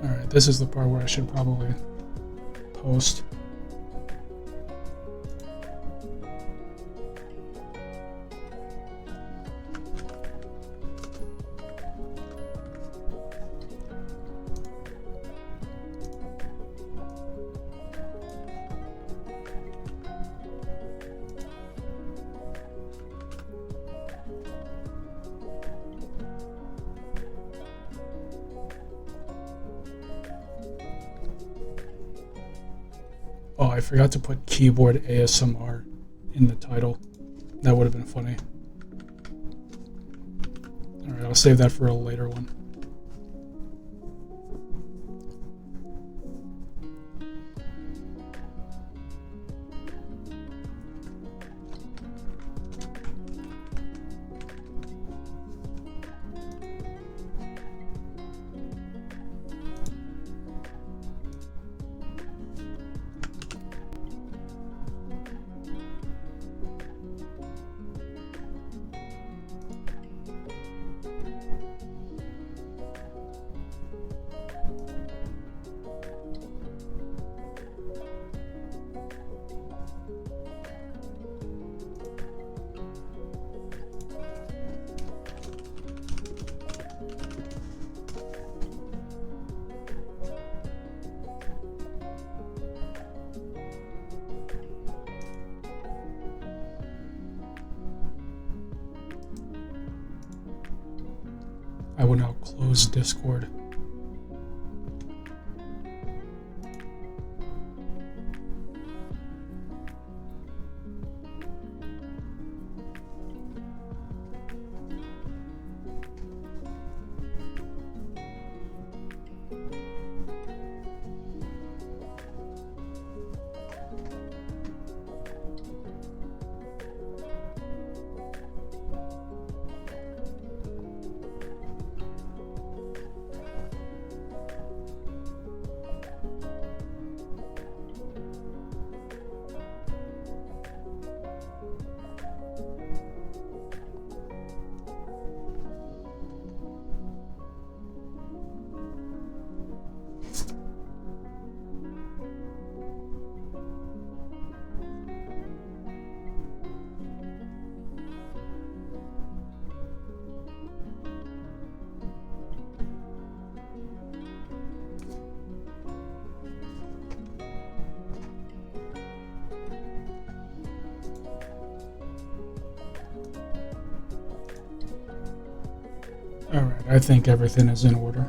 Alright, this is the part where I should probably post. Oh, I forgot to put keyboard ASMR in the title. That would have been funny. Alright, I'll save that for a later one. I will now close Discord. Alright, I think everything is in order.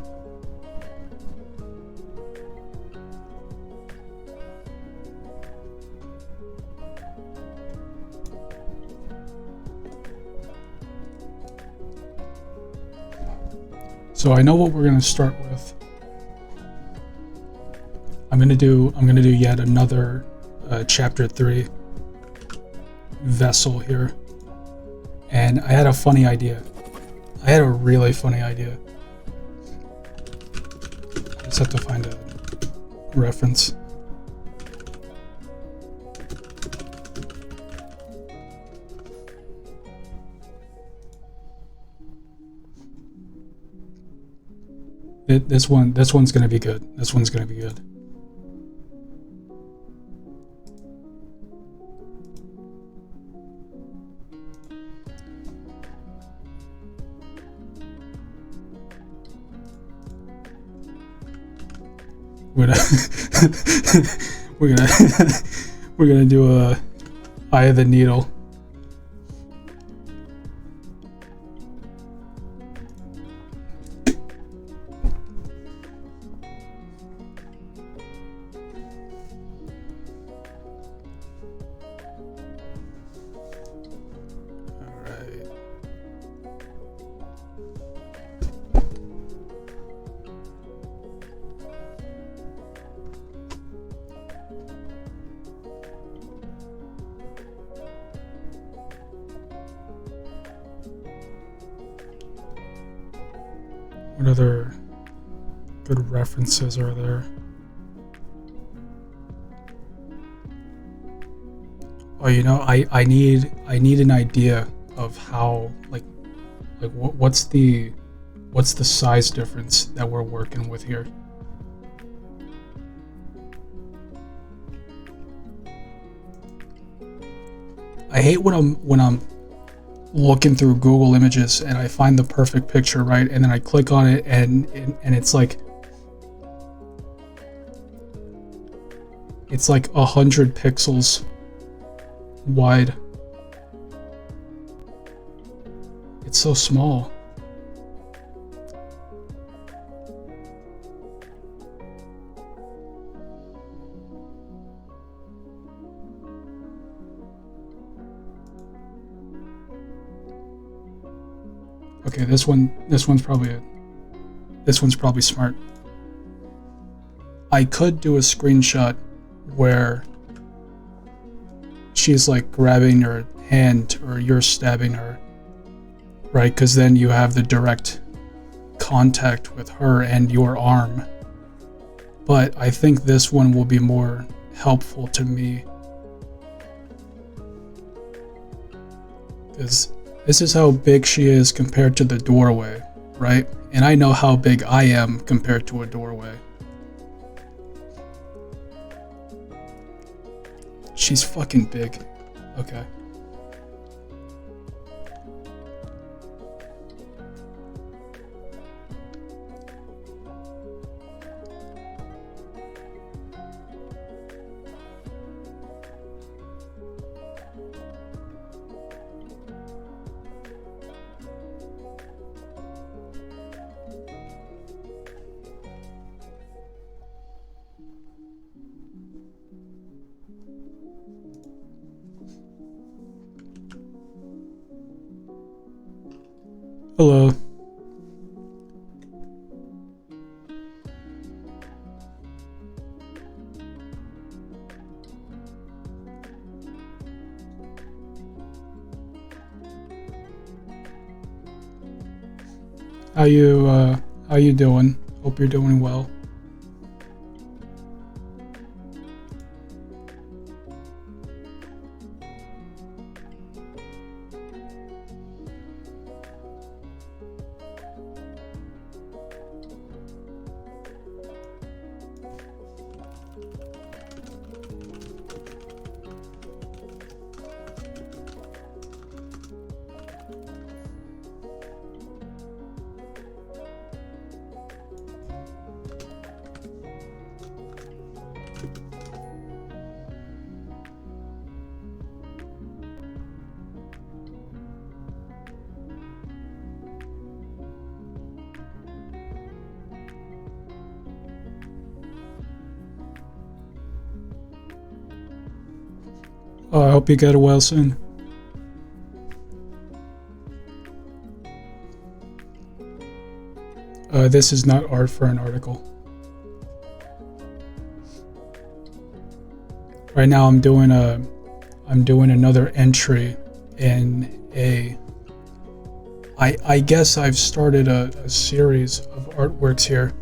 So I know what we're going to start with. I'm going to do yet another chapter 3 vessel here. And I had a funny idea. I had a really funny idea. I just have to find a reference. This one's gonna be good. This one's gonna be good. We're gonna We're gonna do a Eye of the Needle. What other good references are there? Oh, you know, I need an idea of how like what's the size difference that we're working with here? I hate when I'm looking through Google Images and I find the perfect picture, right? And then I click on it and it's like 100 pixels wide. It's so small. Okay, this one's probably smart. I could do a screenshot where she's like grabbing your hand or you're stabbing her, right? Because then you have the direct contact with her and your arm. But I think this one will be more helpful to me, because this is how big she is compared to the doorway, right? And I know how big I am compared to a doorway. She's fucking big. Okay. Hello. How you doing? Hope you're doing well. Oh, I hope you get well soon. This is not art for an article. Right now I'm doing another entry in a I guess I've started a series of artworks here.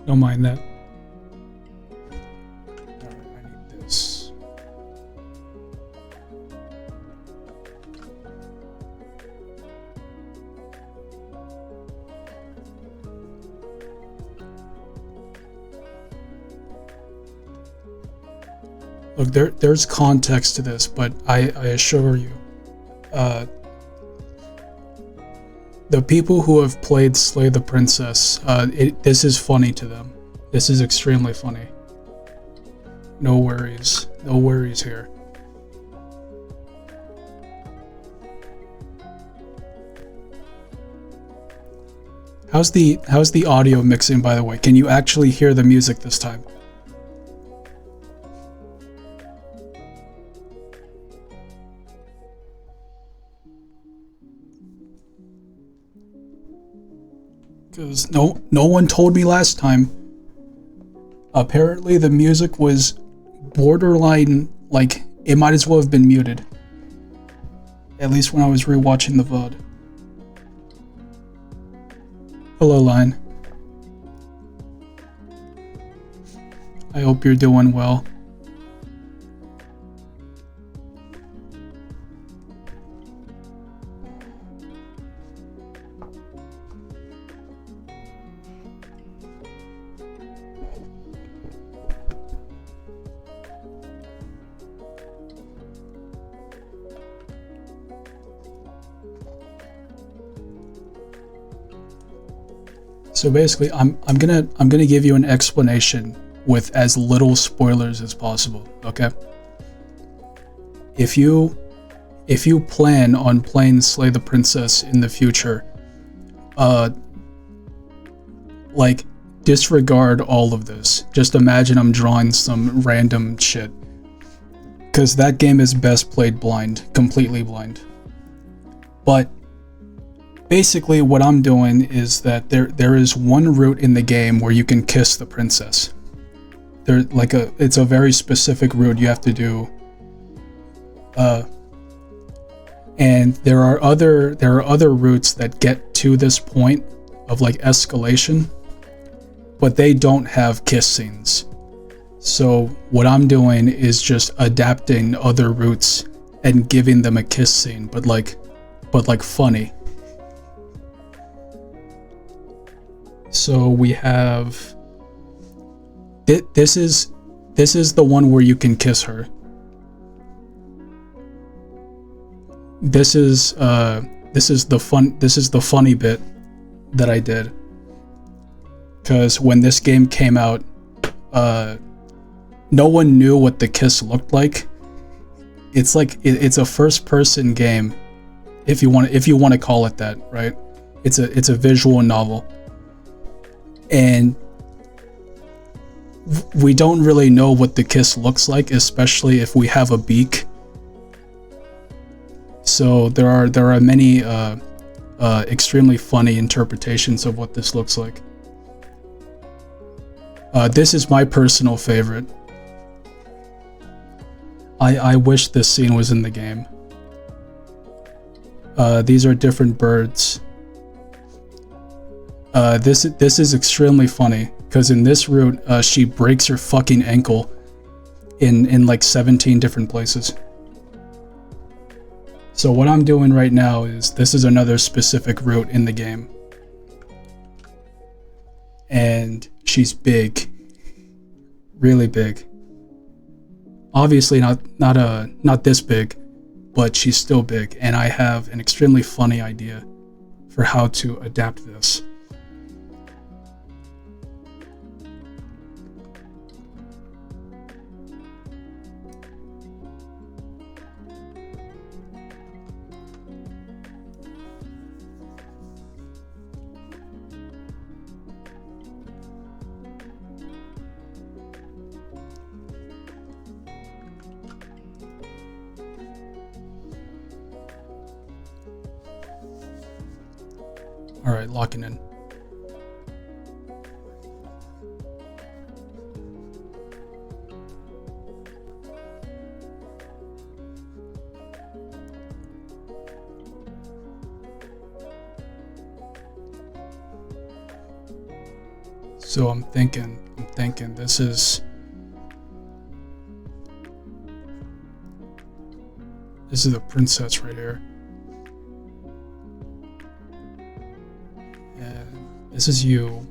Don't mind that. Alright, I need this. Look, there's context to this, but I assure you, uh, the people who have played Slay the Princess, this is funny to them. This is extremely funny. No worries here. How's the audio mixing, by the way? Can you actually hear the music this time? Because no one told me last time. Apparently the music was borderline, like, it might as well have been muted. At least when I was rewatching the VOD. Hello, Line. I hope you're doing well. So basically, I'm gonna give you an explanation with as little spoilers as possible. Okay. If you plan on playing Slay the Princess in the future, like, disregard all of this. Just imagine I'm drawing some random shit, because that game is best played blind, completely blind. But basically, what I'm doing is that there is one route in the game where you can kiss the princess. It's a very specific route you have to do. And there are other routes that get to this point of, like, escalation, but they don't have kiss scenes. So what I'm doing is just adapting other routes and giving them a kiss scene, but like funny. So we have this is the one where you can kiss her. This is the funny bit that I did, because when this game came out, no one knew what the kiss looked like. It's like it's a first-person game, if you want to call it that, right? It's a visual novel. And we don't really know what the kiss looks like, especially if we have a beak. So there are many extremely funny interpretations of what this looks like. This is my personal favorite. I wish this scene was in the game. These are different birds. This is extremely funny, because in this route, she breaks her fucking ankle in like 17 different places. So what I'm doing right now is, this is another specific route in the game. And she's big. Really big. Obviously not this big, but she's still big, and I have an extremely funny idea for how to adapt this. Alright, locking in. So I'm thinking this is the princess right here. And this is you.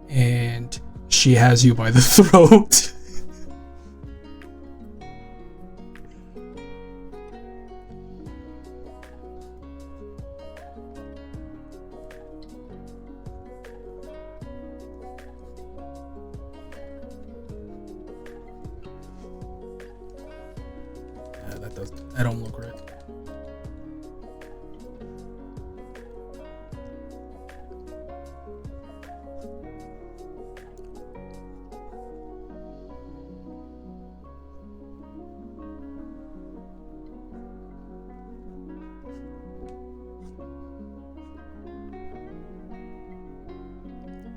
And she has you by the throat. That don't look right.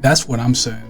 That's what I'm saying.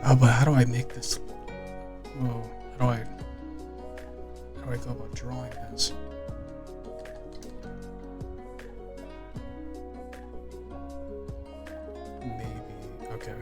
Oh, but how do I make this? Oh, how do I go about drawing this? Maybe. Okay.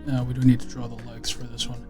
No, we don't need to draw the legs for this one.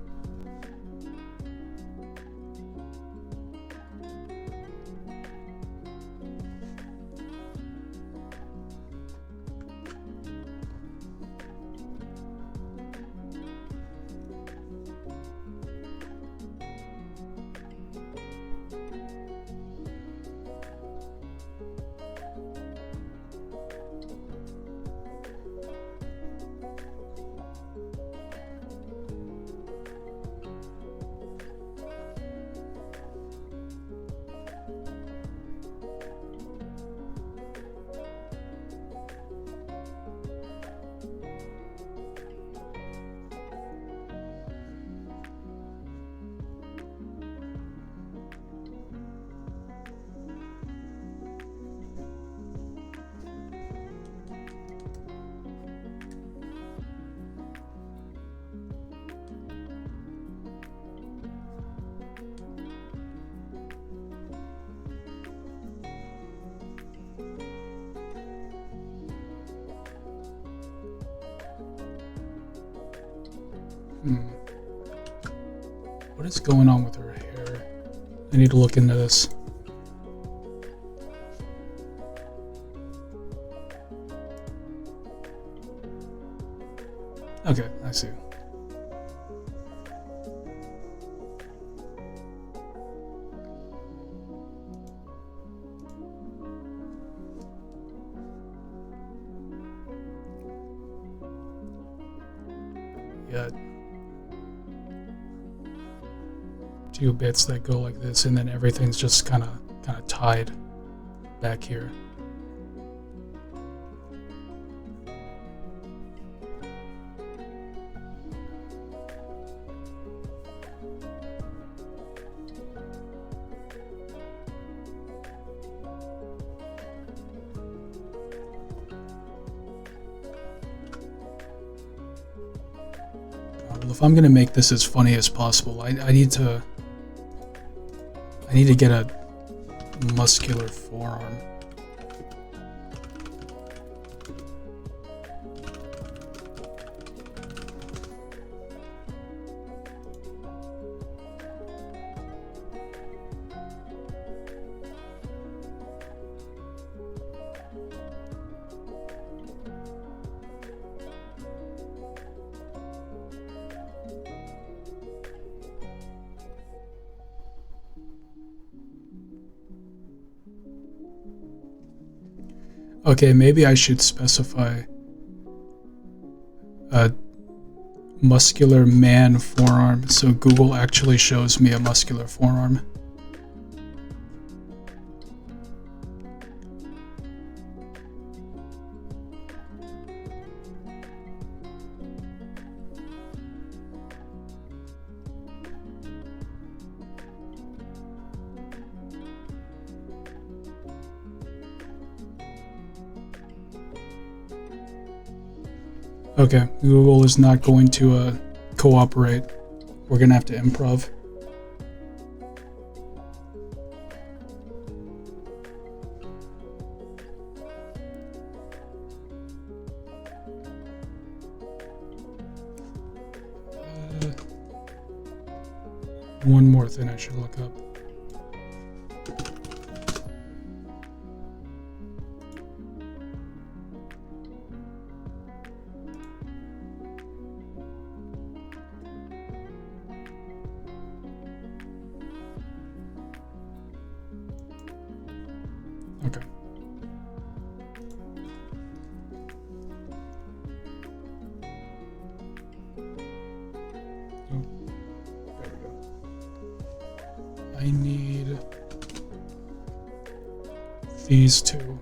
What is going on with her hair? I need to look into this. Okay, I see. Yeah. Two bits that go like this, and then everything's just kind of tied back here. Well, if I'm gonna make this as funny as possible, I need to get a muscular forearm. Okay, maybe I should specify muscular man forearm. So Google actually shows me a muscular forearm. Okay, Google is not going to cooperate. We're gonna have to improv. One more thing I should look up. Okay. Oh, there we go. I need these two.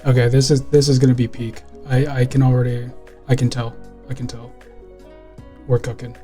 Okay, this is gonna be peak. I can tell. We're cooking.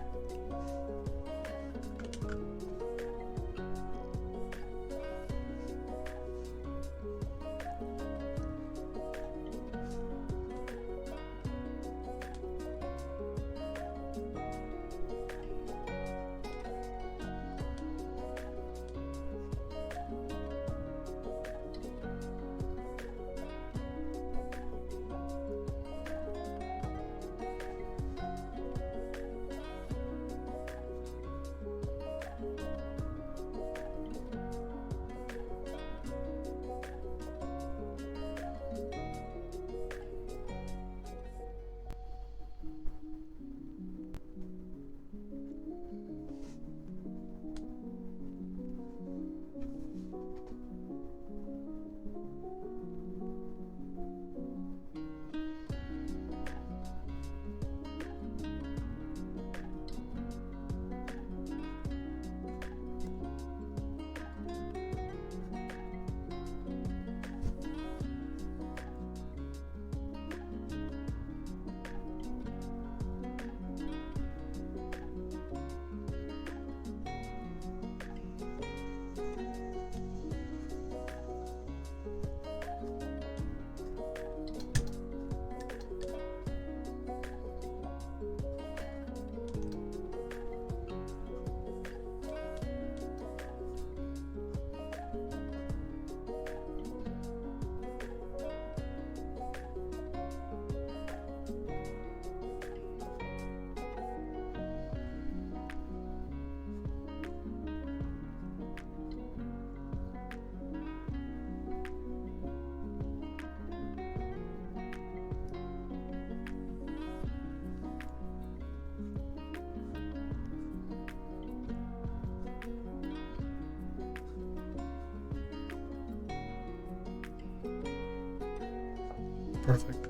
Perfect.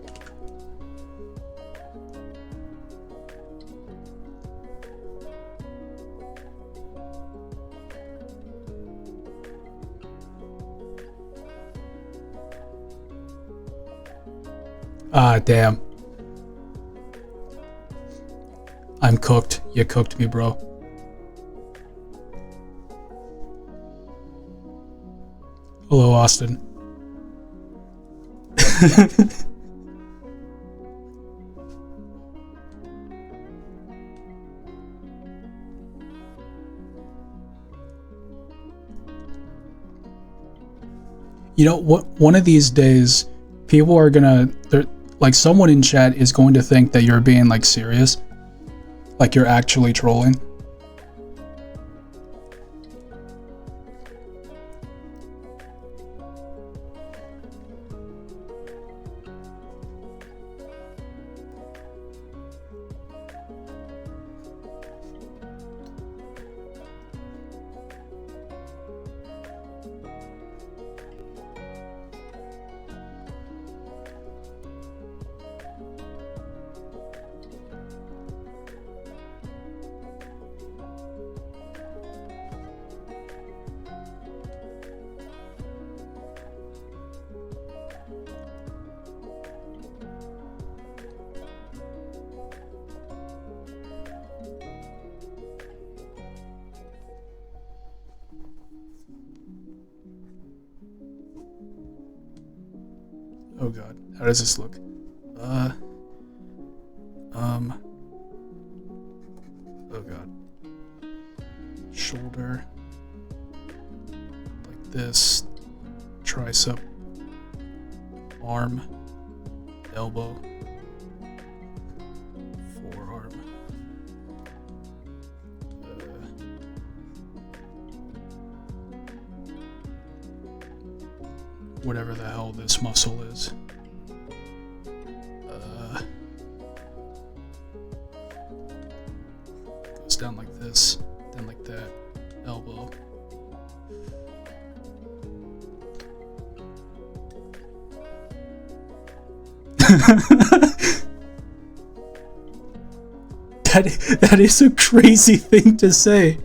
Ah, damn. I'm cooked. You cooked me, bro. Hello, Austin. You know what? One of these days, people are gonna, like, someone in chat is going to think that you're being like serious, like you're actually trolling. Oh god, how does this look? Oh god. Shoulder. Like this. Tricep. Arm. Elbow. Forearm. Whatever the hell this muscle is. Goes down like this, then like that. Elbow. That is a crazy thing to say.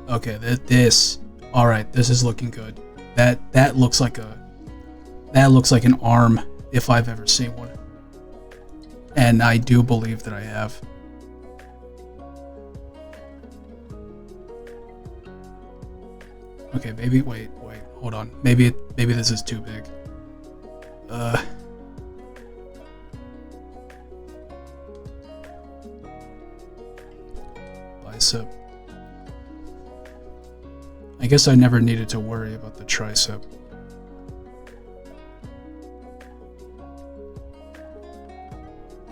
Okay, all right, this is looking good. That looks like an arm if I've ever seen one. And I do believe that I have. Okay, maybe wait, hold on. Maybe this is too big. Bicep. I guess I never needed to worry about the tricep.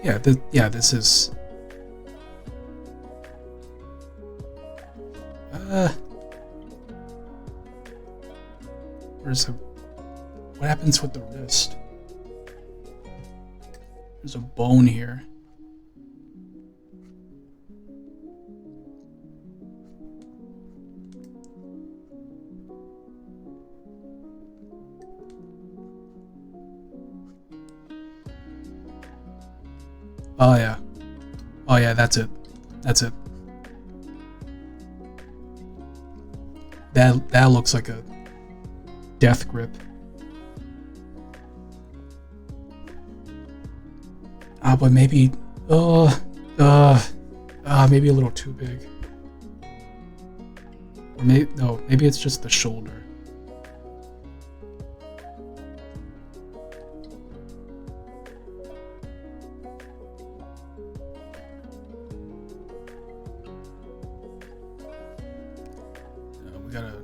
Yeah, this is... What happens with the wrist? There's a bone here. Oh yeah, that's it. That looks like a death grip. But maybe maybe a little too big. Or maybe it's just the shoulder. We gotta...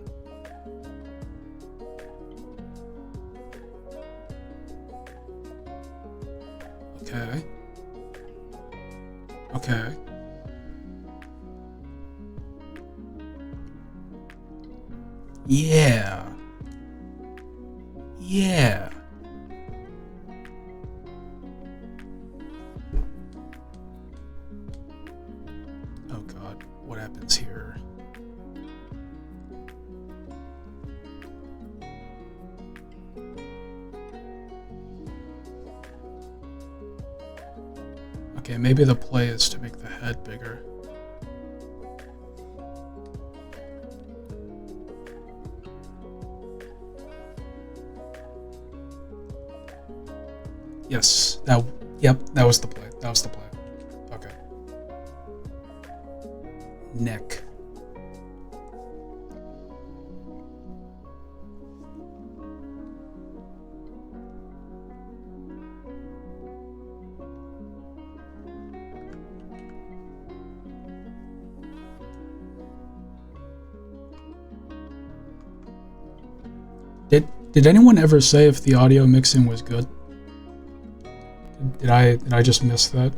Okay. Yeah. Okay, maybe the play is to make the head bigger. Yes, yep, that was the play. That was the play. Okay. Neck. Did anyone ever say if the audio mixing was good? Did I just miss that?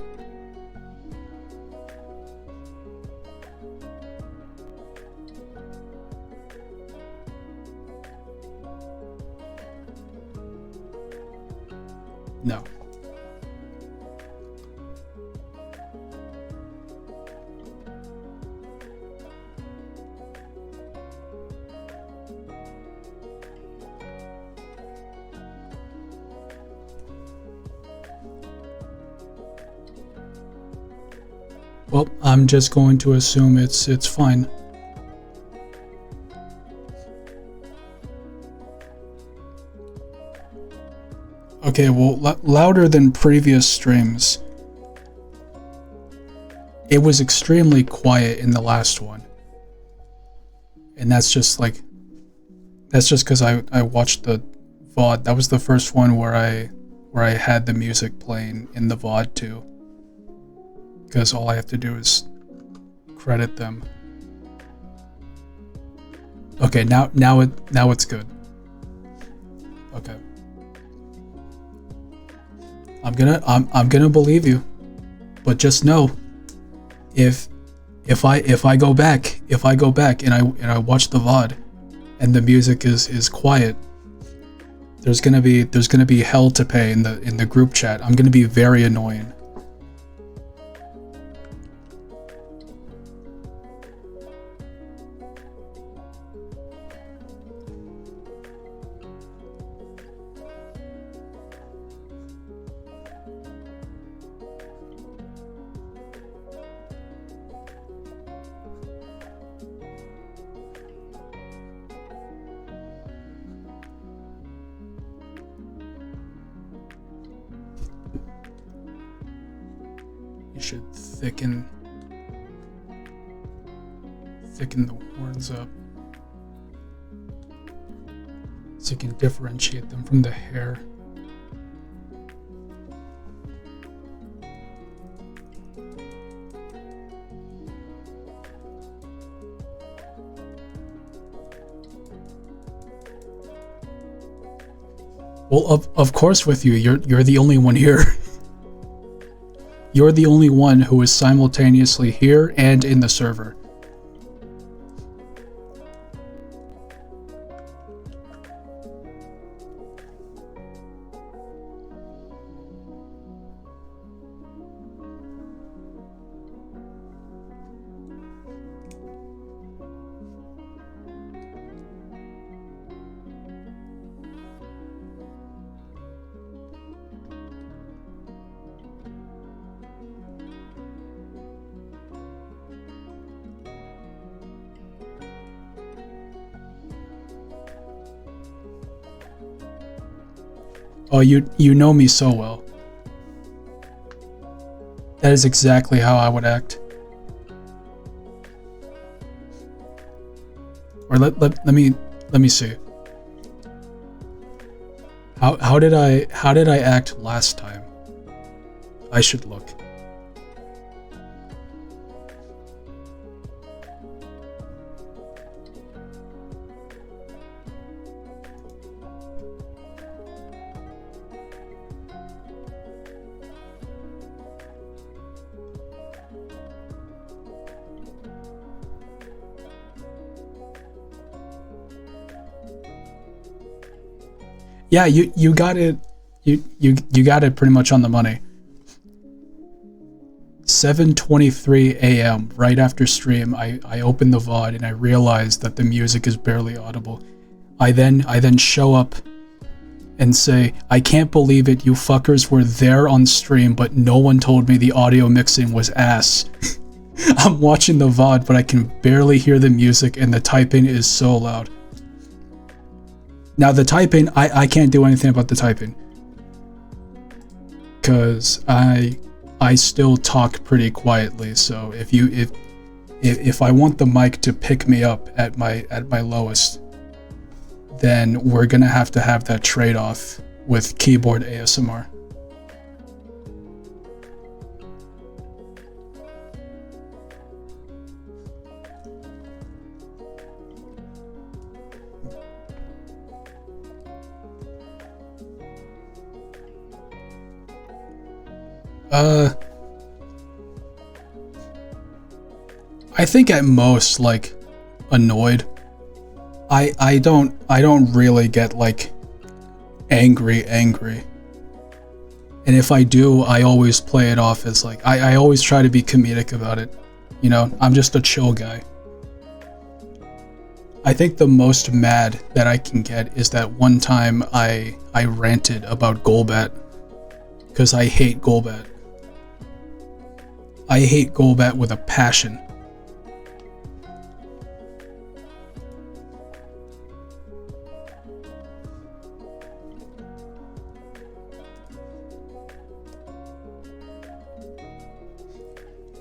No. Well, I'm just going to assume it's fine. Okay, well, louder than previous streams. It was extremely quiet in the last one. And that's just because I watched the VOD. That was the first one where I had the music playing in the VOD too. Because all I have to do is credit them. Okay, now it's good. Okay. I'm gonna believe you. But just know, if I go back and I watch the VOD and the music is quiet, there's gonna be hell to pay in the group chat. I'm gonna be very annoying. You should thicken the horns up so you can differentiate them from the hair. Well, of course with you, you're the only one here. You're the only one who is simultaneously here and in the server. Oh, you know me so well. That is exactly how I would act. Or let me see. How did I act last time? I should look. Yeah, you got it. You got it pretty much on the money. 7:23 a.m. right after stream, I opened the VOD and I realized that the music is barely audible. I then show up and say, "I can't believe it, you fuckers were there on stream, but no one told me the audio mixing was ass. I'm watching the VOD, but I can barely hear the music and the typing is so loud." Now the typing, I can't do anything about the typing. Cause I still talk pretty quietly, so if I want the mic to pick me up at my lowest, then we're gonna have to have that trade-off with keyboard ASMR. I think at most, like, annoyed. I don't really get, like, angry. And if I do, I always play it off as, like, I always try to be comedic about it. You know, I'm just a chill guy. I think the most mad that I can get is that one time I ranted about Golbat. Because I hate Golbat. I hate Golbat with a passion.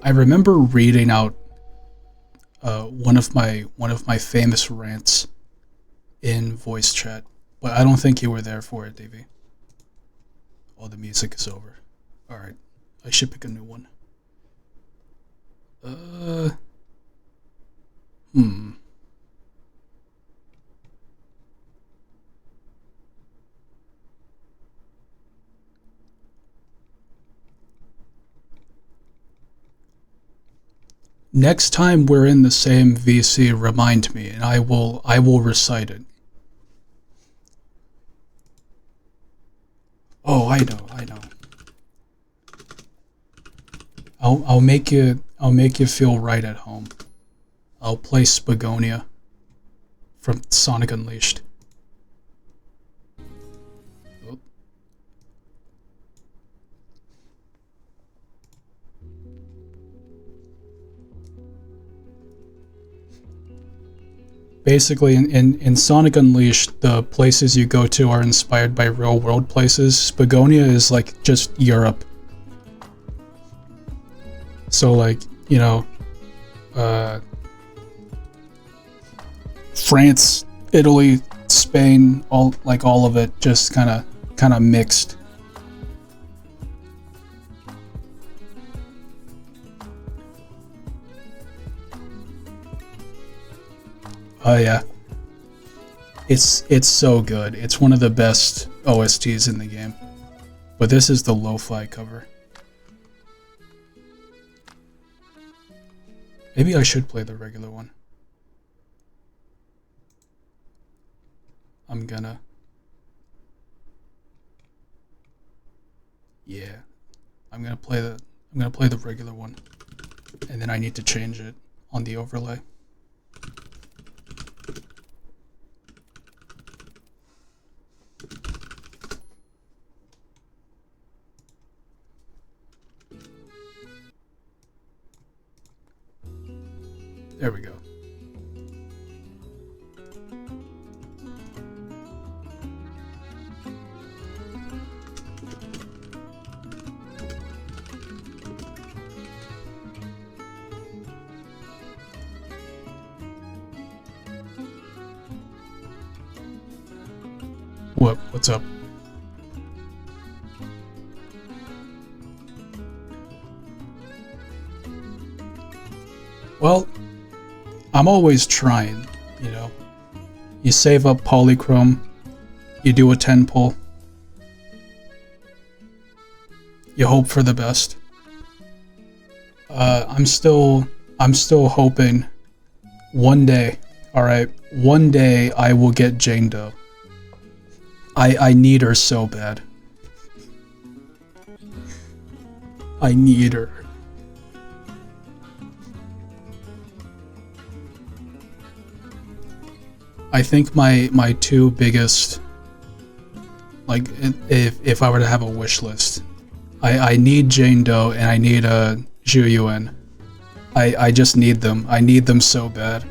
I remember reading out one of my famous rants in voice chat, but I don't think you were there for it, Davey. Oh, the music is over. All right, I should pick a new one. Next time we're in the same VC, remind me, and I will recite it. Oh, I know. I'll make you feel right at home. I'll play Spagonia from Sonic Unleashed. Oh. Basically, in Sonic Unleashed, the places you go to are inspired by real world places. Spagonia is like just Europe. So, like, you know, France, Italy, Spain, all of it, just kind of mixed. Oh yeah, it's so good. It's one of the best OSTs in the game. But this is the lo-fi cover. Maybe I should play the regular one. Yeah, I'm gonna play the regular one, and then I need to change it on the overlay. There we go. What's up? Well, I'm always trying, you know. You save up polychrome, you do a 10 pull, you hope for the best. I'm still hoping one day, alright, one day I will get Jane Doe. I need her so bad. I need her. I think my two biggest Like if I were to have a wish list, I need Jane Doe and I need a Zhu Yuan. I just need them. I need them so bad.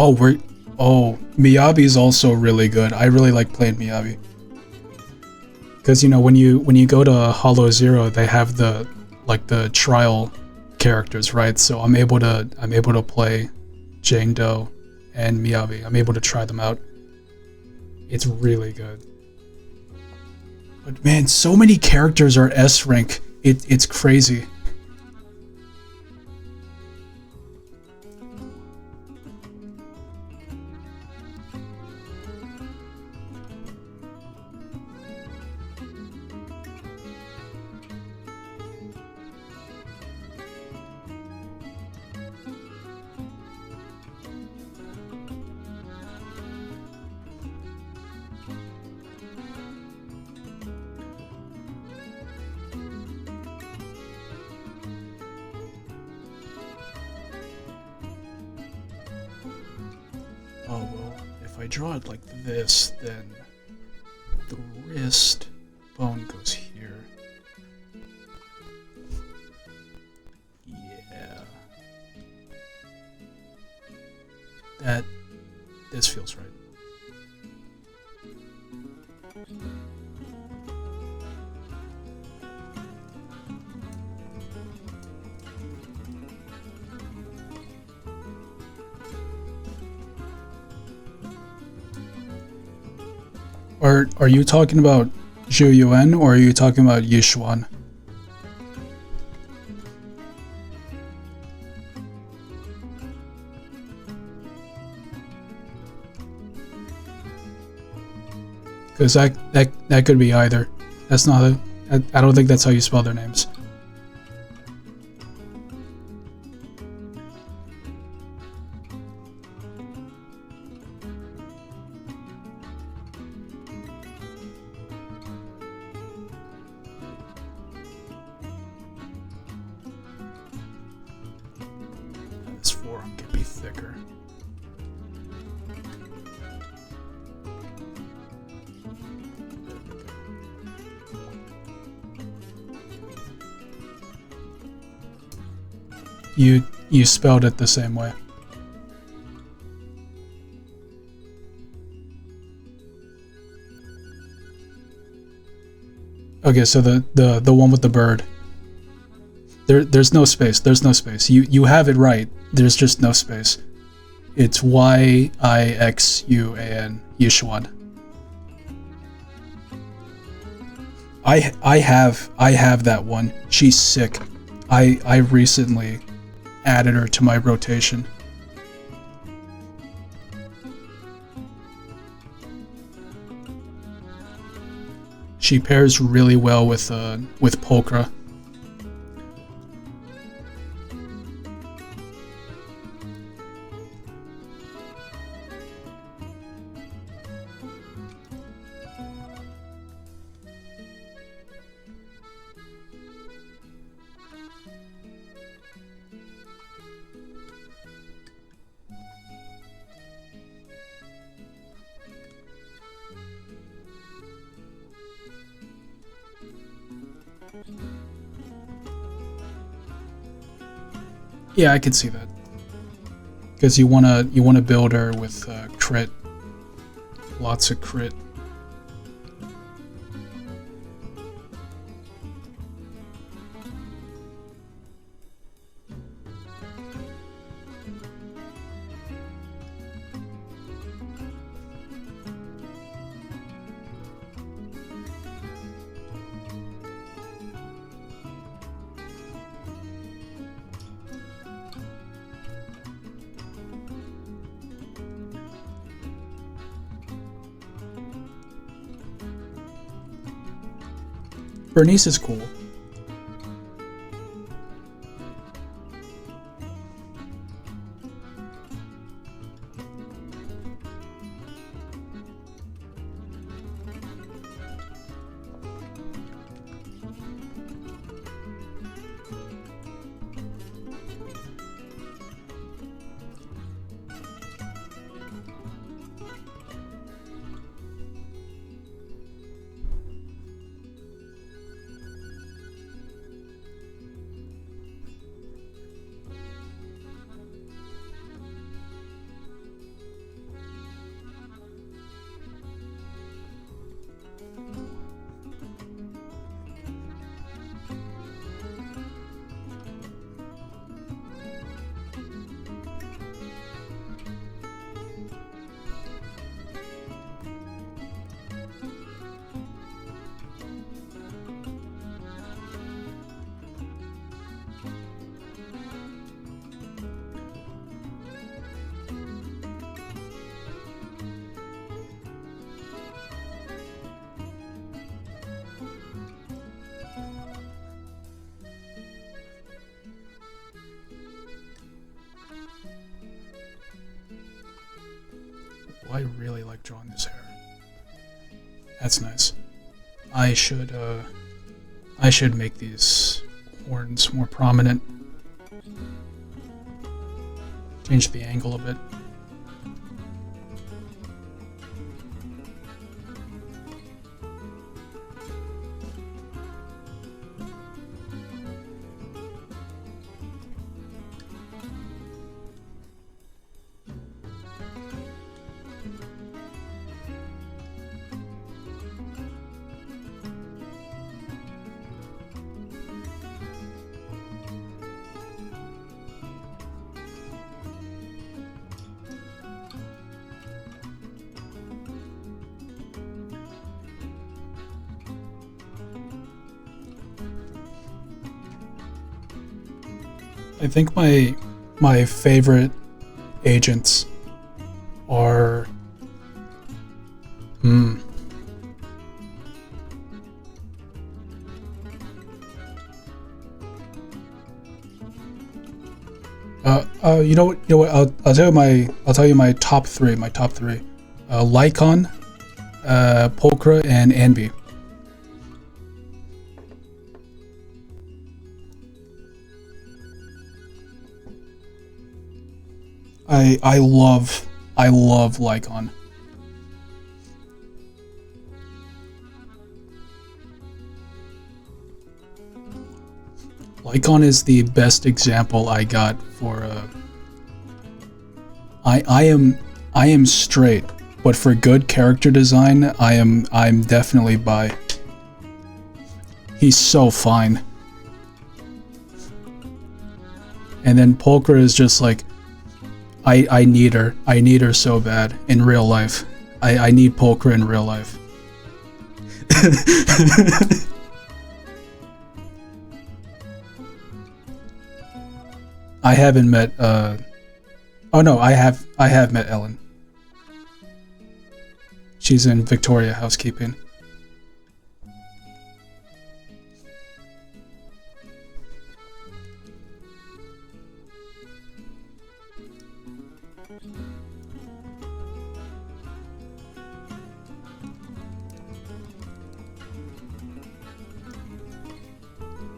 Oh, Miyabi's also really good. I really like playing Miyabi. Because you know when you go to Hollow Zero, they have the trial characters, right? So I'm able to play Jane Doe and Miyabi. I'm able to try them out. It's really good. But man, so many characters are S rank. It's crazy. Oh well, if I draw it like this, then the wrist bone goes here. Yeah. This feels right. Are you talking about Zhu Yuan or are you talking about Yishuan? Because that could be either. That's not I don't think that's how you spell their names. This forearm could be thicker. You spelled it the same way. Okay, so the one with the bird. There's no space. There's no space. You have it right. There's just no space. It's Yixuan, Yishuan. I have that one. She's sick. I recently added her to my rotation. She pairs really well with Pulchra. Yeah, I can see that. Because you wanna build her with crit, lots of crit. Bernice is cool. I really like drawing this hair. That's nice. I should make these horns more prominent. Change the angle a bit. I think my favorite agents are you know what, I'll tell you my top three. Lycon, Pulchra, and Anby. I love Lycon. Lycon is the best example I got for I am straight, but for good character design, I'm definitely bi. He's so fine. And then Pulchra is just like, I need her. I need her so bad in real life. I need Pulchra in real life. I haven't met oh no, I have met Ellen. She's in Victoria housekeeping.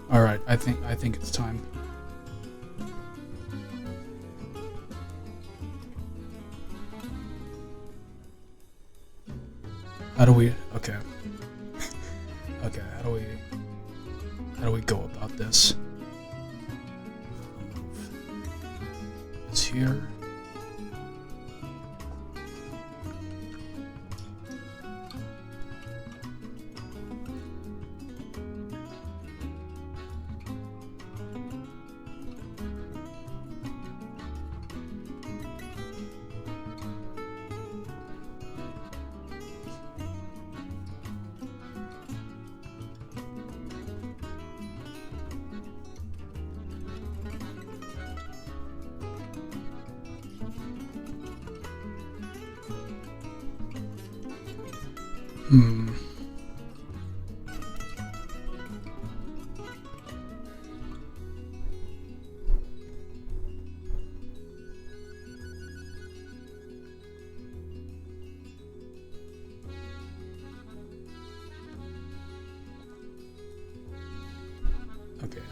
All right, I think it's time. How do we? Okay. Okay. How do we go about this? It's here.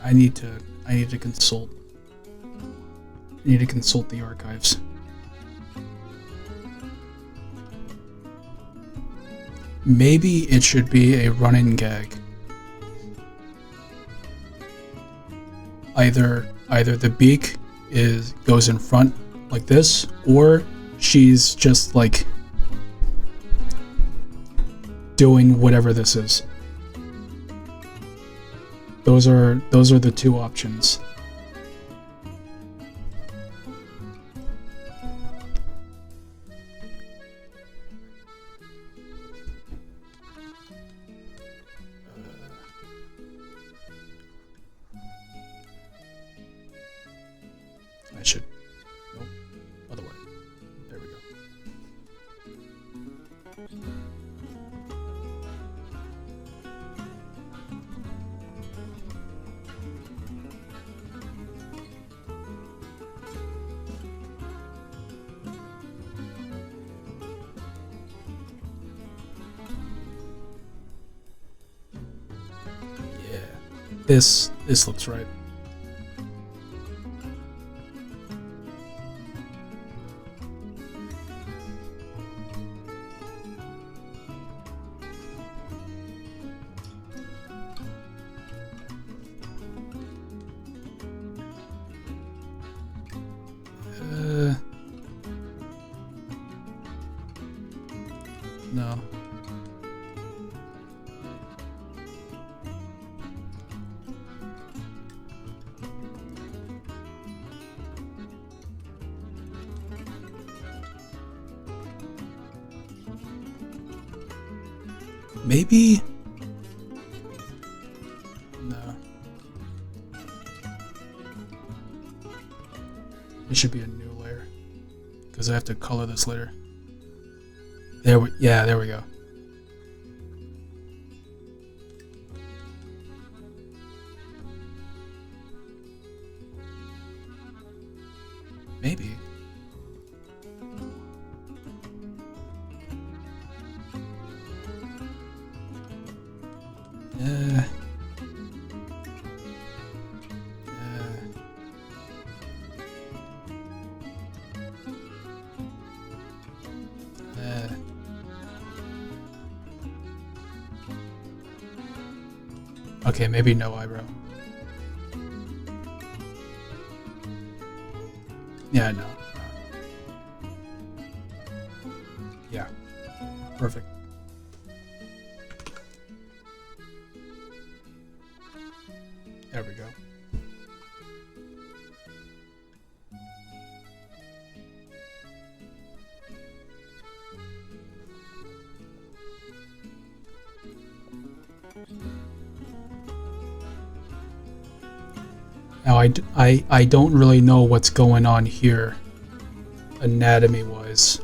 I need to consult. I need to consult the archives. Maybe it should be a running gag. Either the beak goes in front like this, or she's just like doing whatever this is. Those are the two options. I should. Nope. Other way. There we go. Yeah. This looks right. No. Maybe. No. It should be a new layer, because I have to color this later. There we go. Maybe. Okay, maybe no eyebrow. Yeah, no. Yeah. Perfect. There we go. Now, I don't really know what's going on here, anatomy-wise.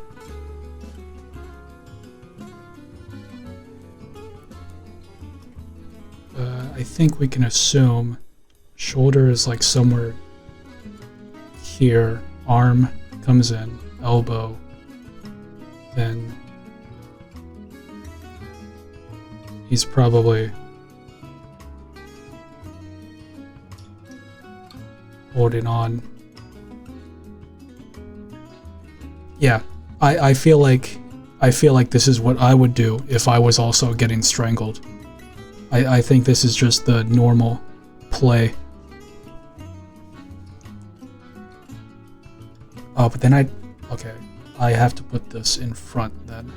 I think we can assume shoulder is like somewhere here, arm comes in, elbow, then he's probably holding on. Yeah, I feel like this is what I would do if I was also getting strangled. I think this is just the normal play. Oh, but then okay, I have to put this in front then.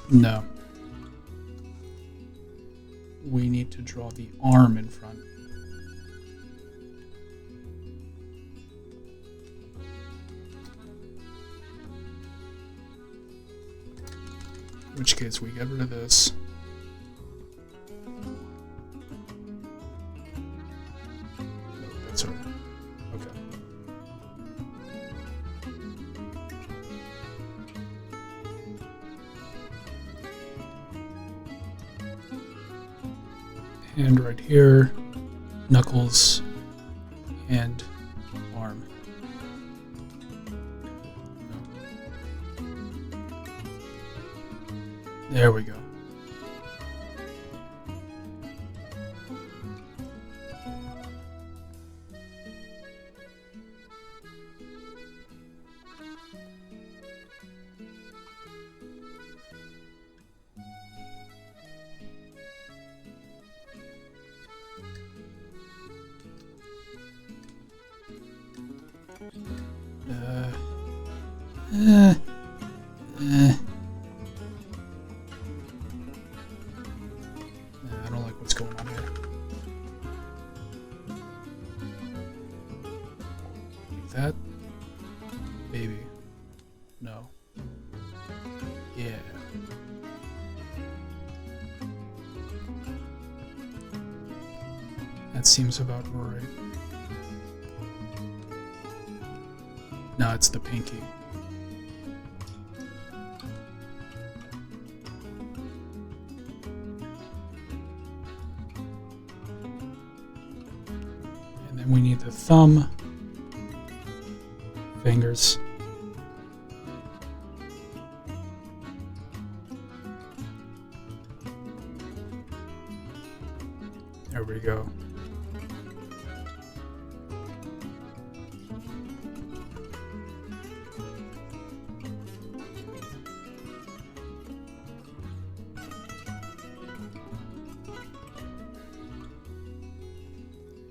No. We need to draw the arm in front. In which case we get rid of this. No, that's alright. Okay. Hand right here, knuckles, and arm. There we go. I don't like what's going on here. Like that? Maybe. No. Yeah. That seems about right. No, it's the pinky. And then we need the thumb, fingers. There we go.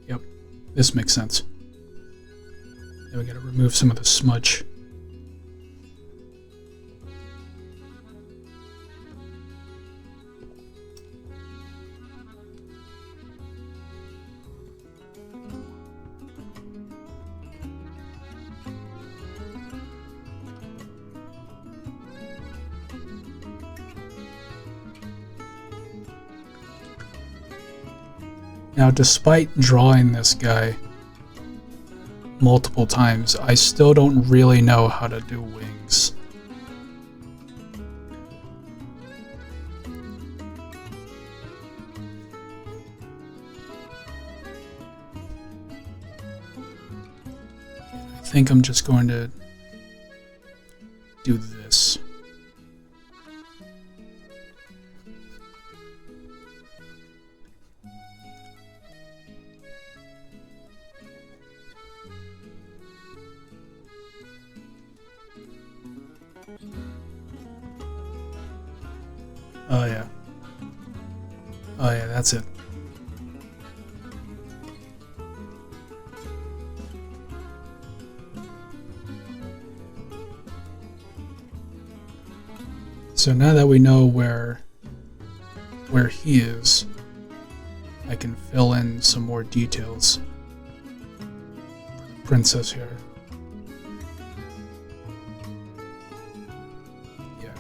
Yep, this makes sense. Then we gotta remove some of the smudge. Now, despite drawing this guy multiple times, I still don't really know how to do wings. I think I'm just going to do this. Oh yeah. Oh yeah, that's it. So now that we know where he is, I can fill in some more details for the princess here. Yeah.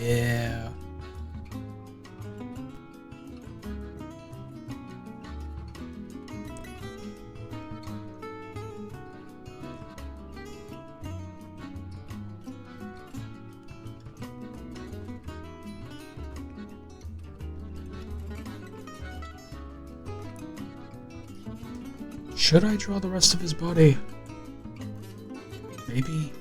Yeah. Should I draw the rest of his body? Maybe.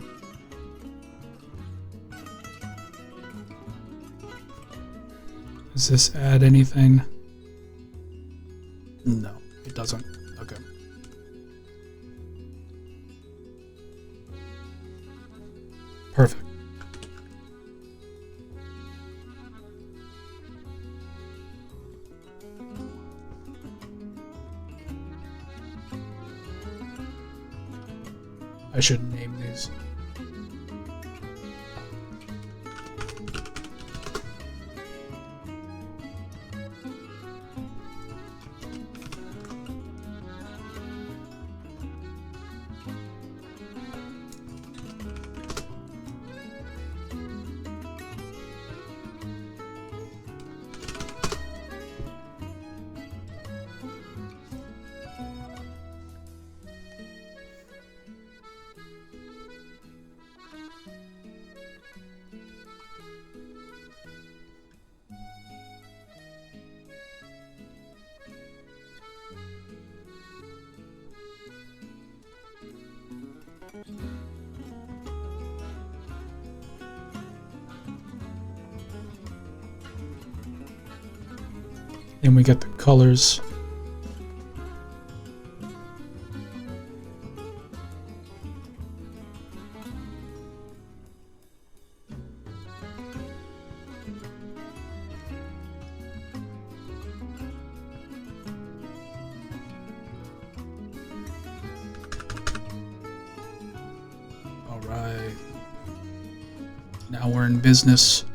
Does this add anything? No, it doesn't. Okay. Perfect. I should name these. Then we get the colors. All right. Now we're in business.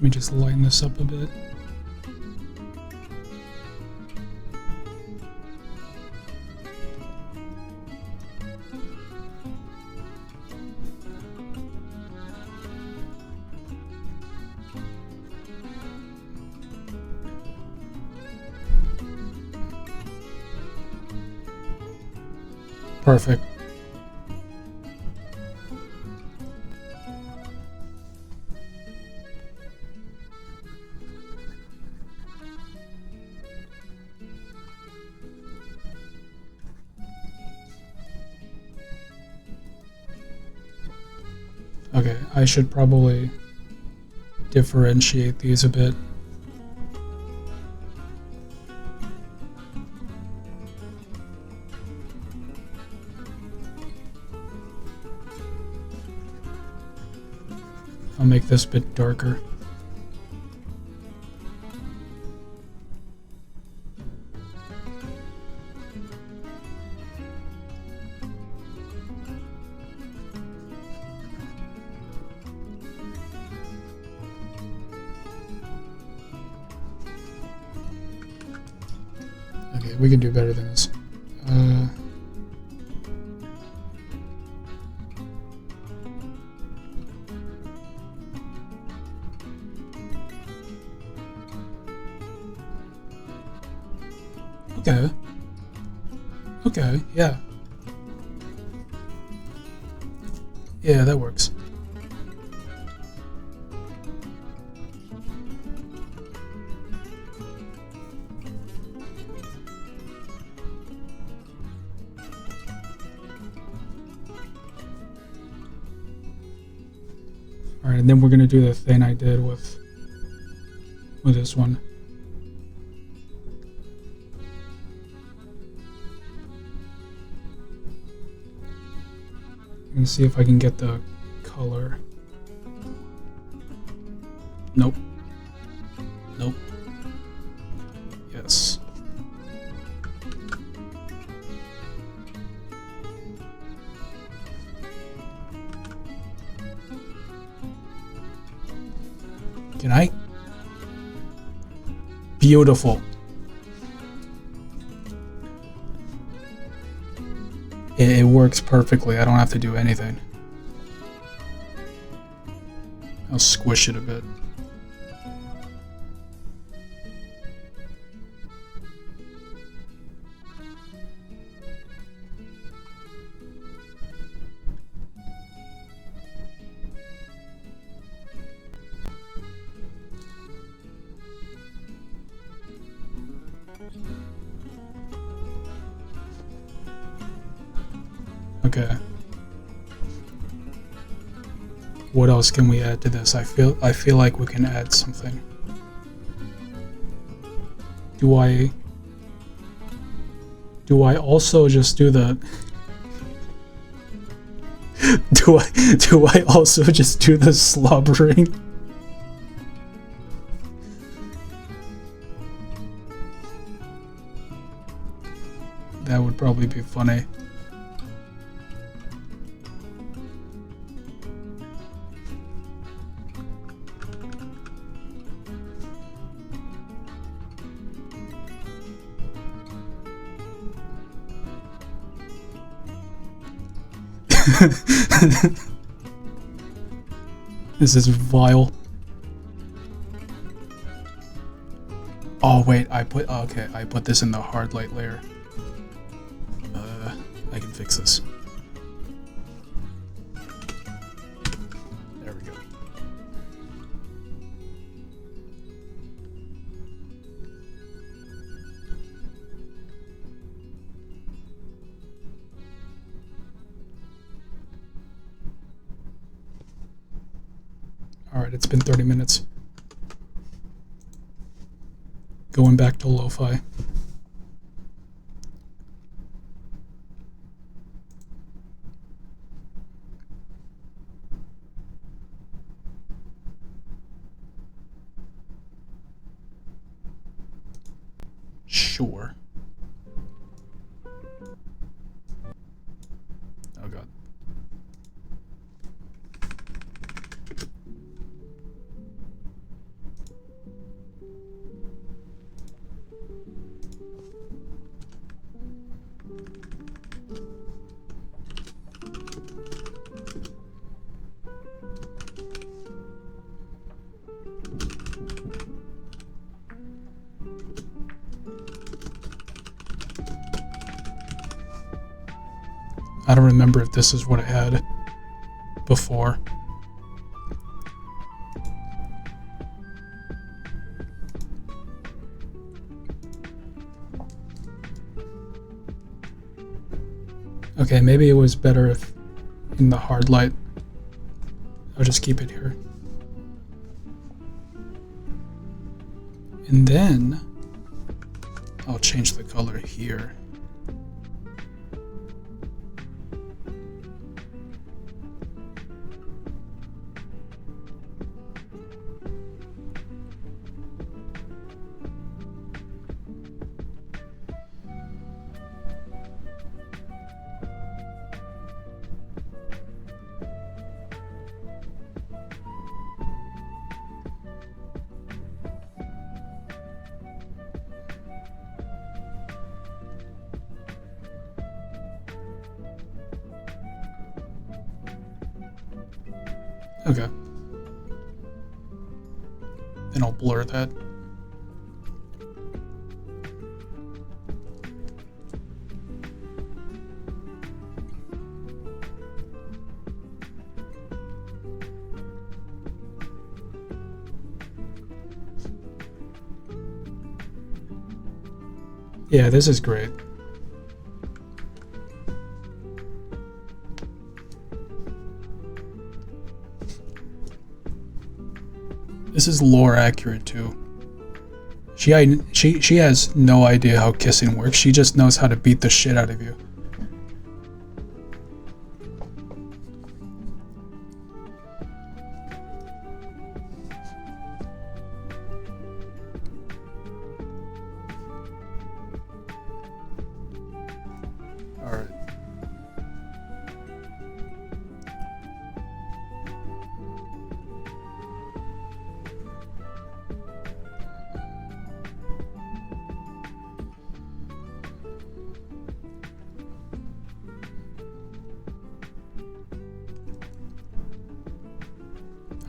Let me just lighten this up a bit. Perfect. Okay, I should probably differentiate these a bit. I'll make this a bit darker. Okay, we can do better than this. Okay. Okay, yeah. Yeah, that works. Alright, and then we're gonna do the thing I did with this one. I'm gonna see if I can get the color. Nope. Nope. Yes. Can I? Beautiful. It works perfectly. I don't have to do anything. I'll squish it a bit. Okay. What else can we add to this? I feel like we can add something. Do I also just do the do I also just do the slobbering? That would probably be funny. This is vile. Oh wait, I put this in the hard light layer. I can fix this. There we go. Alright, it's been 30 minutes. Going back to lo-fi. Sure. Oh god. I don't remember if this is what I had before. Okay, maybe it was better if in the hard light. I'll just keep it here. And then I'll change the color here. Okay. Then I'll blur that. Yeah, this is great. This is lore accurate too. She has no idea how kissing works. She just knows how to beat the shit out of you. Alright.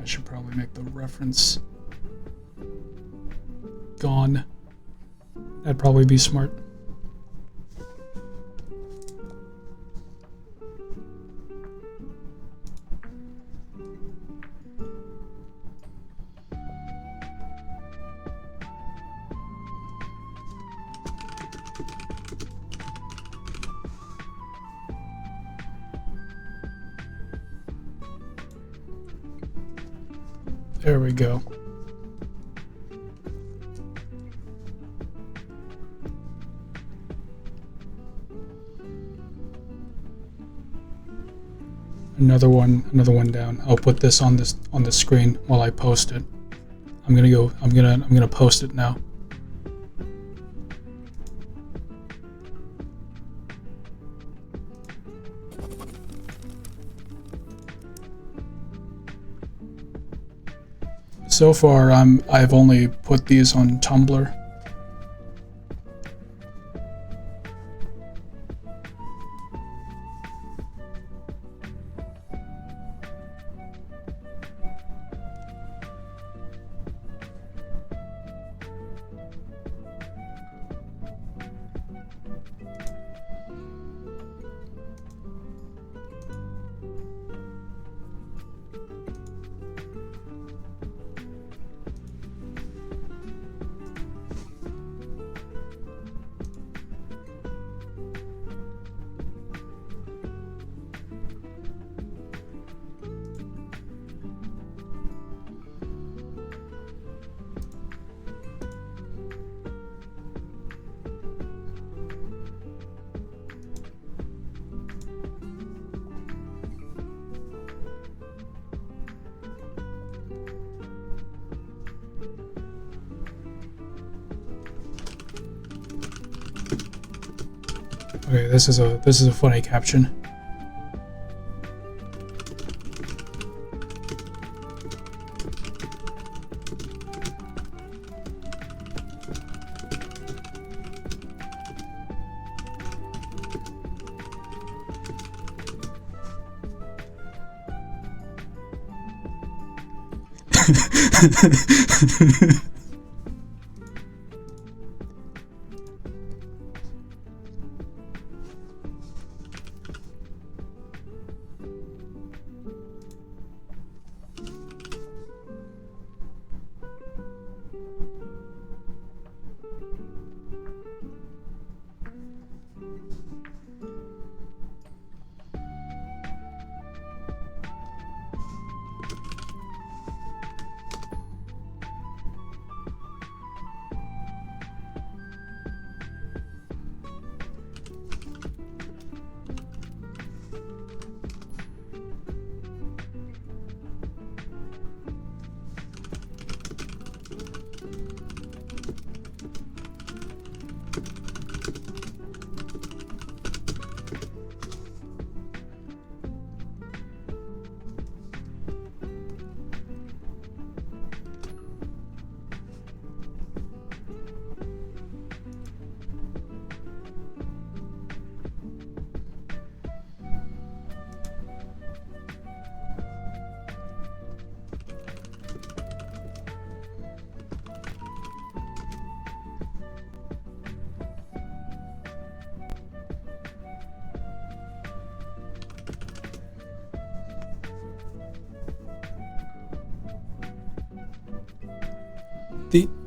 I should probably make the reference gone. That'd probably be smart. There we go. Another one down. I'll put this on the screen while I post it. I'm gonna post it now. So far, I've only put these on Tumblr. Okay, this is a funny caption.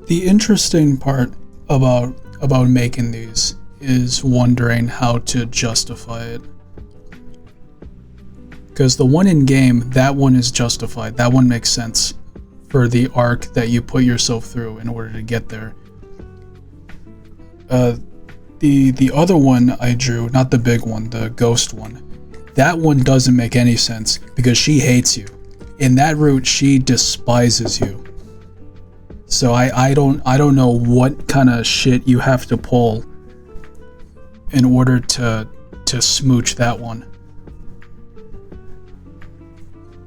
The interesting part about making these is wondering how to justify it. Because the one in game, that one is justified. That one makes sense for the arc that you put yourself through in order to get there. The other one I drew, not the big one, the ghost one, that one doesn't make any sense because she hates you. In that route, she despises you. So I don't know what kind of shit you have to pull in order to smooch that one.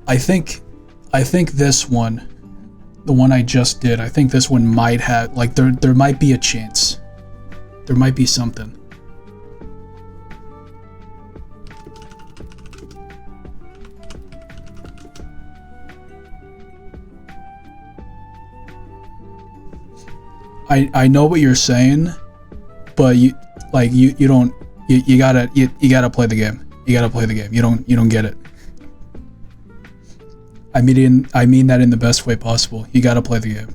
I think this one, the one I just did, I think this one might have, like, there might be a chance. There might be something. I know what you're saying, but you gotta play the game. You gotta play the game. You don't get it. I mean that in the best way possible. You gotta play the game.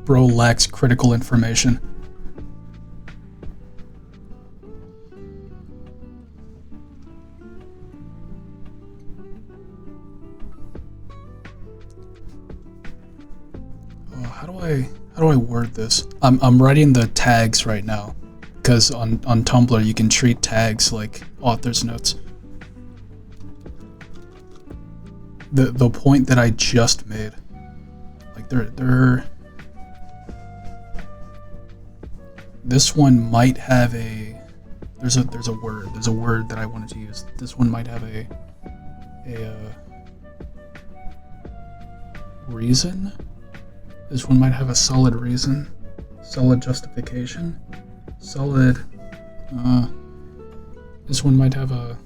Bro lacks critical information. Oh, how do I word this? I'm writing the tags right now, because on Tumblr you can treat tags like author's notes. The point that I just made, like they're this one might have a there's a word that I wanted to use. This one might have a reason. This one might have a solid reason, solid justification, solid. This one might have a.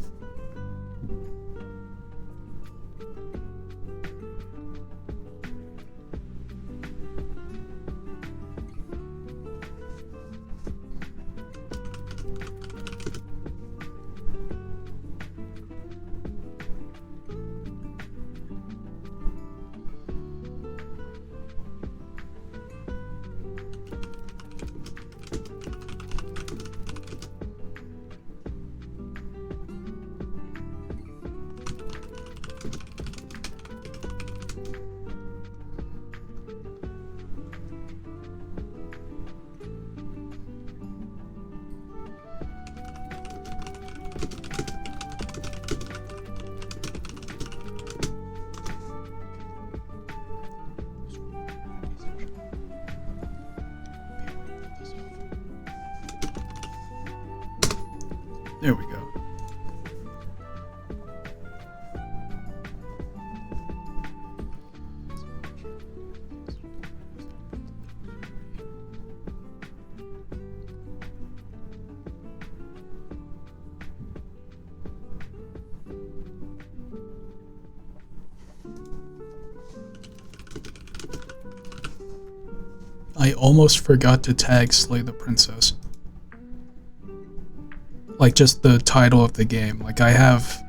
There we go. I almost forgot to tag Slay the Princess. Like, just the title of the game. Like, I have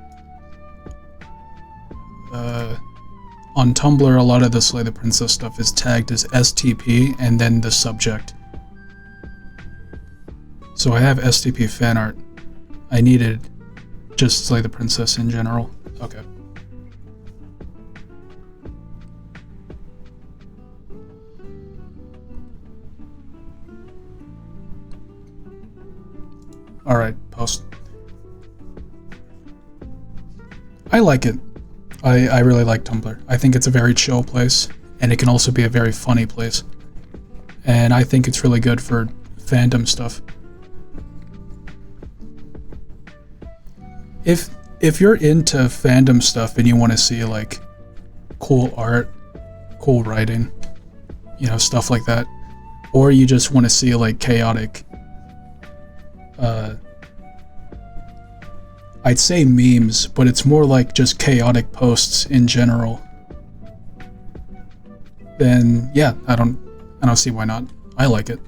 on Tumblr, a lot of the Slay the Princess stuff is tagged as STP and then the subject. So I have STP fan art. I needed just Slay the Princess in general. Okay. Alright, post. I like it. I really like Tumblr. I think it's a very chill place, and it can also be a very funny place. And I think it's really good for fandom stuff. If you're into fandom stuff and you want to see, like, cool art, cool writing, stuff like that. Or you just want to see like chaotic, I'd say memes, but it's more like just chaotic posts in general. Then yeah, I don't see why not. I like it.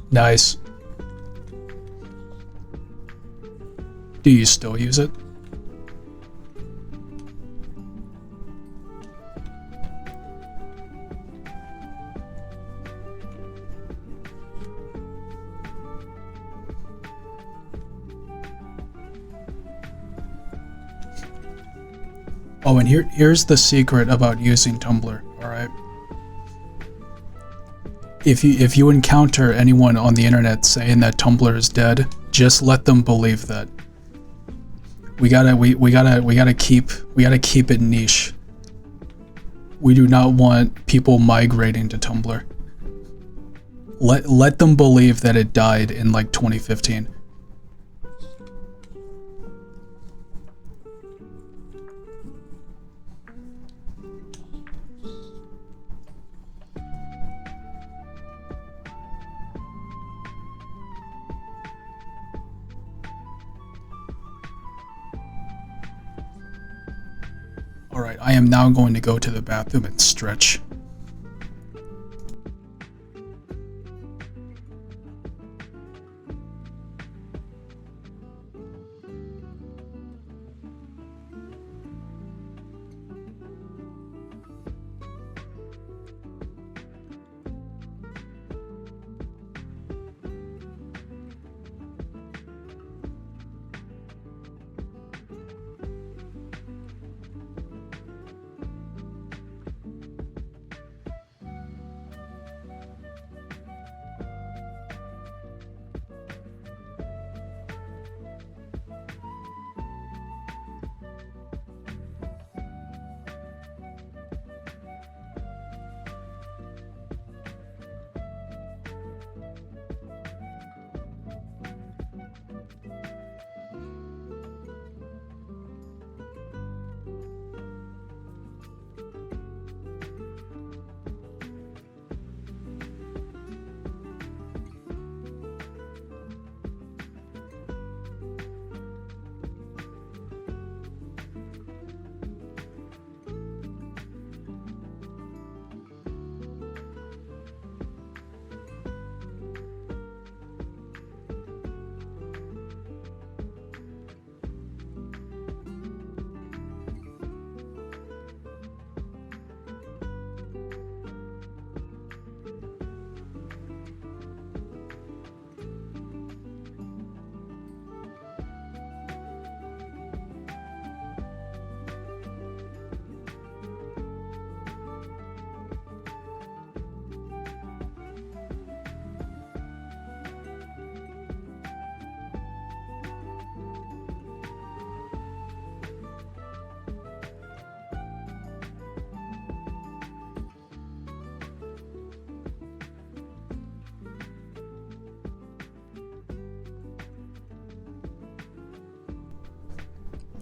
Nice. Do you still use it? Oh, and here's the secret about using Tumblr, alright? If you encounter anyone on the internet saying that Tumblr is dead, just let them believe that. We gotta keep it niche. We do not want people migrating to Tumblr. Let them believe that it died in like 2015. Alright, I am now going to go to the bathroom and stretch.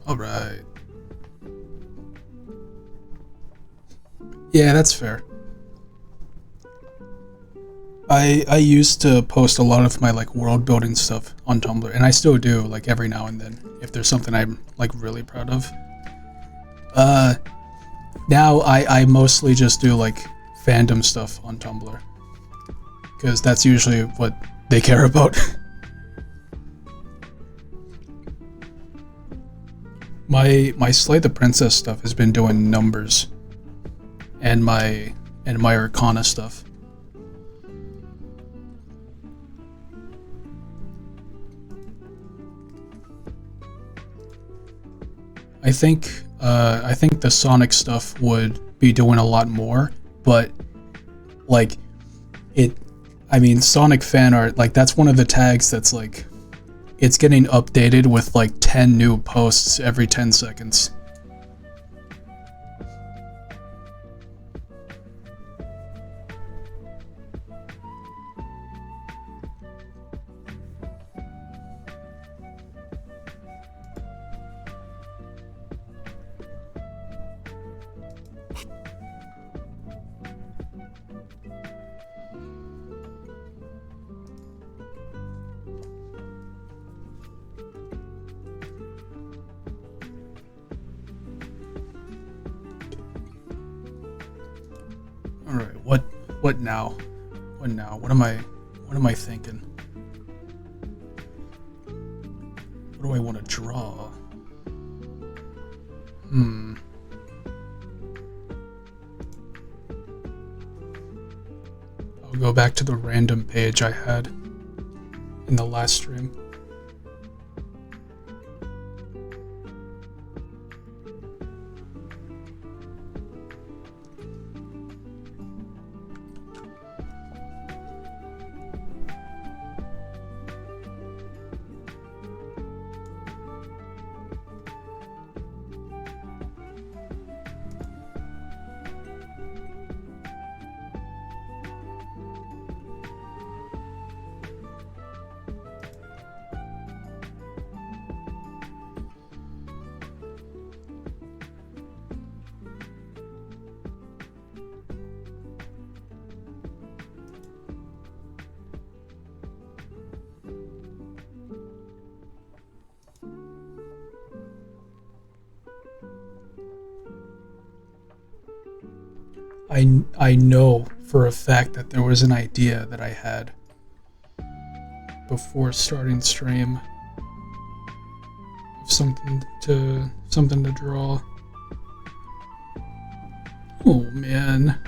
Alright. Yeah, that's fair. I used to post a lot of my like world building stuff on Tumblr, and I still do like every now and then if there's something I'm like really proud of. Now I mostly just do like fandom stuff on Tumblr because that's usually what they care about. My Slay the Princess stuff has been doing numbers, and my Arcana stuff. I think I think the Sonic stuff would be doing a lot more, but like it I mean Sonic fan art, like that's one of the tags that's like it's getting updated with like 10 new posts every 10 seconds. All right, what now? What now? What am I thinking? What do I want to draw? I'll go back to the random page I had in the last stream. I know for a fact that there was an idea that I had before starting stream of something to draw. Oh man.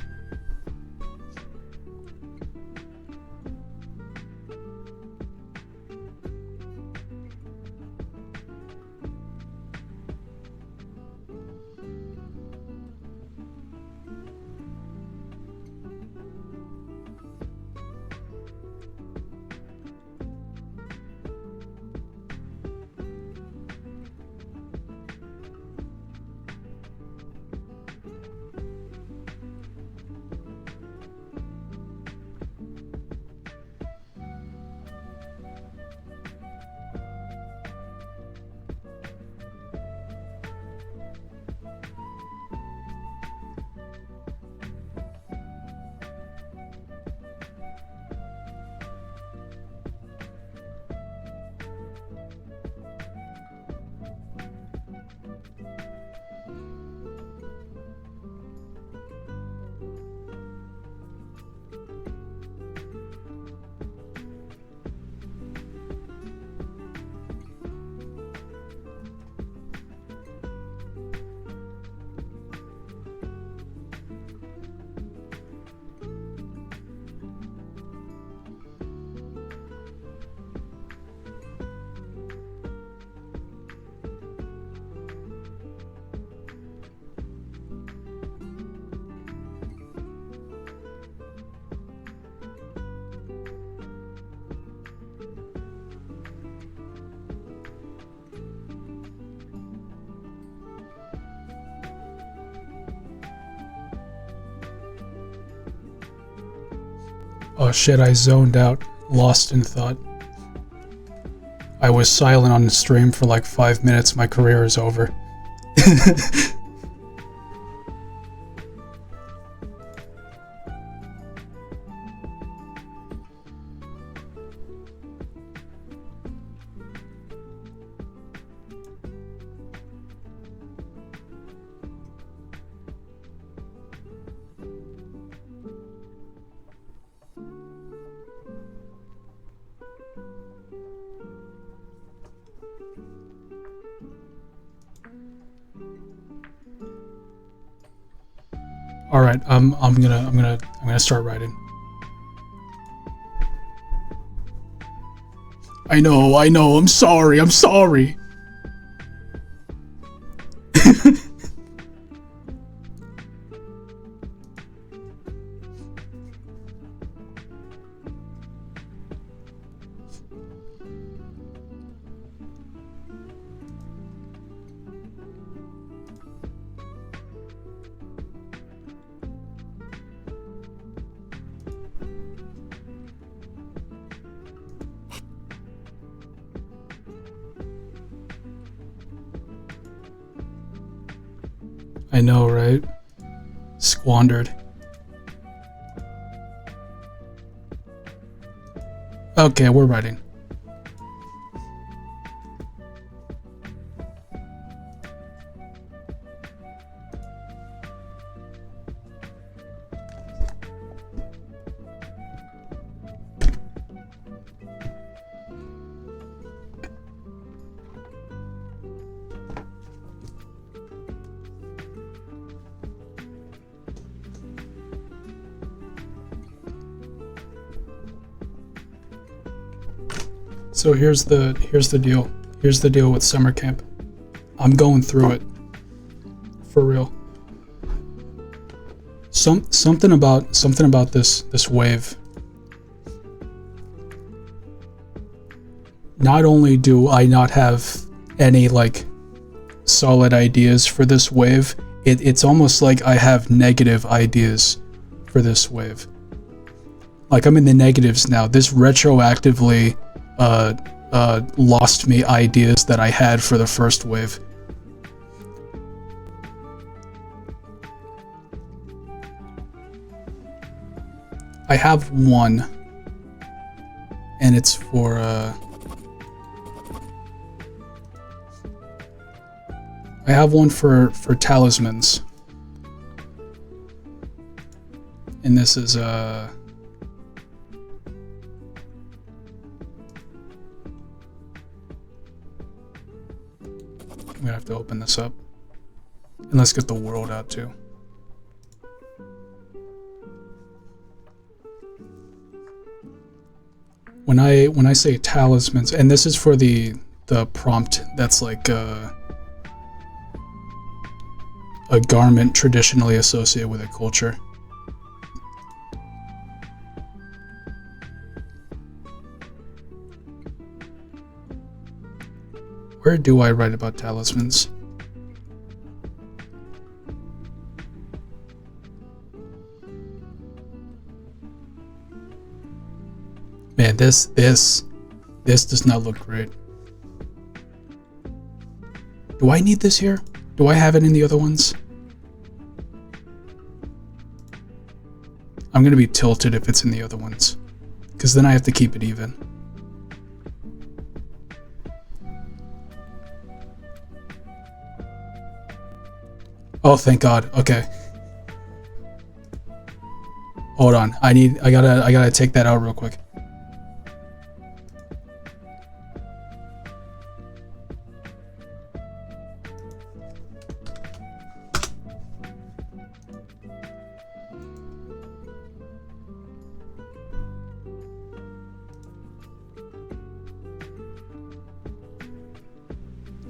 Oh shit, I zoned out, lost in thought. I was silent on the stream for like 5 minutes, my career is over. All right, I'm gonna start writing. I know, I'm sorry. I know, right? Squandered. Okay, we're writing. So here's the deal. Here's the deal with summer camp. I'm going through it. For real. Something about this wave. Not only do I not have any like solid ideas for this wave, it's almost like I have negative ideas for this wave. Like I'm in the negatives now. This retroactively lost me ideas that I had for the first wave. I have one, and it's for I have one for talismans, and this is I'm gonna have to open this up, and let's get the world out too. When I say talismans, and this is for the prompt that's like a garment traditionally associated with a culture. Where do I write about talismans? Man, this does not look great. Do I need this here? Do I have it in the other ones? I'm gonna be tilted if it's in the other ones, because then I have to keep it even. Oh, thank God. Okay. Hold on. I gotta take that out real quick.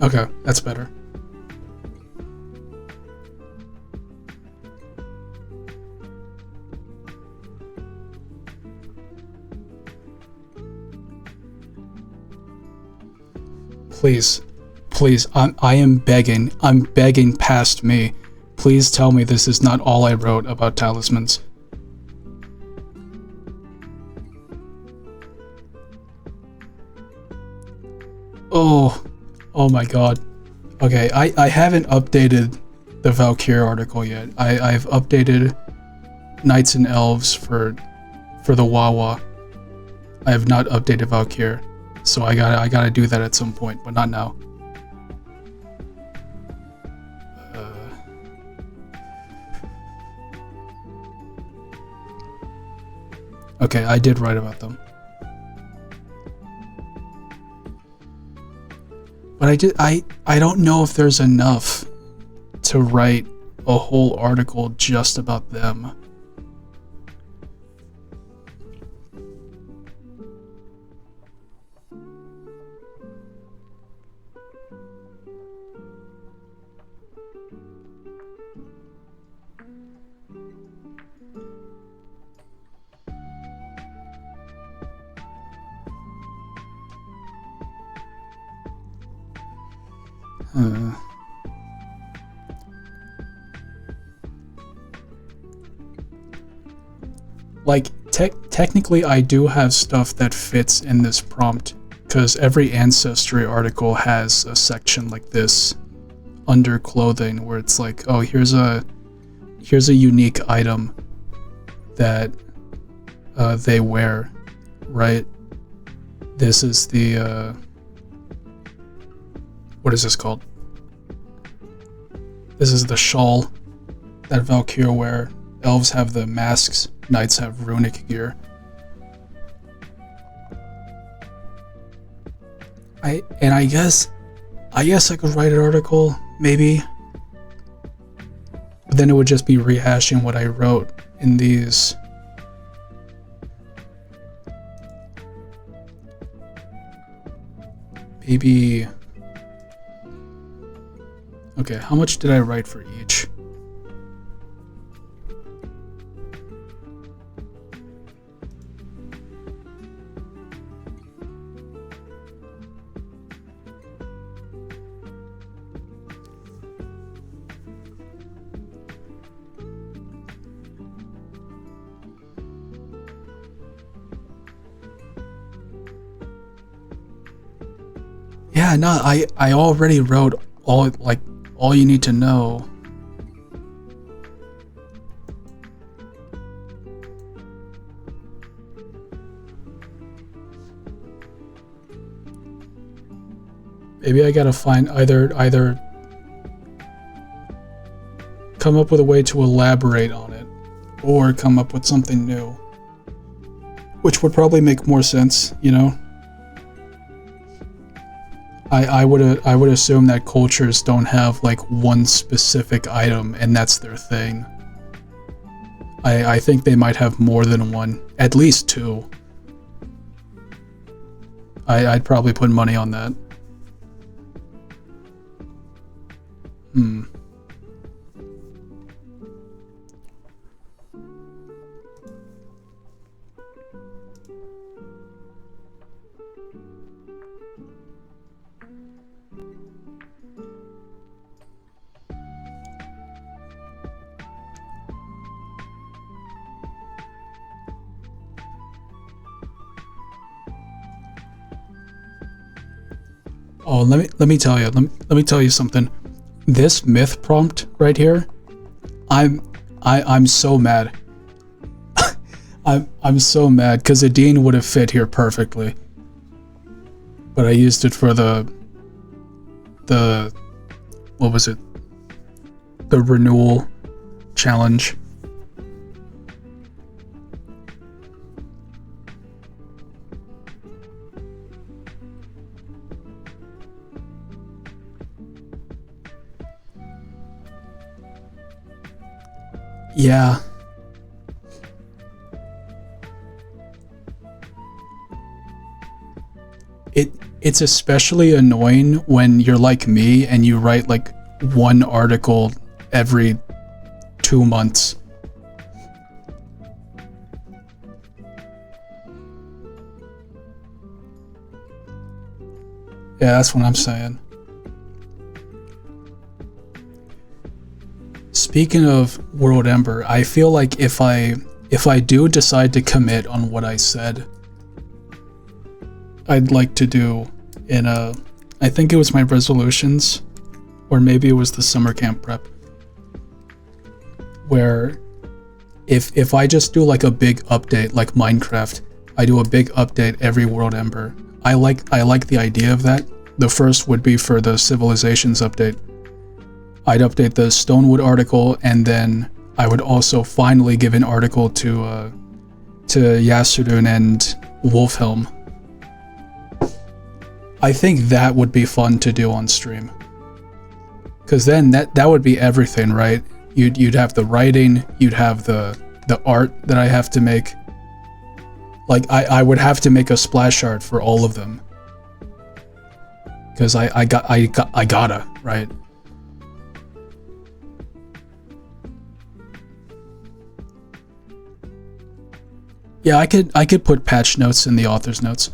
Okay, that's better. Please, I am begging. I'm begging past me. Please tell me this is not all I wrote about talismans. Oh my God. Okay, I haven't updated the Valkyr article yet. I've updated Knights and Elves for the Wawa. I have not updated Valkyr. So I gotta do that at some point, but not now. Okay, I did write about them. But I don't know if there's enough to write a whole article just about them. Like, technically I do have stuff that fits in this prompt, because every Ancestry article has a section like this under clothing where it's like, oh, here's a unique item that they wear, right? This is the what is this called? This is the shawl that Valkyr wear. Elves have the masks, knights have runic gear. I guess I could write an article, maybe. But then it would just be rehashing what I wrote in these. Maybe. Okay, how much did I write for each? Yeah, no, I already wrote all you need to know. Maybe I gotta find either come up with a way to elaborate on it, or come up with something new, which would probably make more sense, you know. I would assume that cultures don't have like one specific item and that's their thing. I think they might have more than one, at least two. I'd probably put money on that. Oh, let me tell you. Let me tell you something. This myth prompt right here, I'm so mad. I'm so mad because Adine would have fit here perfectly. But I used it for the what was it? The renewal challenge. Yeah. It's especially annoying when you're like me and you write like one article every 2 months. Yeah, that's what I'm saying. Speaking of World Ember, I feel like if I do decide to commit on what I said, I'd like to do I think it was my resolutions, or maybe it was the summer camp prep, where if I just do like a big update like Minecraft, I do a big update every World Ember. I like the idea of that. The first would be for the Civilizations update. I'd update the Stonewood article, and then I would also finally give an article to Yasudun and Wolfhelm. I think that would be fun to do on stream. Cause then that would be everything, right? You'd have the writing, you'd have the art that I have to make. Like I would have to make a splash art for all of them. Cause I gotta, right? Yeah, I could put patch notes in the author's notes.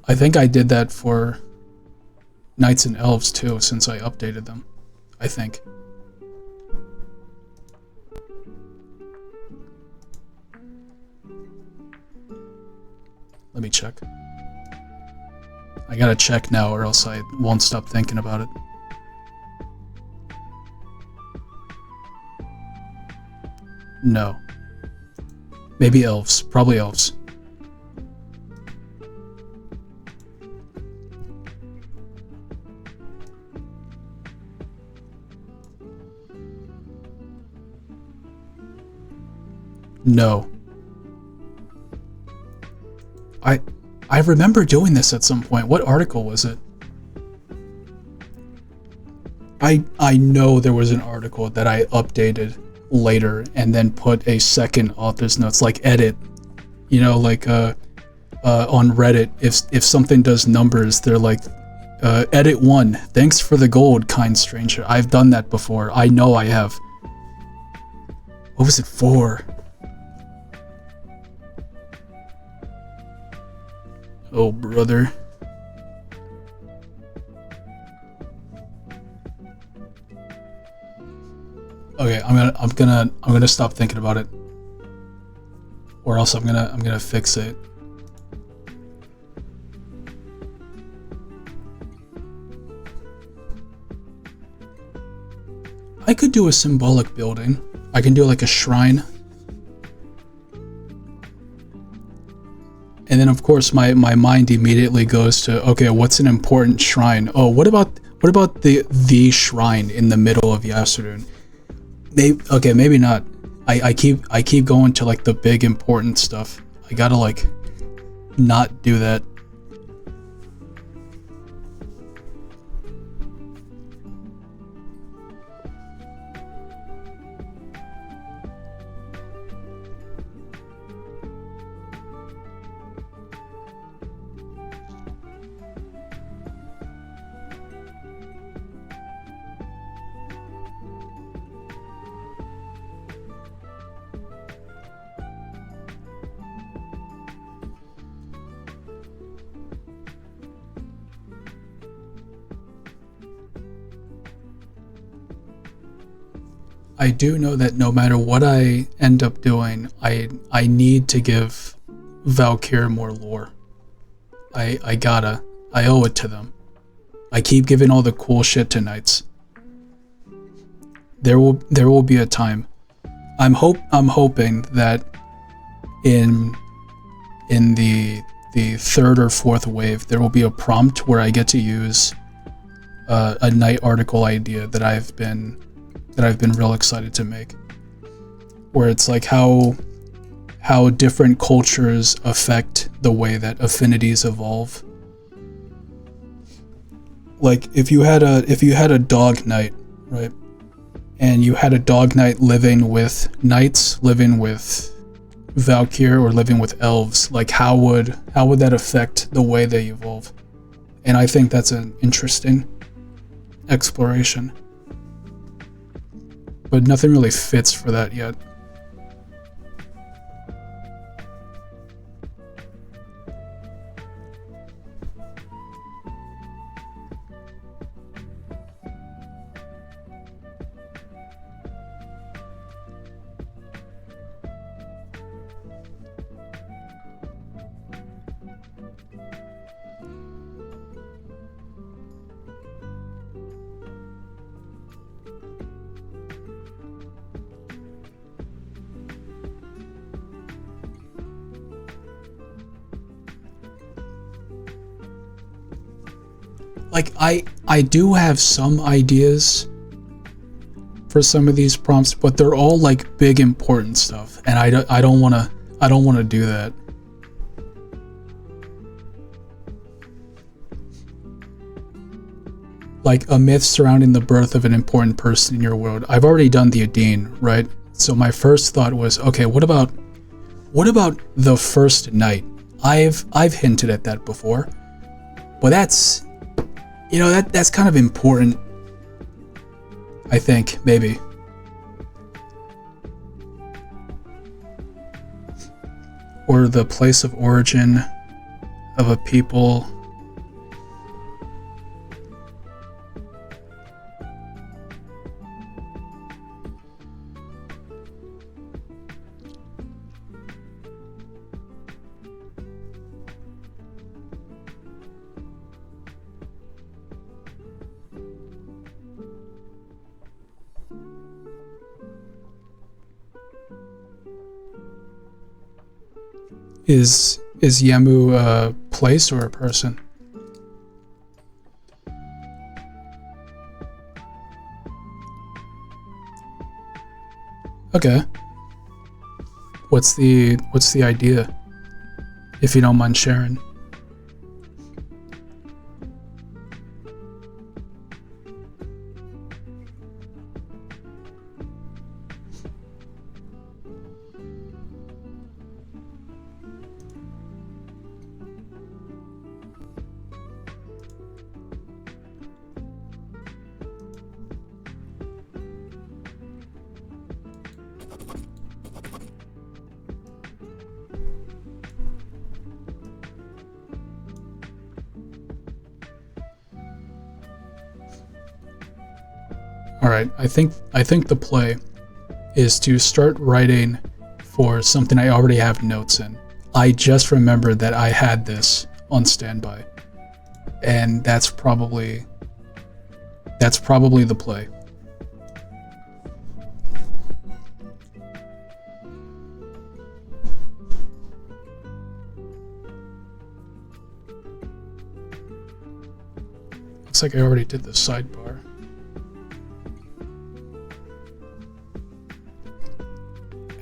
I think I did that for Knights and Elves too, since I updated them. I think. Let me check. I gotta check now or else I won't stop thinking about it. No. Maybe elves. Probably elves. No. I I remember doing this at some point. What article was it? I know there was an article that I updated later and then put a second author's notes, like edit. You know, like on Reddit, if something does numbers, they're like edit 1. Thanks for the gold, kind stranger. I've done that before. I know I have. What was it for? Oh, brother. Okay, I'm gonna stop thinking about it, or else I'm gonna fix it. I could do a symbolic building. I can do like a shrine. And then of course my mind immediately goes to, okay, what's an important shrine? Oh, what about the shrine in the middle of Yasudun? Okay, maybe not. I keep going to like the big important stuff. I gotta like not do that. I do know that no matter what I end up doing, I need to give Valkyr more lore. I gotta. I owe it to them. I keep giving all the cool shit to knights. There will be a time. I'm hoping that in the third or fourth wave there will be a prompt where I get to use a knight article idea that I've been real excited to make, where it's like how different cultures affect the way that affinities evolve. Like if you had a dog knight, right? And you had a dog knight living with knights, living with Valkyr, or living with elves, like how would that affect the way they evolve? And I think that's an interesting exploration. But nothing really fits for that yet. Like I do have some ideas for some of these prompts, but they're all like big important stuff, and I don't want to do that. Like a myth surrounding the birth of an important person in your world. I've already done the Adine, right? So my first thought was, okay, what about the first night? I've hinted at that before, but that's, you know, that's kind of important. I think maybe. Or the place of origin of a people. Is Yemu a place or a person? Okay. What's the idea? If you don't mind sharing. All right, I think the play is to start writing for something I already have notes in. I just remembered that I had this on standby, and that's probably the play. Looks like I already did the sidebar.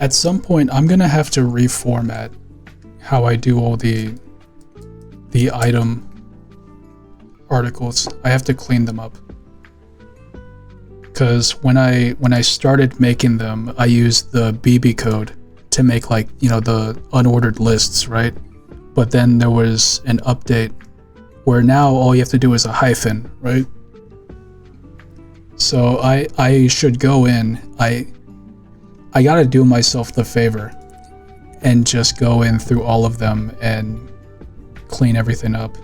At some point, I'm gonna have to reformat how I do all the item articles. I have to clean them up. Because when I started making them, I used the BB code to make, like, you know, the unordered lists, right? But then there was an update where now all you have to do is a hyphen, right? So I should go in. I gotta do myself the favor and just go in through all of them and clean everything up.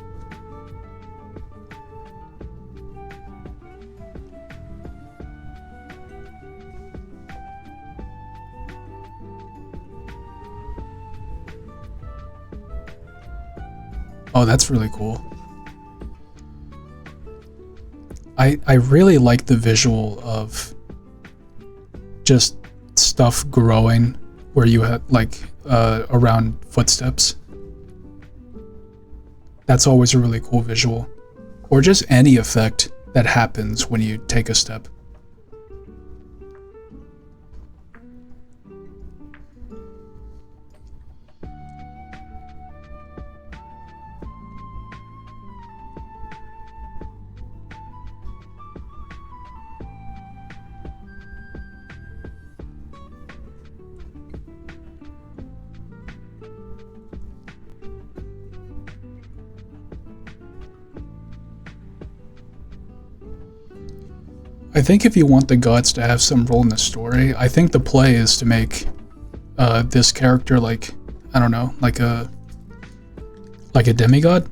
Oh, that's really cool. I really like the visual of just stuff growing where you have, like, around footsteps. That's always a really cool visual. Or just any effect that happens when you take a step. I think if you want the gods to have some role in the story, I think the play is to make this character, like, I don't know, like a demigod.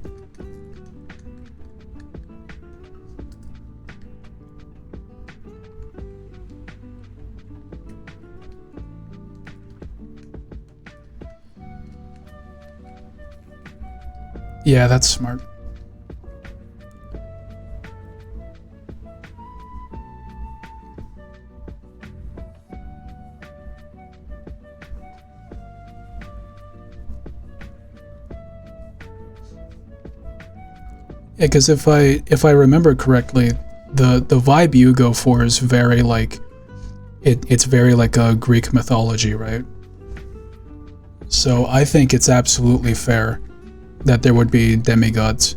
Yeah, that's smart. Yeah, because if I remember correctly, the vibe you go for is very like it's very like a Greek mythology, right? So I think it's absolutely fair that there would be demigods.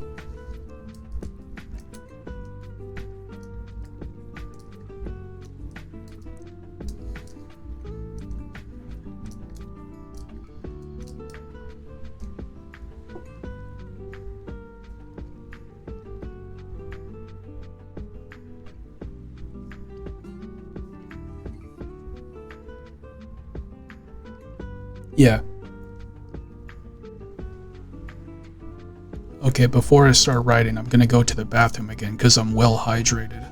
Yeah. Okay, before I start writing, I'm gonna go to the bathroom again because I'm well hydrated.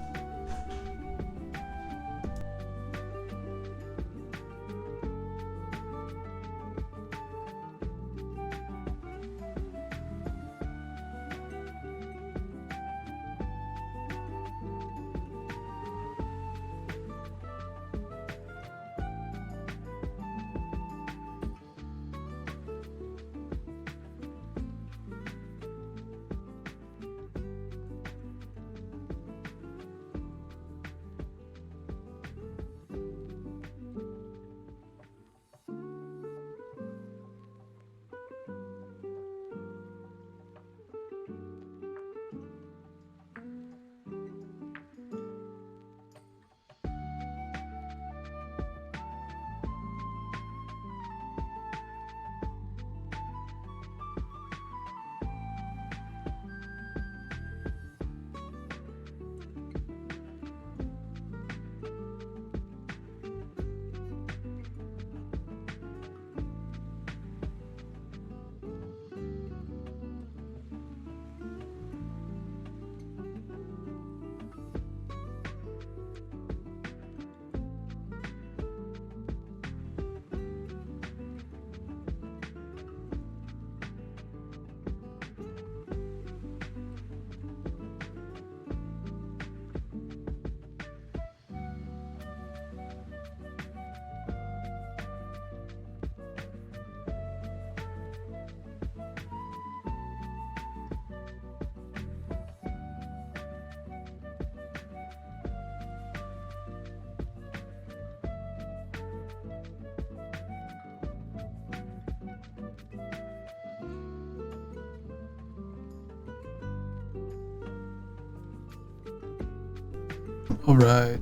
All right.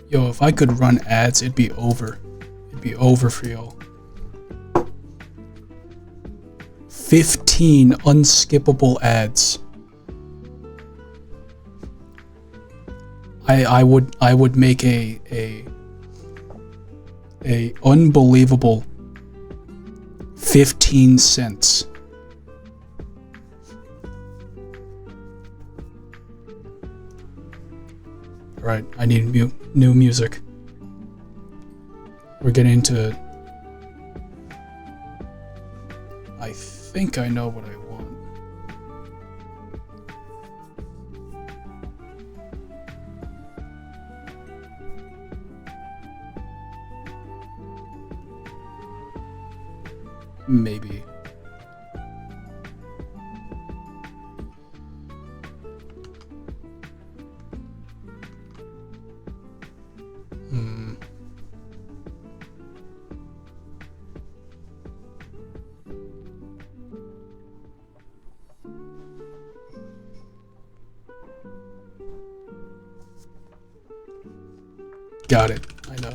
Yo, if I could run ads, it'd be over. It'd be over for y'all. 15 unskippable ads. I would make a unbelievable 15 cents. Alright, I need new music. We're getting into... I think I know what I want. Maybe. Got it. I know.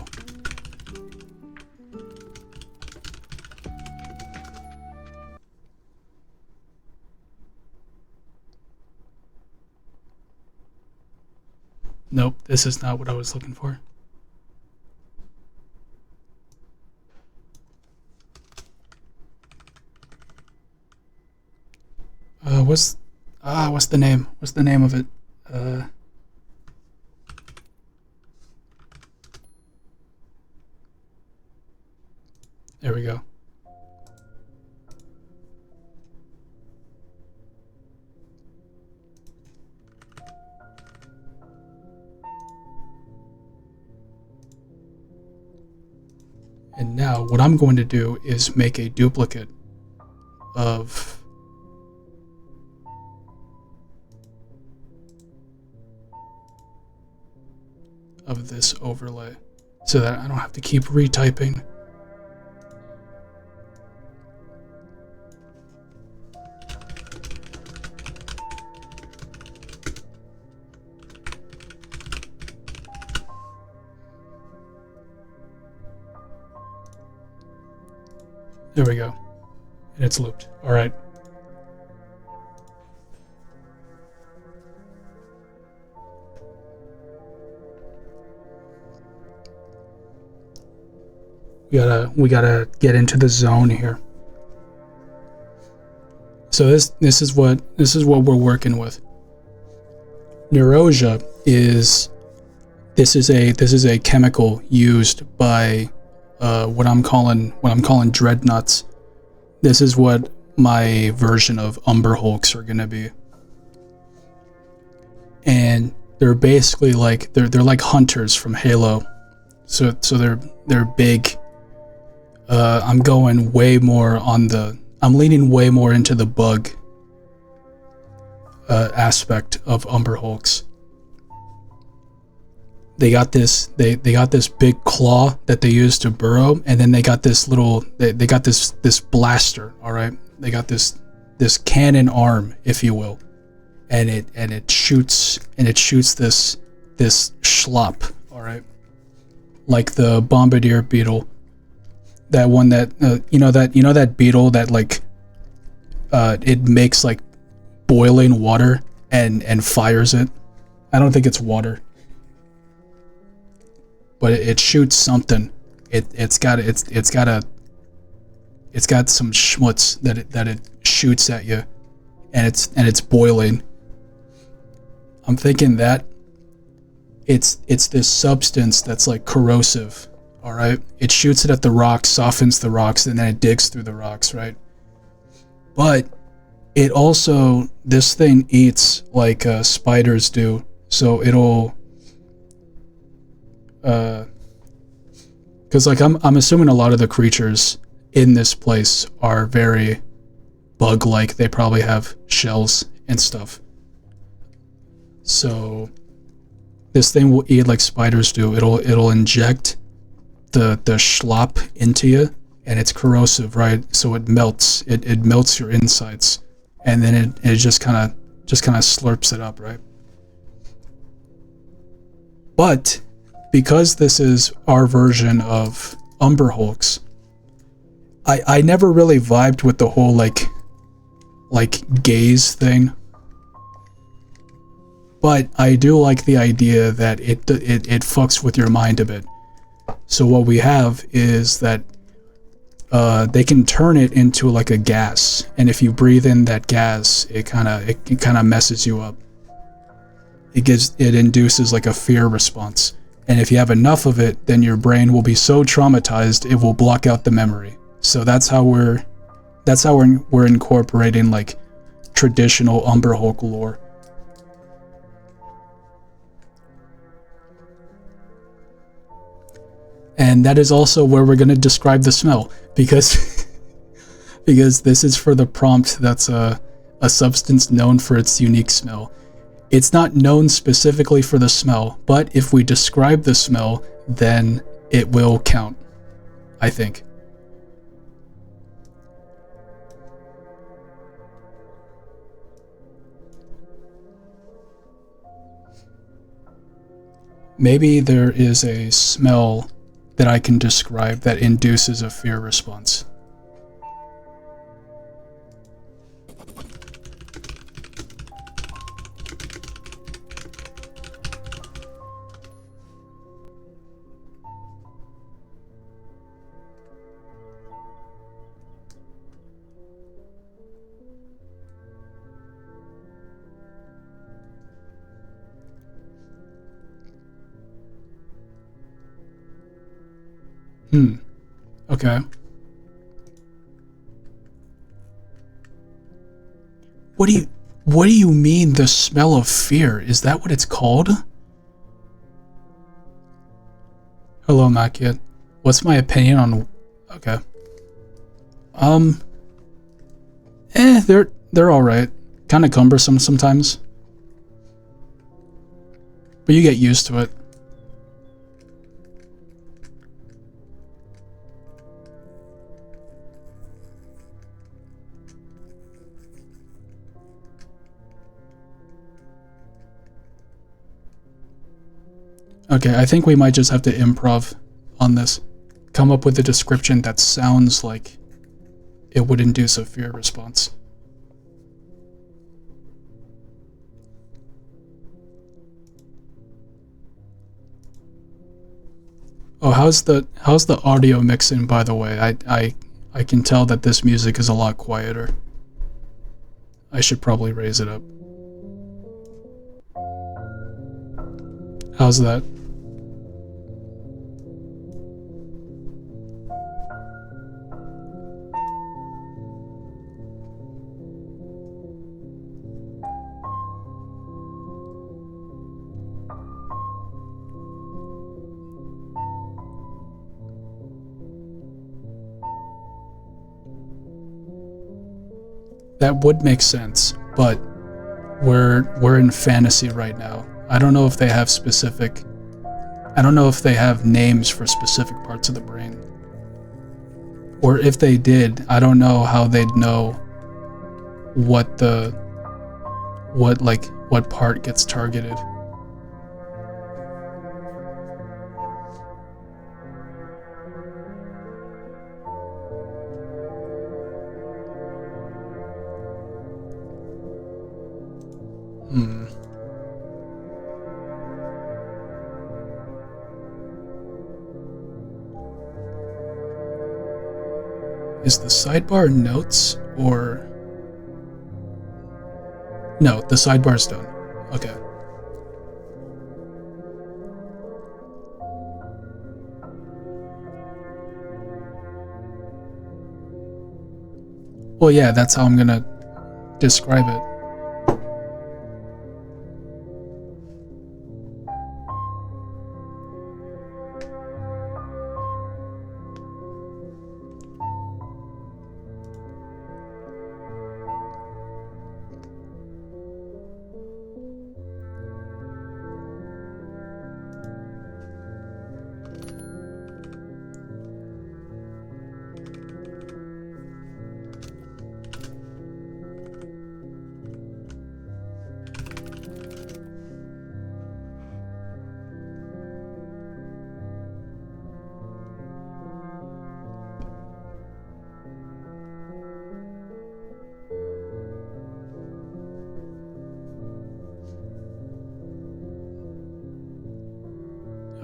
Nope, this is not what I was looking for. What's the name? What's the name of it? There we go. And now what I'm going to do is make a duplicate of this overlay so that I don't have to keep retyping. There we go. And it's looped. All right. We gotta get into the zone here. So this is what we're working with. Nerosia is a chemical used by what I'm calling dreadnoughts. This is what my version of Umber Hulks are gonna be. And they're basically like they're like hunters from Halo. So they're big. I'm leaning way more into the bug aspect of Umber Hulks. They got this big claw that they use to burrow, and then they got this little they got this blaster, all right? They got this cannon arm, if you will. And it shoots this schlop, all right? Like the bombardier beetle. That one that you know that beetle that like it makes like boiling water and fires it. I don't think it's water, but it shoots something. It's got some schmutz that it shoots at you, and it's boiling. I'm thinking that it's this substance that's like corrosive. All right, it shoots it at the rocks, softens the rocks, and then it digs through the rocks, right? But it also, this thing eats like spiders do, so it'll, because like I'm assuming a lot of the creatures in this place are very bug-like. They probably have shells and stuff. So this thing will eat like spiders do. It'll inject the schlop into you, and it's corrosive, right? So it melts. It melts your insides, and then it just kind of just kind of slurps it up, right? But because this is our version of Umber Hulks, I never really vibed with the whole like gaze thing. But I do like the idea that it fucks with your mind a bit. So what we have is that they can turn it into like a gas, and if you breathe in that gas, it kind of messes you up. It induces like a fear response, and if you have enough of it, then your brain will be so traumatized it will block out the memory. So that's how we're incorporating like traditional Umber Hulk lore. And that is also where we're going to describe the smell, because because this is for the prompt that's a substance known for its unique smell. It's not known specifically for the smell, but if we describe the smell, then it will count, I think. Maybe there is a smell that I can describe that induces a fear response. Okay. What do you mean the smell of fear? Is that what it's called? Hello, Mackiet. What's my opinion on... Okay. They're alright. Kind of cumbersome sometimes. But you get used to it. Okay, I think we might just have to improv on this. Come up with a description that sounds like it would induce a fear response. Oh, how's the audio mixing, by the way? I can tell that this music is a lot quieter. I should probably raise it up. How's that? That would make sense, but we're in fantasy right now. I don't know if they have names for specific parts of the brain. Or if they did, I don't know how they'd know what part gets targeted. Is the sidebar notes or... No, the sidebar's done. Okay. Well, yeah, that's how I'm gonna describe it.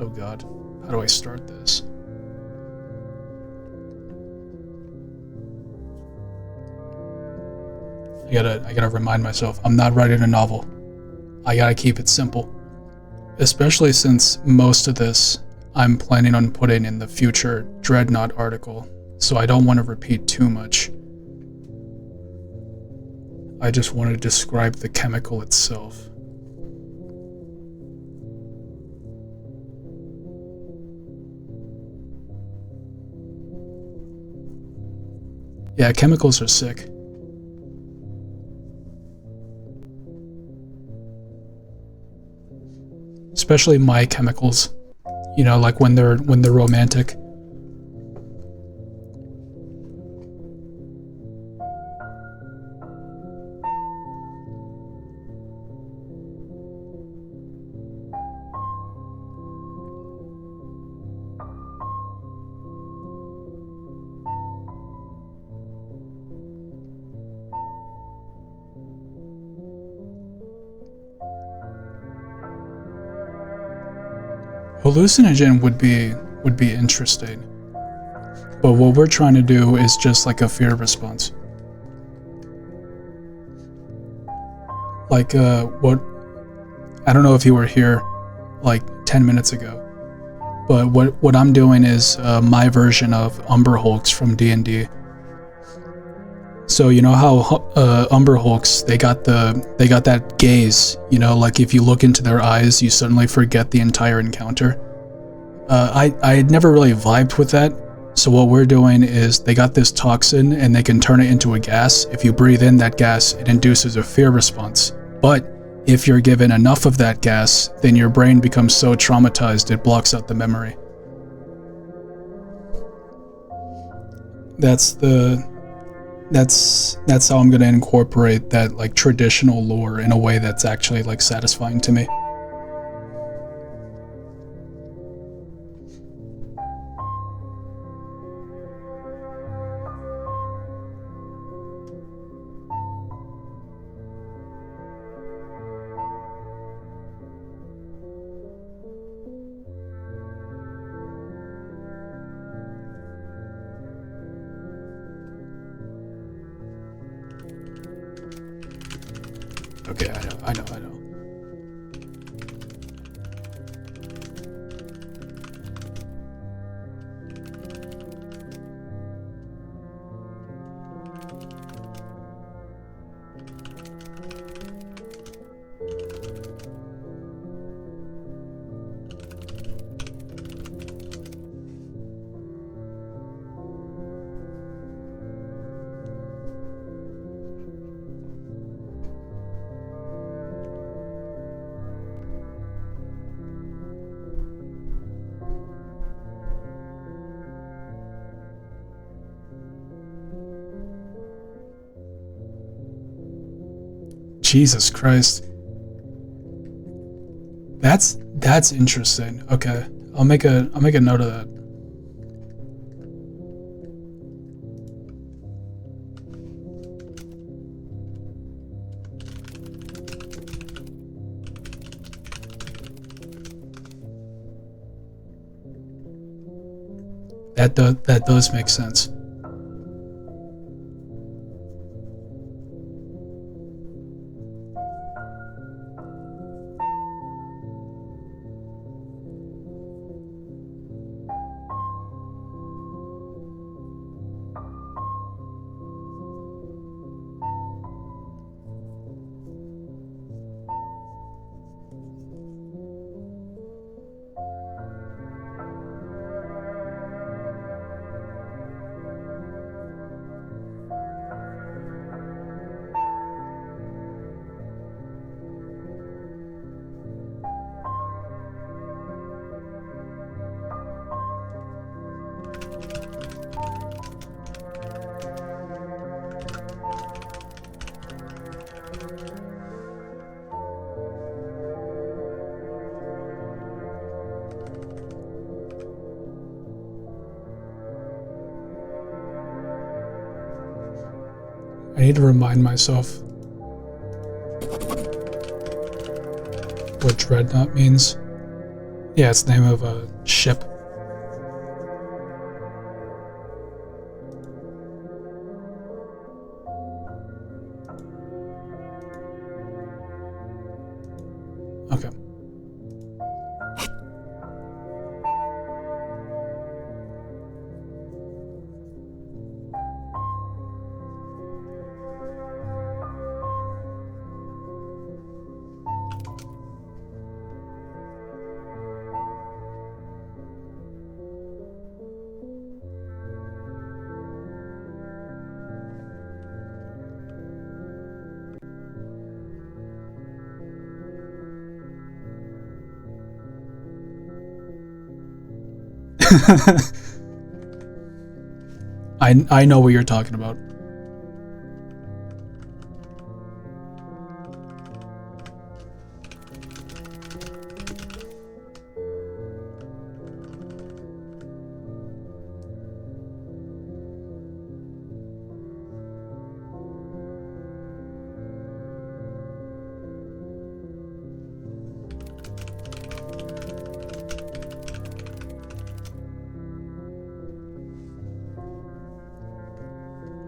Oh god, how do I start this? I gotta remind myself, I'm not writing a novel. I gotta keep it simple. Especially since most of this I'm planning on putting in the future Dreadnought article, so I don't want to repeat too much. I just want to describe the chemical itself. Yeah, chemicals are sick. Especially my chemicals. You know, like when they're romantic. Hallucinogen would be interesting. But what we're trying to do is just like a fear response. Like what I don't know if you were here like 10 minutes ago. But what I'm doing is my version of Umber Hulks from D&D. So you know how Umber Hulks, they got that gaze, you know, like if you look into their eyes, you suddenly forget the entire encounter. I had never really vibed with that. So what we're doing is they got this toxin and they can turn it into a gas. If you breathe in that gas, it induces a fear response. But if you're given enough of that gas, then your brain becomes so traumatized it blocks out the memory. That's how I'm gonna incorporate that like traditional lore in a way that's actually like satisfying to me. Okay, I know. Jesus Christ. That's interesting. Okay. I'll make a note of that. That does make sense. I need to remind myself what Dreadnought means. Yeah, it's the name of a ship. Okay. I know what you're talking about.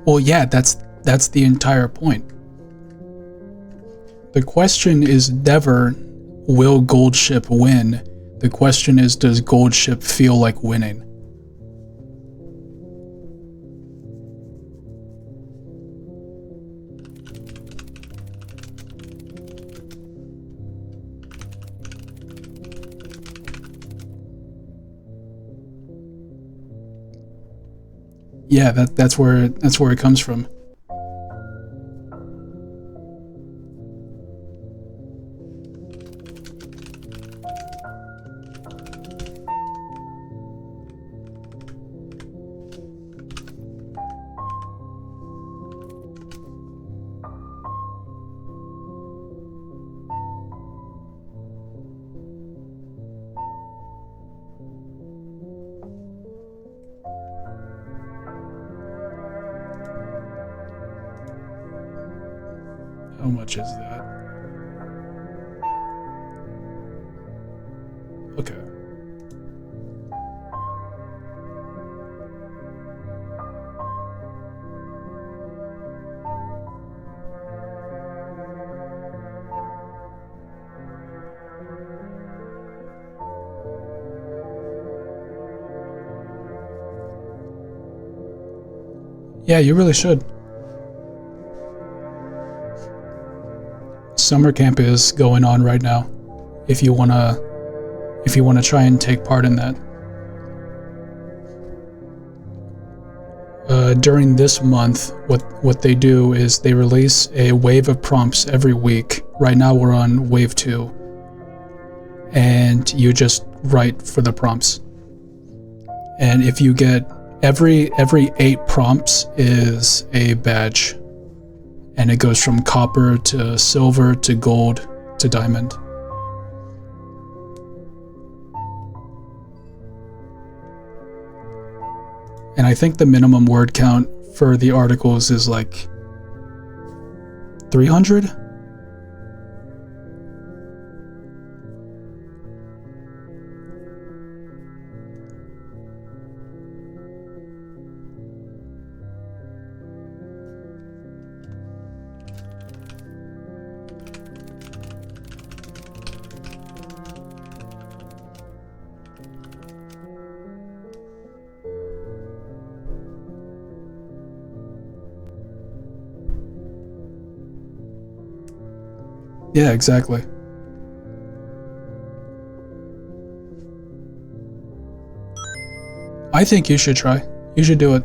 Well, yeah, that's the entire point. The question is never, will Gold Ship win? The question is, does Gold Ship feel like winning? Yeah, that's where it comes from. How much is that? Okay. Yeah, you really should. Summer camp is going on right now. If you wanna try and take part in that. During this month, what they do is they release a wave of prompts every week. Right now we're on wave 2, and you just write for the prompts. And if you get every 8 prompts is a badge, and it goes from copper to silver to gold to diamond. And I think the minimum word count for the articles is like 300? Yeah, exactly. I think you should try. You should do it.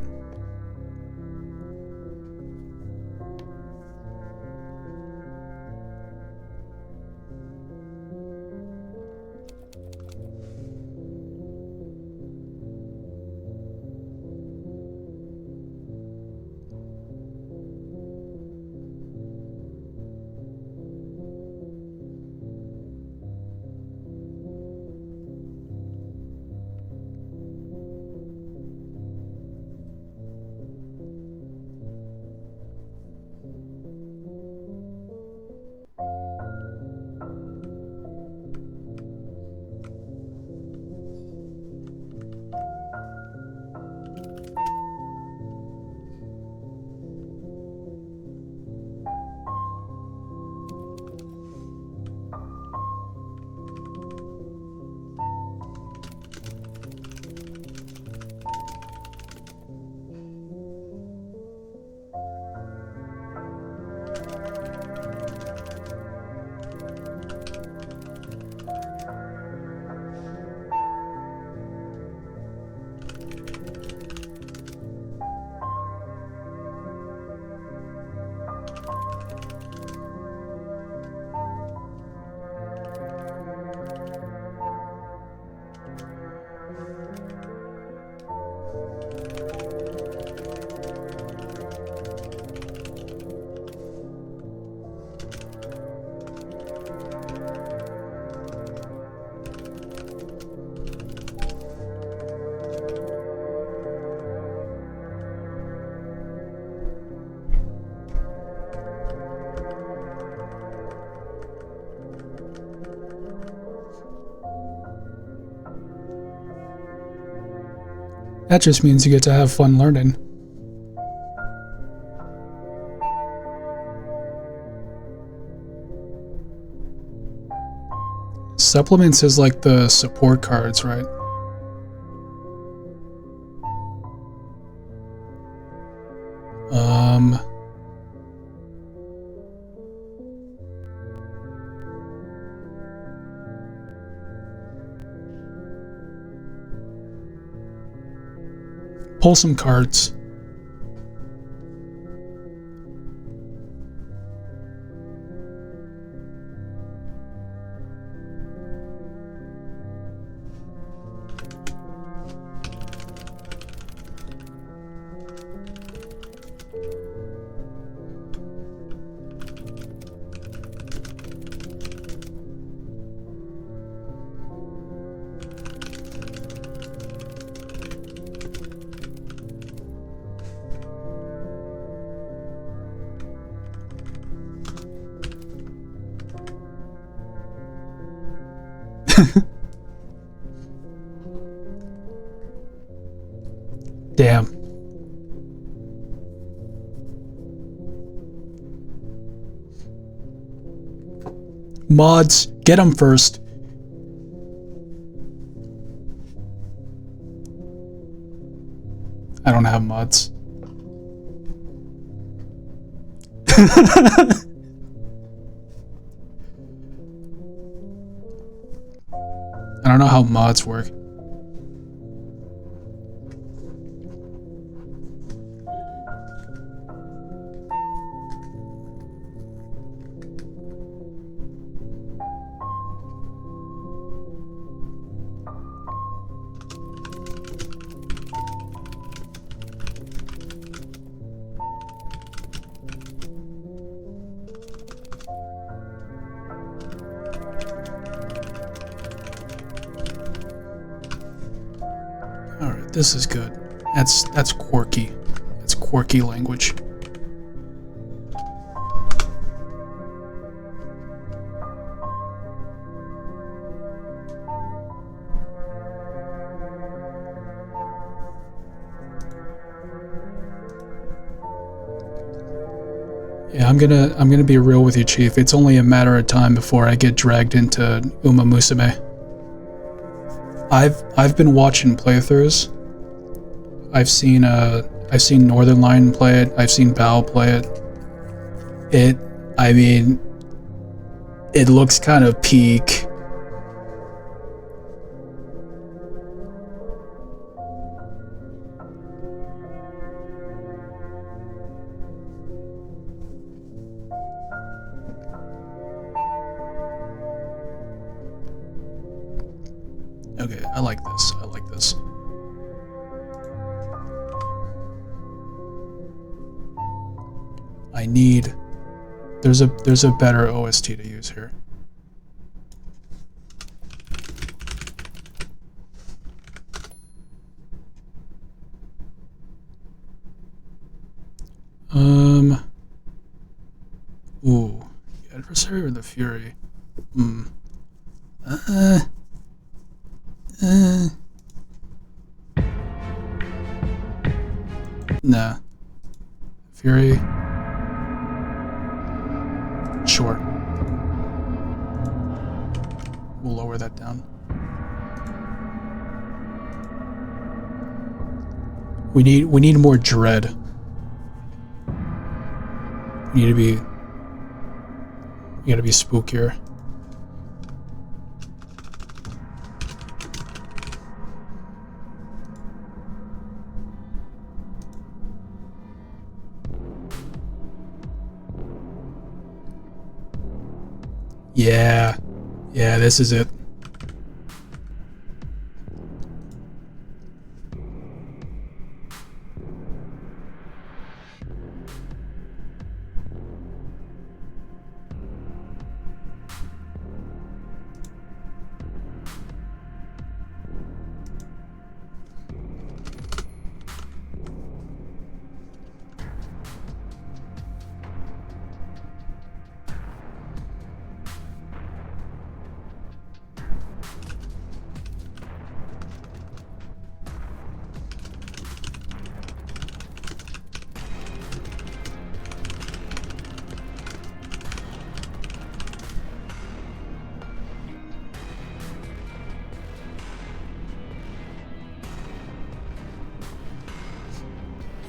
That just means you get to have fun learning. Supplements is like the support cards, right? Pull some cards. Damn. Mods, get them first. I don't have mods. I don't know how mods work. Alright, this is good. That's quirky. That's quirky language. Yeah, I'm gonna be real with you, Chief. It's only a matter of time before I get dragged into Uma Musume. I've been watching playthroughs. I've seen Northernlion play it. I've seen Bao play it. I mean, it looks kind of peak. Okay, I like this. I like this. I need... There's a better OST to use here. Ooh. The Adversary or the Fury? Nah. Fury. Sure. We'll lower that down. We need more dread. We gotta be spookier. Yeah. Yeah, this is it.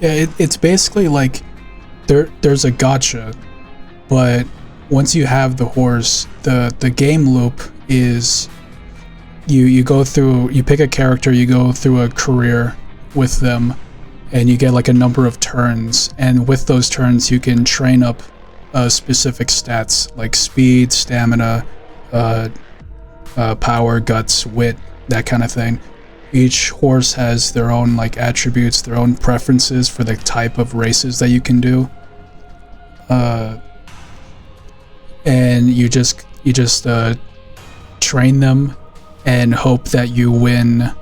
Yeah, it's basically like there's a gotcha, but once you have the horse, the game loop is you go through, you pick a character, you go through a career with them, and you get like a number of turns, and with those turns you can train up specific stats like speed, stamina, power, guts, wit, that kind of thing. Each horse has their own like attributes, their own preferences for the type of races that you can do, and you just train them and hope that you win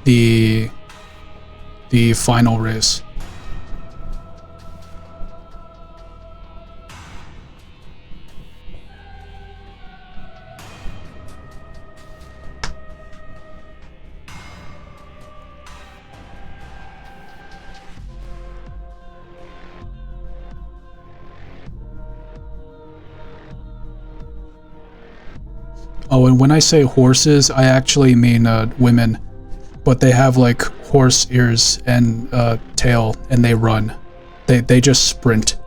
the final race. Oh, and when I say horses, I actually mean women, but they have like horse ears and tail, and they run. They just sprint.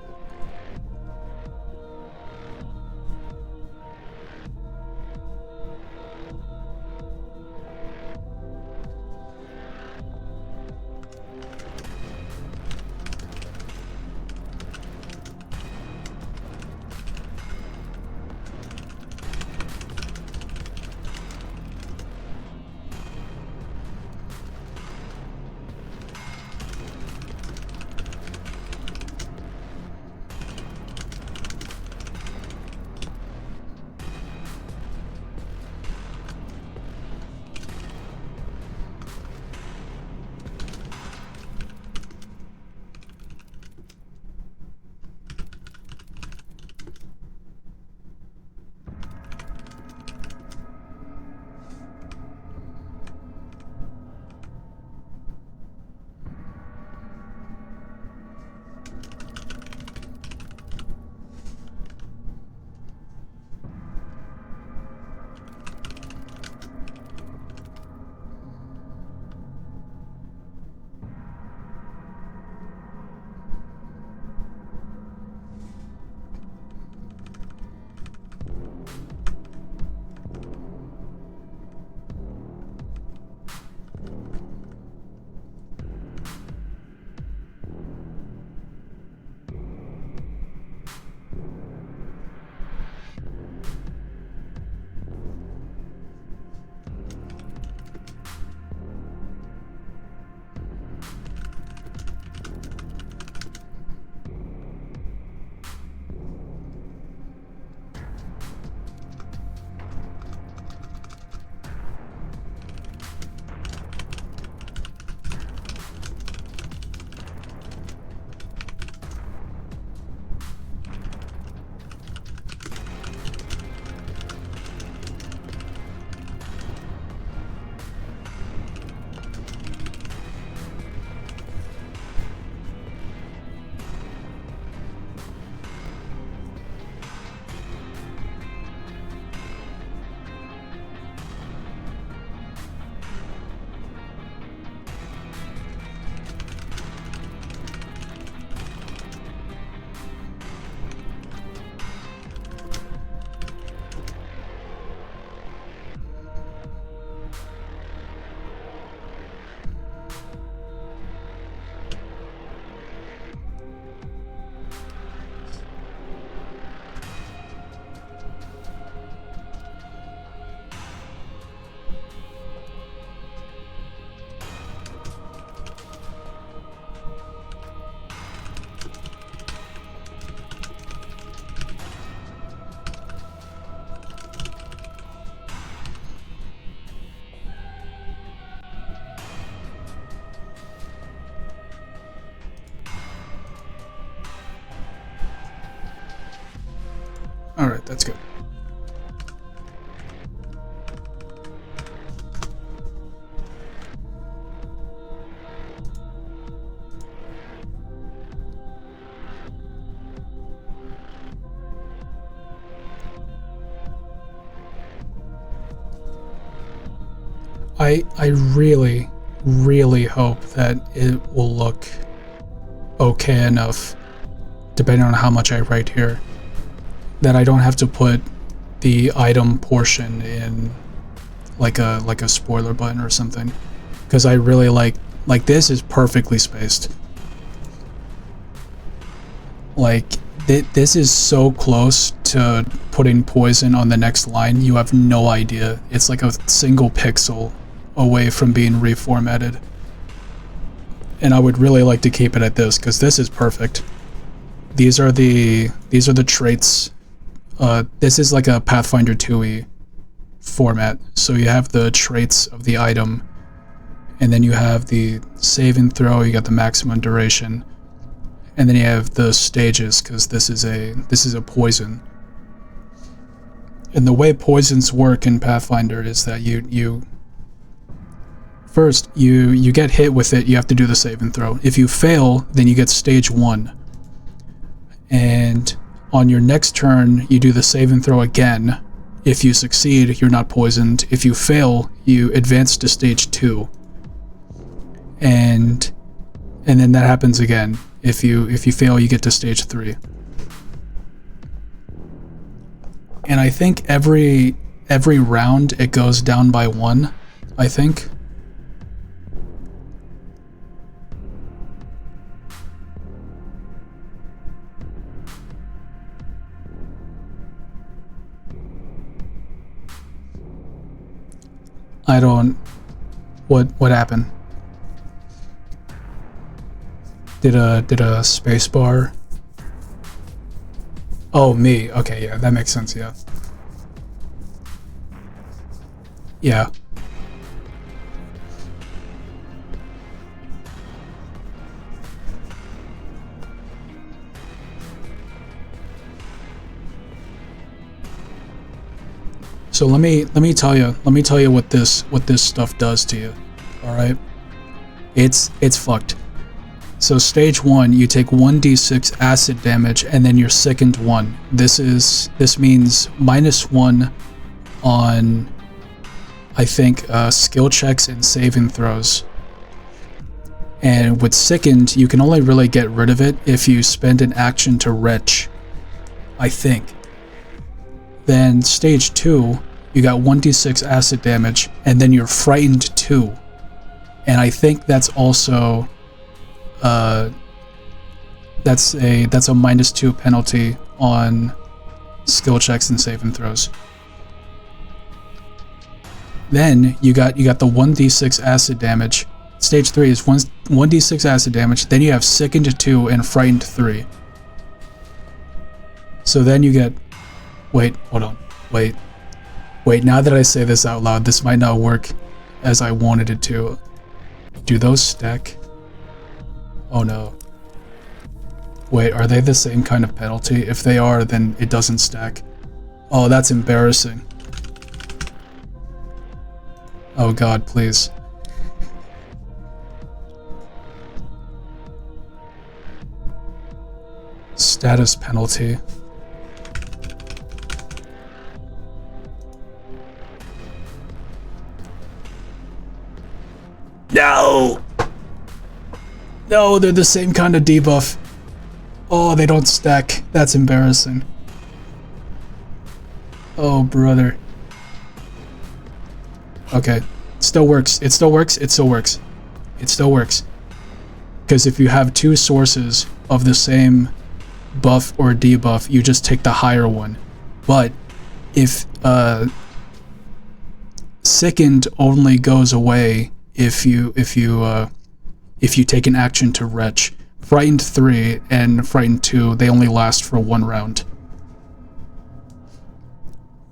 All right, that's good. I really, really hope that it will look okay enough, depending on how much I write here, that I don't have to put the item portion in like a spoiler button or something, because I really like this is perfectly spaced. Like this is so close to putting poison on the next line, you have no idea. It's like a single pixel away from being reformatted. And I would really like to keep it at this, because this is perfect. These are the traits. This is like a Pathfinder 2e format. So you have the traits of the item, and then you have the save and throw, you got the maximum duration, and then you have the stages, because this is a poison. And the way poisons work in Pathfinder is that you first you get hit with it, you have to do the save and throw. If you fail, then you get stage 1. And on your next turn, you do the save and throw again. If you succeed, you're not poisoned. If you fail, you advance to stage 2. And then that happens again. If you fail, you get to stage 3. And I think every round it goes down by 1, I think. I don't... What happened? Did a space bar? Oh, me. Okay, yeah, that makes sense, yeah. Yeah. So let me tell you what this stuff does to you. All right? It's fucked. So stage 1, you take 1d6 acid damage, and then you're sickened 1. This means -1 on, I think, skill checks and saving throws. And with sickened, you can only really get rid of it if you spend an action to retch, I think. Then stage 2, you got 1d6 acid damage, and then you're frightened 2. And I think that's also that's a -2 penalty on skill checks and save and throws. Then you got the 1d6 acid damage. Stage 3 is 1d6 acid damage. Then you have sickened 2 and frightened 3. So then you get... Wait, hold on. Wait. Now that I say this out loud, this might not work as I wanted it to. Do those stack? Oh no. Wait, are they the same kind of penalty? If they are, then it doesn't stack. Oh, that's embarrassing. Oh god, please. Status penalty. No! No, they're the same kind of debuff. Oh, they don't stack. That's embarrassing. Oh, brother. Okay. It still works. It still works. It still works. It still works. Because if you have 2 sources of the same buff or debuff, you just take the higher one. But if sickened only goes away if you take an action to retch. Frightened 3 and Frightened 2, they only last for 1 round.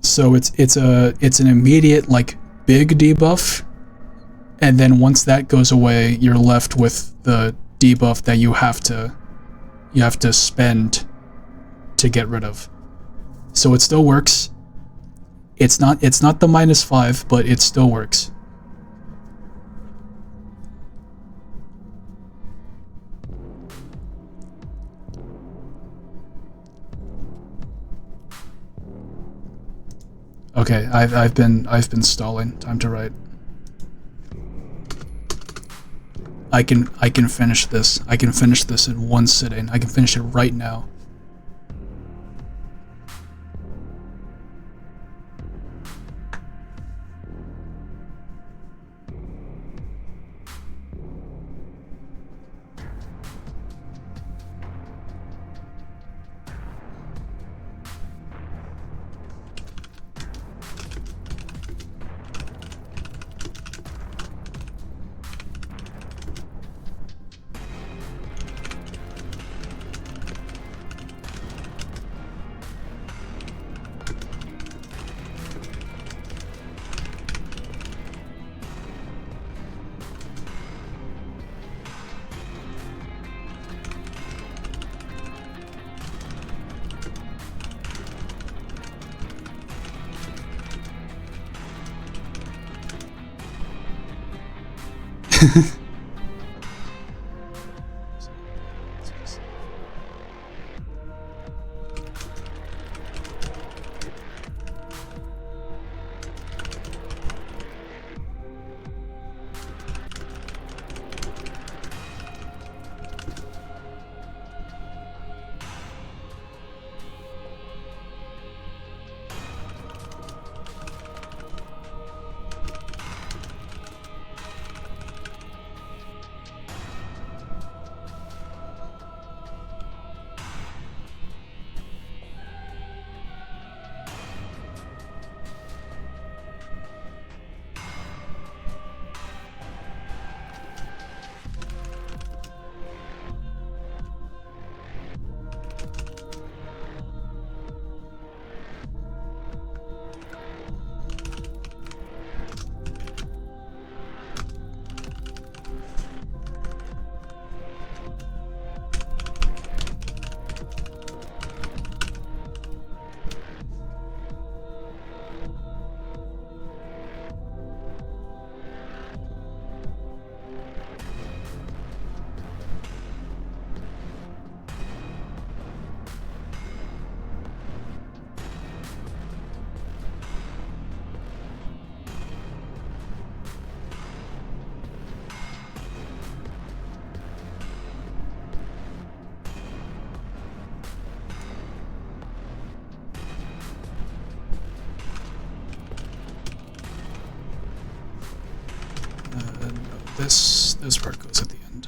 So it's an immediate, like, big debuff, and then once that goes away, you're left with the debuff that you have to spend to get rid of. So it still works. It's not the -5, but it still works. Okay, I've been stalling. Time to write. I can finish this. I can finish this in one sitting. I can finish it right now. This part goes at the end.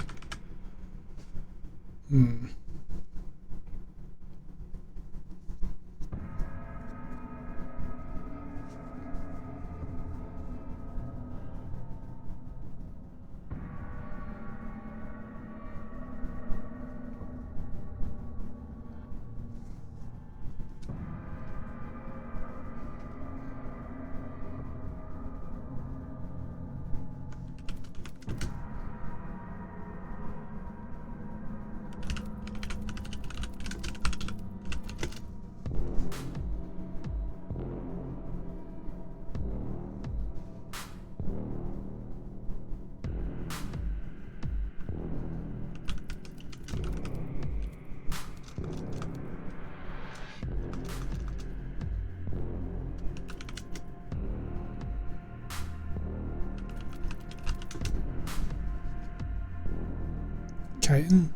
Chitin?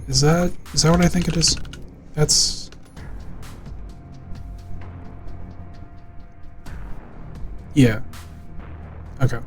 Is that what I think it is? That's... Yeah. Okay.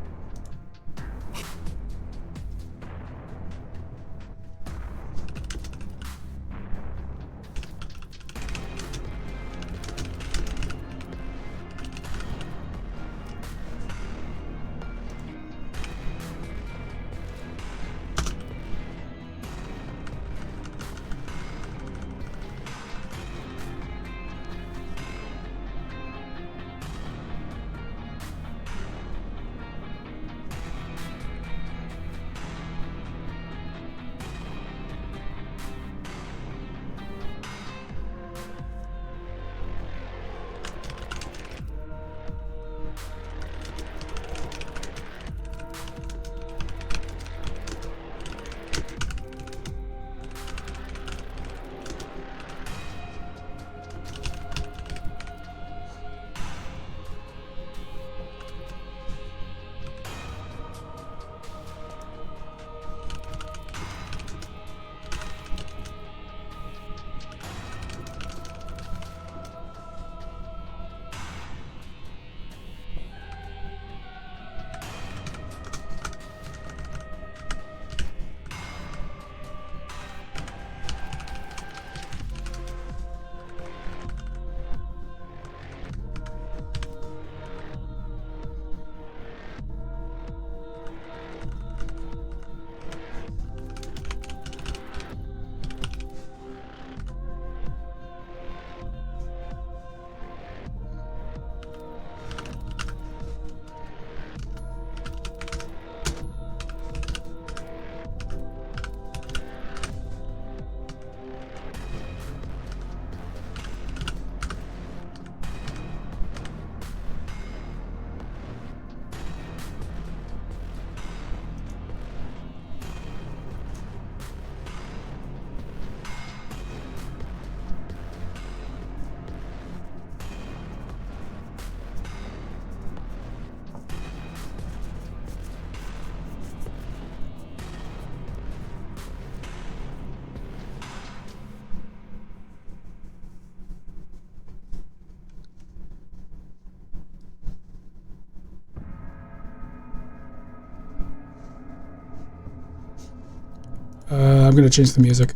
I'm gonna change the music.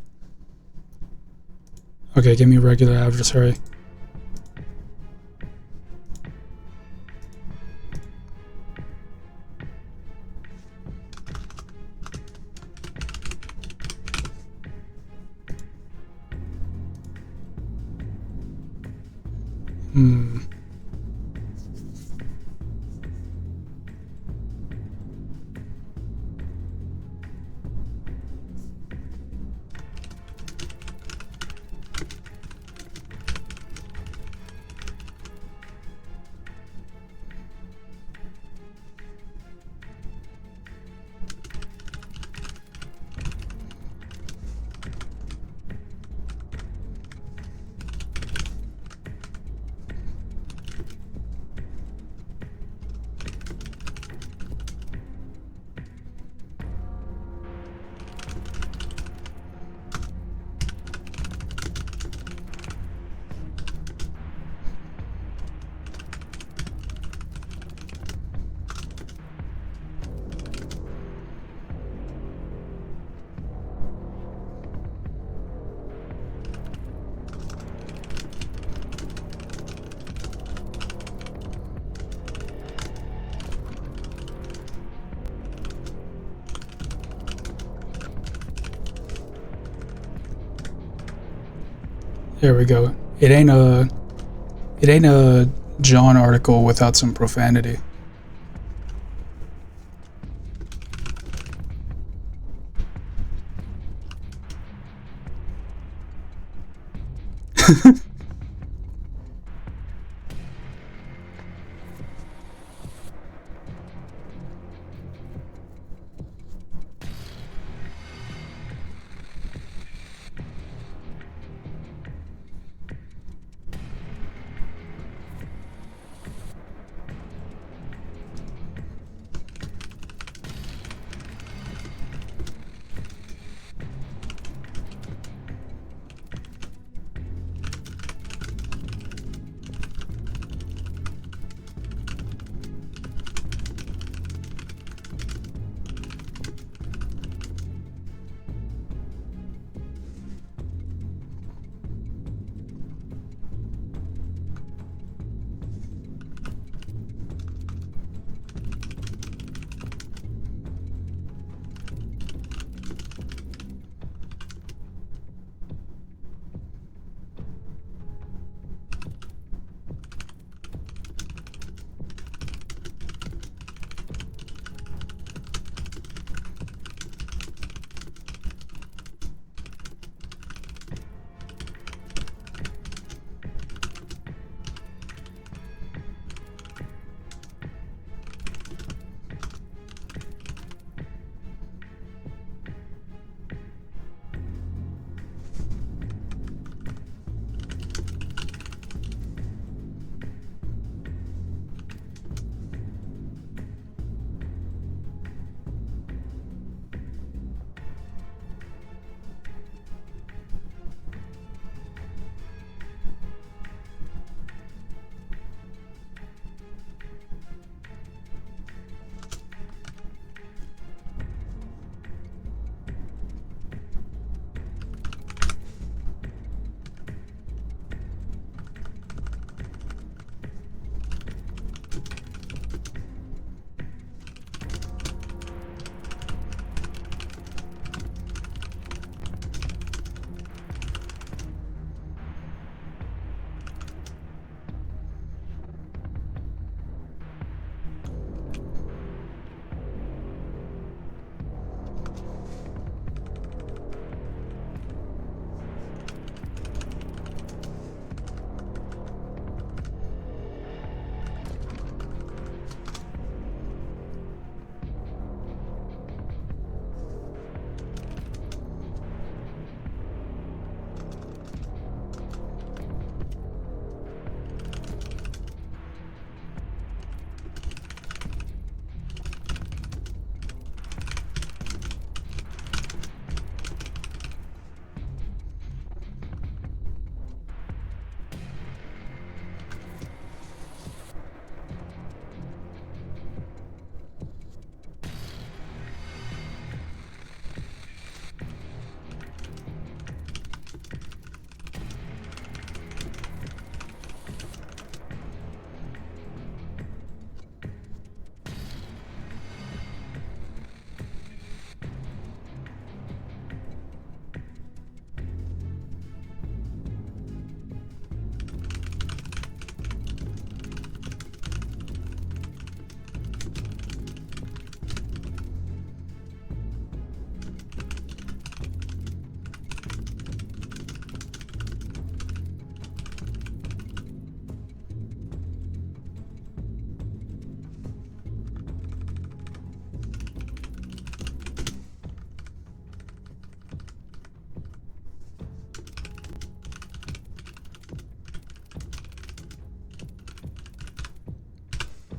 Okay, give me regular adversary. There we go. It ain't a John article without some profanity.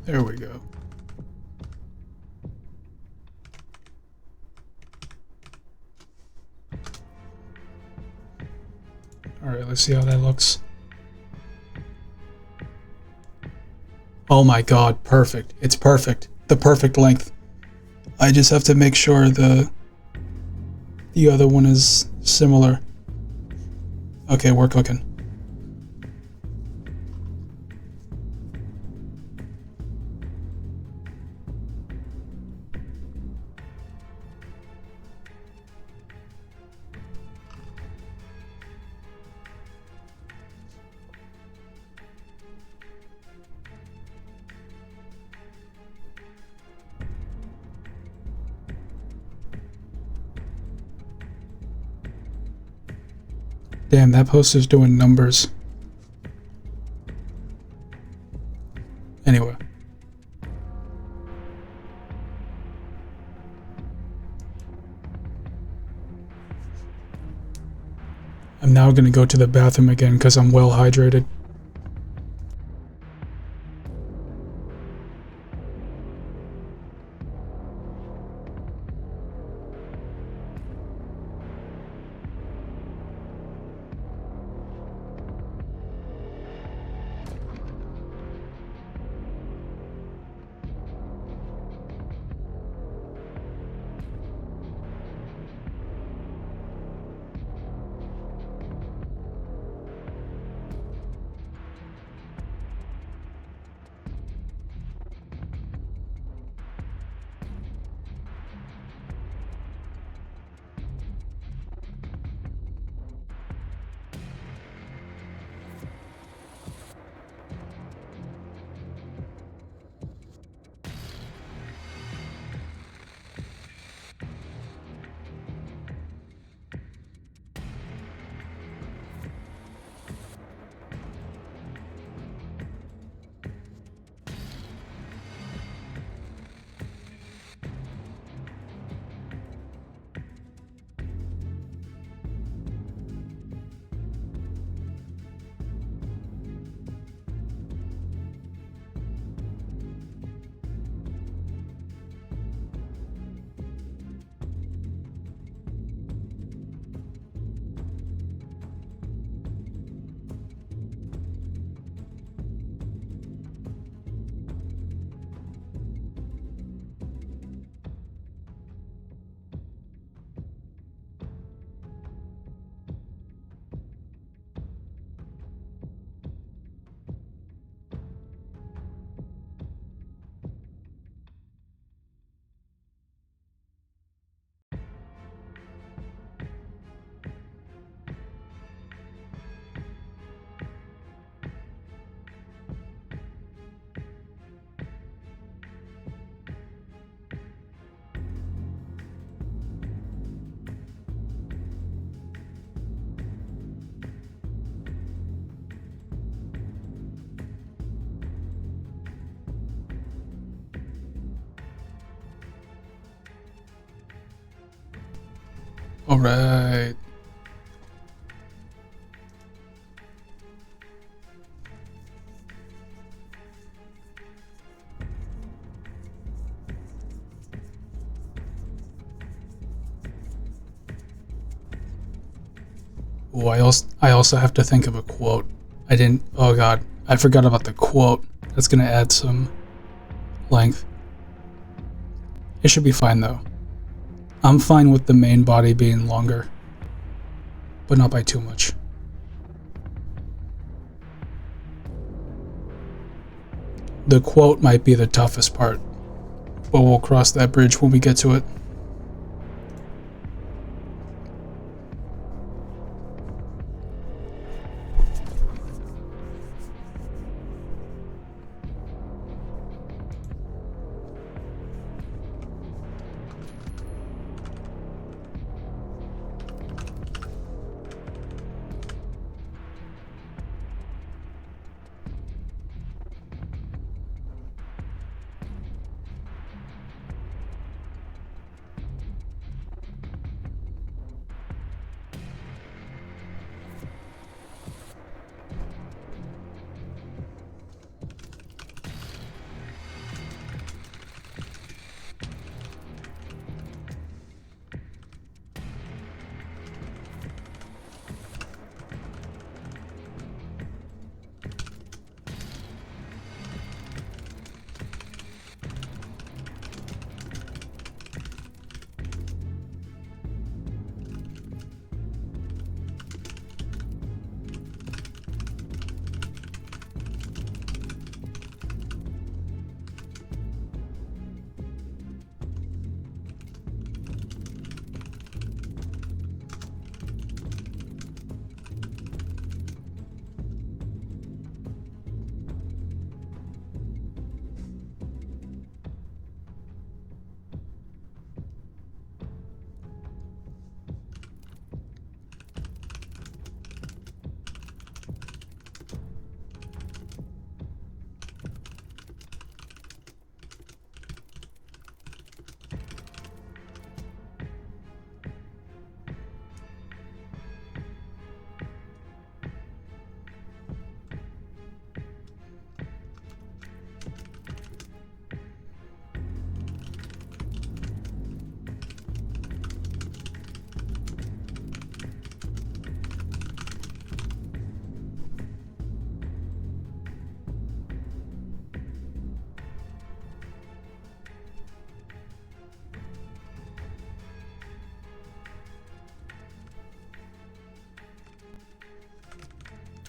There we go. Alright, let's see how that looks. Oh my god, perfect. It's perfect. The perfect length. I just have to make sure the other one is similar. Okay, we're cooking. Damn, that poster's doing numbers. Anyway. I'm now gonna go to the bathroom again because I'm well hydrated. Alright. Oh, I also have to think of a quote. Oh god, I forgot about the quote. That's gonna add some length. It should be fine though. I'm fine with the main body being longer, but not by too much. The quote might be the toughest part, but we'll cross that bridge when we get to it.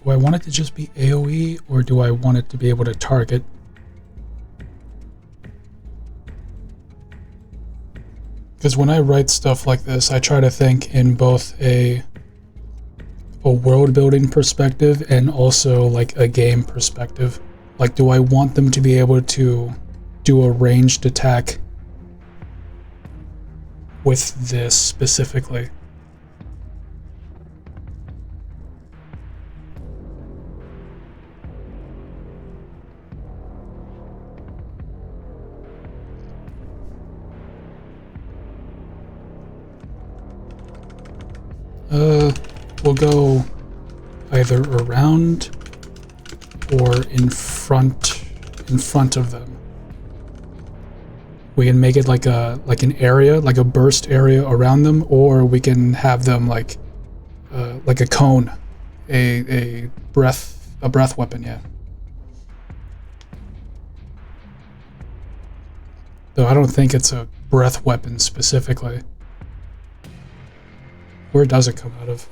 Do I want it to just be AoE, or do I want it to be able to target? Because when I write stuff like this, I try to think in both a world building perspective and also like a game perspective. Like, do I want them to be able to do a ranged attack with this specifically? We'll go either around or in front of them. We can make it like an area, like a burst area around them, or we can have them like a cone, a breath weapon, yeah. Though I don't think it's a breath weapon specifically. Where does it come out of?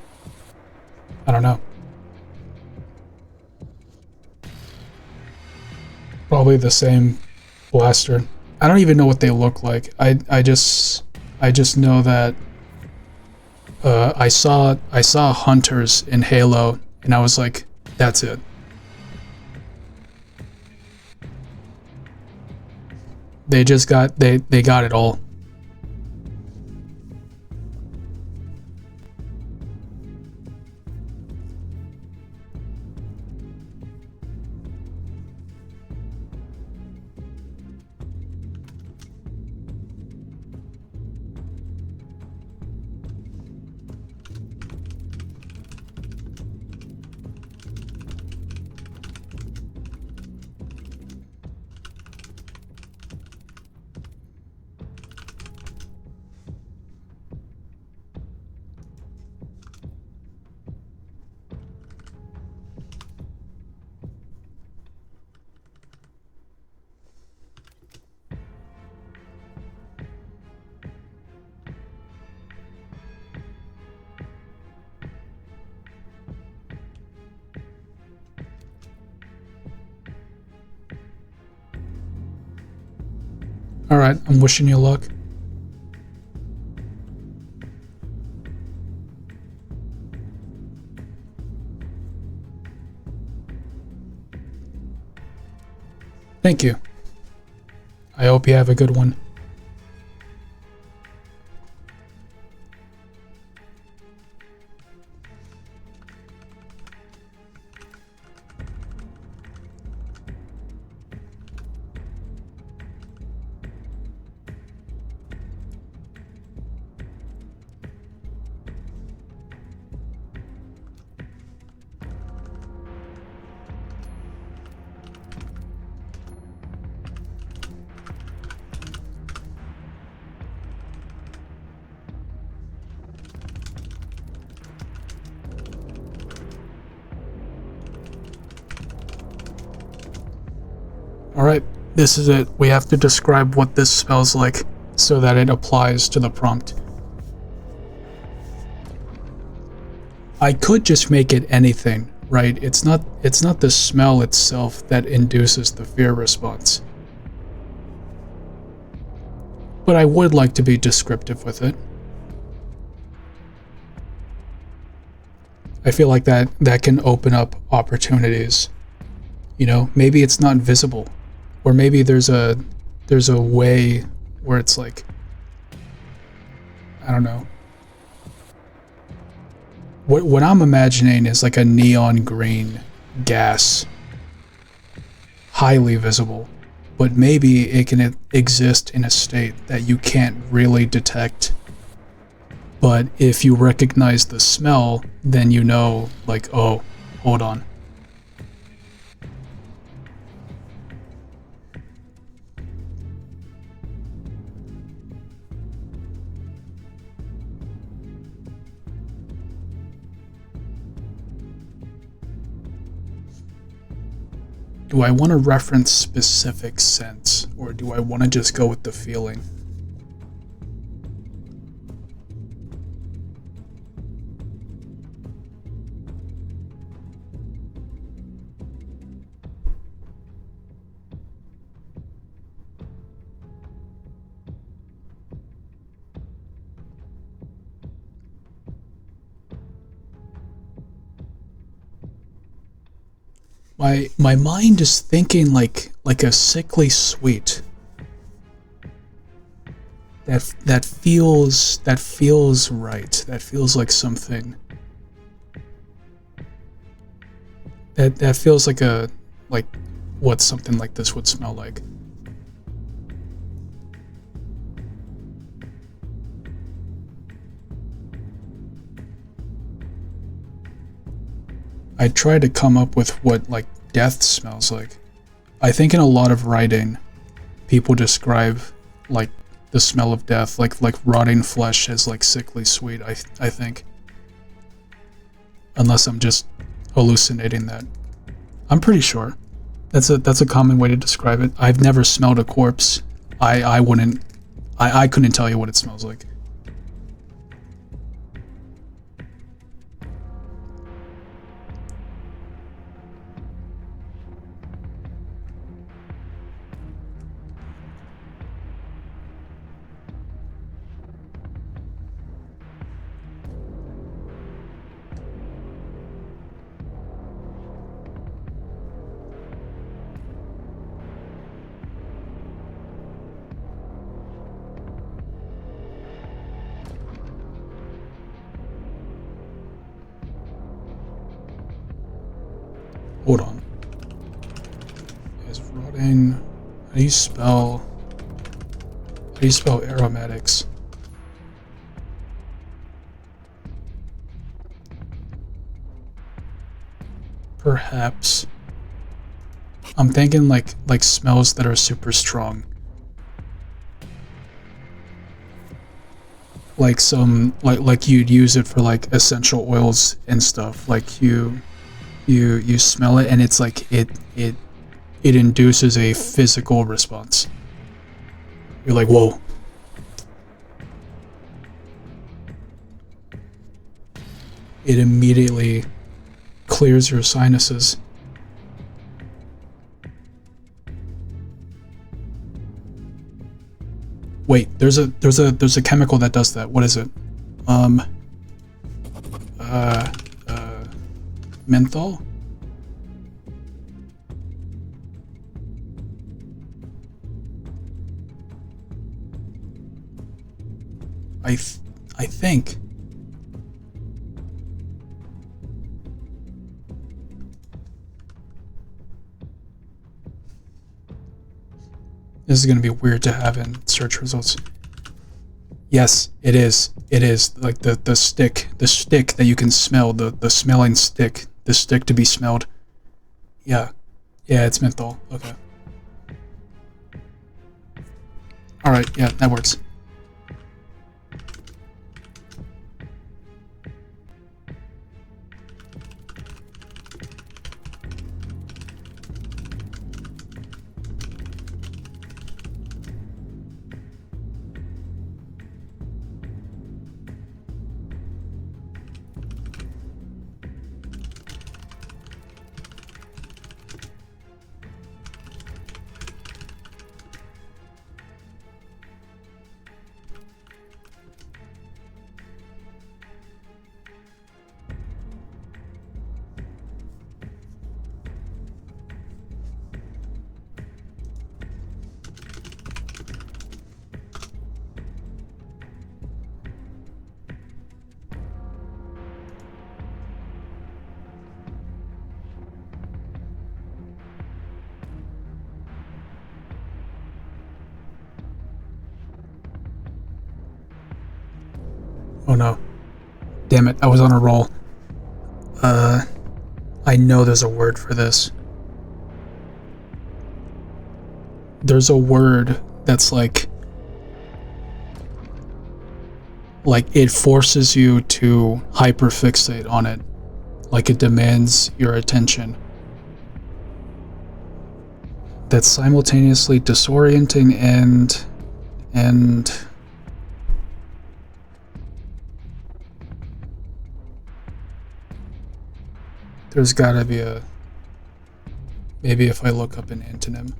I don't know. Probably the same blaster. I don't even know what they look like. I just know that I saw hunters in Halo, and I was like, that's it. They just got they got it all. Alright, I'm wishing you luck. Thank you. I hope you have a good one. Alright, this is it. We have to describe what this smells like so that it applies to the prompt. I could just make it anything, right? It's not the smell itself that induces the fear response. But I would like to be descriptive with it. I feel like that can open up opportunities. You know, maybe it's not visible. Or maybe there's a way where it's like, I don't know. What I'm imagining is like a neon green gas, highly visible, but maybe it can exist in a state that you can't really detect. But if you recognize the smell, then you know, like, oh, hold on. Do I want to reference specific scents, or do I want to just go with the feeling? My mind is thinking like a sickly sweet. That feels right. That feels like something. That feels like what something like this would smell like. I try to come up with what like death smells like. I think in a lot of writing, people describe like the smell of death, like rotting flesh, as like sickly sweet. I think, unless I'm just hallucinating that. I'm pretty sure. That's a common way to describe it. I've never smelled a corpse. I wouldn't. I couldn't tell you what it smells like. Hold on. Is rotting? How do you spell? How do you spell aromatics? Perhaps. I'm thinking like smells that are super strong. Like some like you'd use it for like essential oils and stuff. Like you smell it and it's like it induces a physical response. You're like, whoa. It immediately clears your sinuses. Wait, there's a chemical that does that. What is it? Um uh Menthol? I think. This is gonna be weird to have in search results. Yes, it is. It is like the stick that you can smell, the smelling stick, the stick to be smelled. Yeah, yeah, it's menthol. Okay. All right. Yeah, that works. Oh no. Damn it, I was on a roll. I know there's a word for this. There's a word that's like it forces you to hyperfixate on it. Like it demands your attention. That's simultaneously disorienting and there's gotta be a... Maybe if I look up an antonym.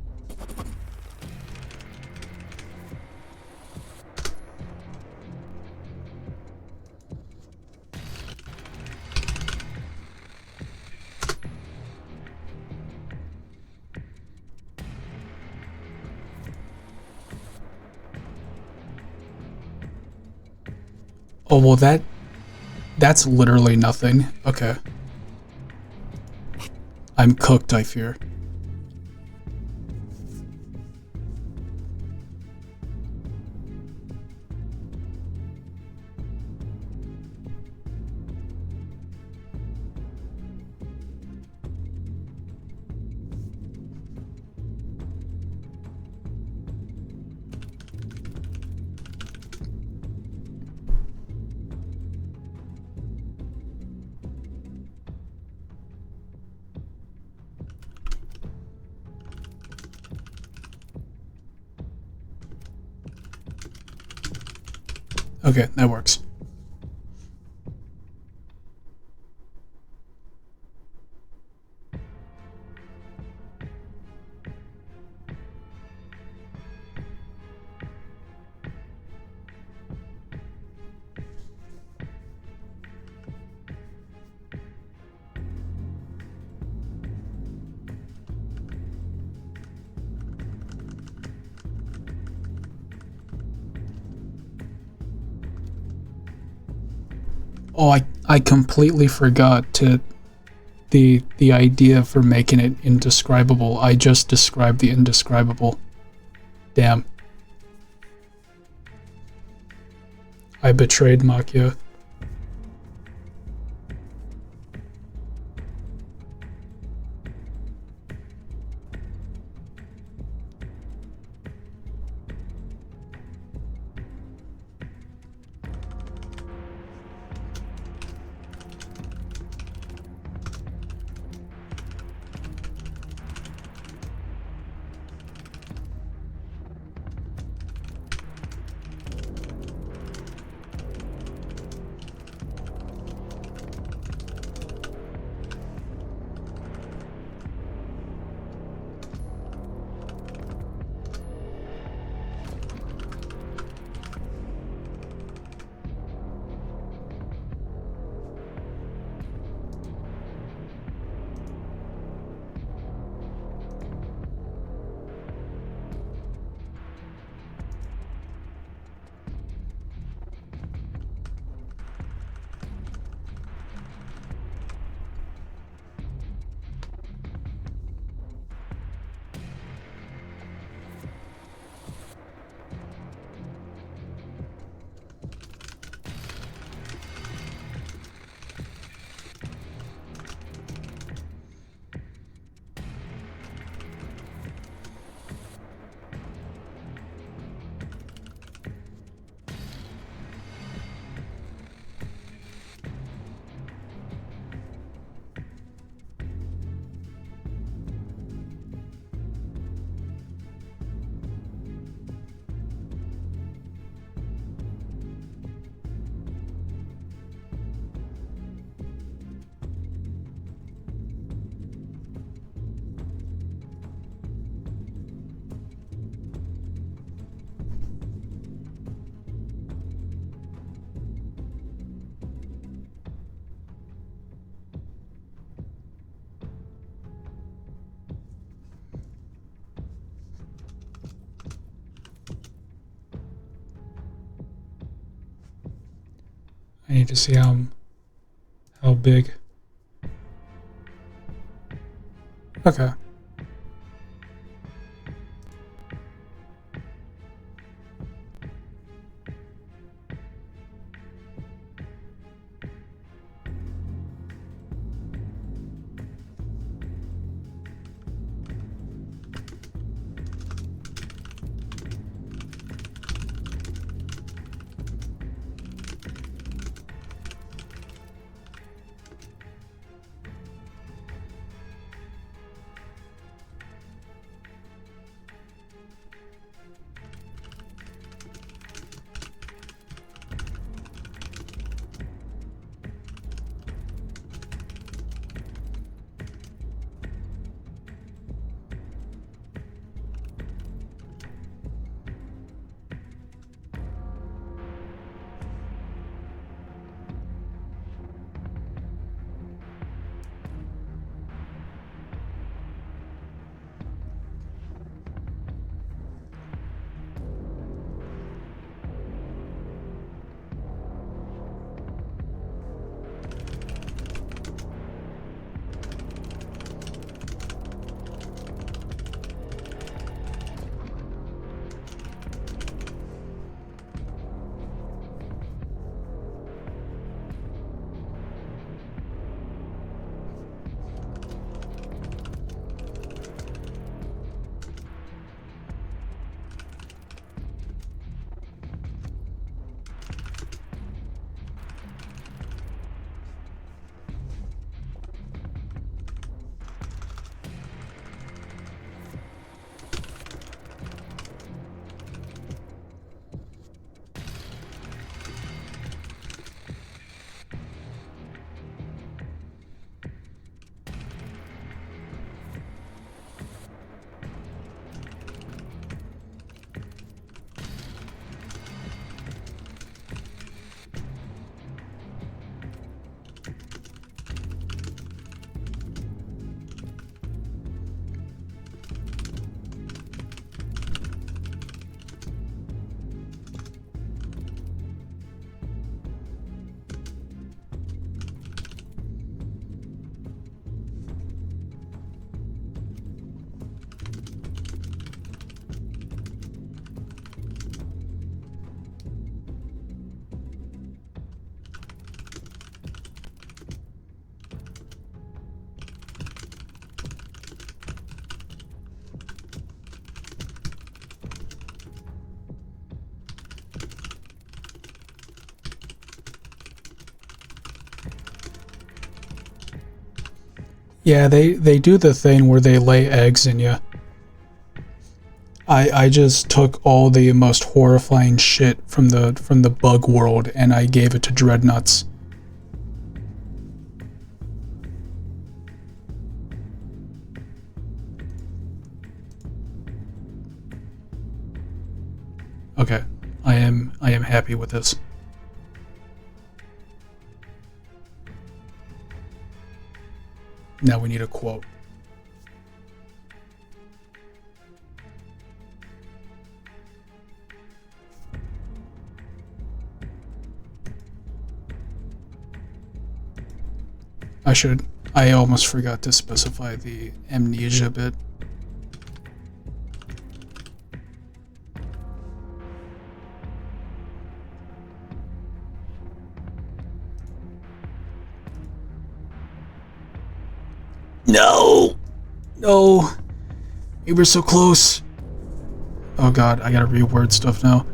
Oh, well, that's literally nothing. Okay. I'm cooked, I fear. Okay, that works. Oh, I completely forgot to the idea for making it indescribable. I just described the indescribable. Damn. I betrayed Makia. I need to see how big. Okay. Yeah, they do the thing where they lay eggs in you. I just took all the most horrifying shit from the bug world and I gave it to Dreadnuts. Okay, I am happy with this. Now we need a quote. I almost forgot to specify the amnesia bit. No! No! We were so close. Oh god, I gotta reword stuff now.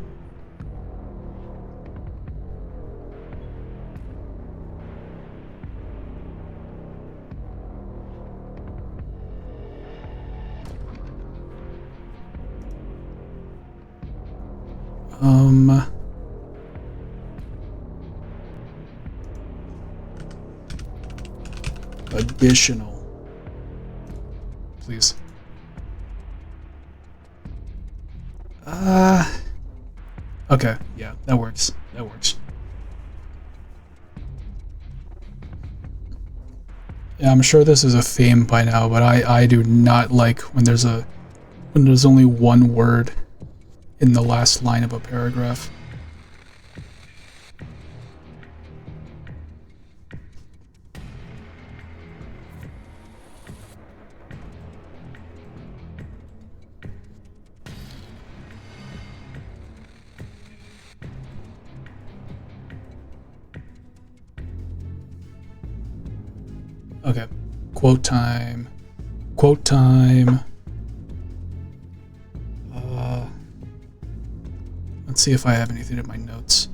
Additional. Please. Okay, yeah, that works. That works. Yeah, I'm sure this is a theme by now, but I do not like when there's only one word in the last line of a paragraph. Okay, quote time. Quote time. Let's see if I have anything in my notes.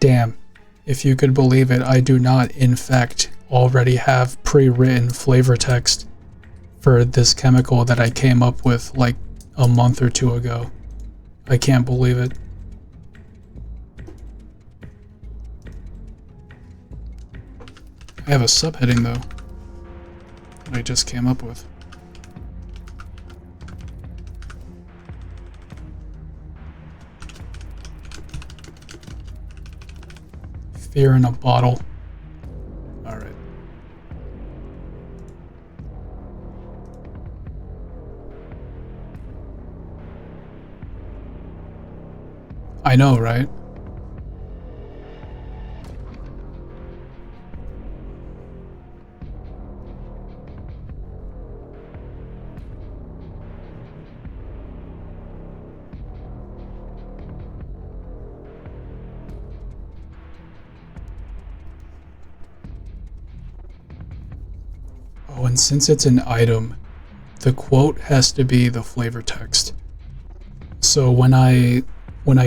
Damn, if you could believe it, I do not, in fact, already have pre-written flavor text for this chemical that I came up with like a month or two ago. I can't believe it. I have a subheading though that I just came up with. Fear in a bottle. Alright. I know, right? Oh, and since it's an item, the quote has to be the flavor text. So when I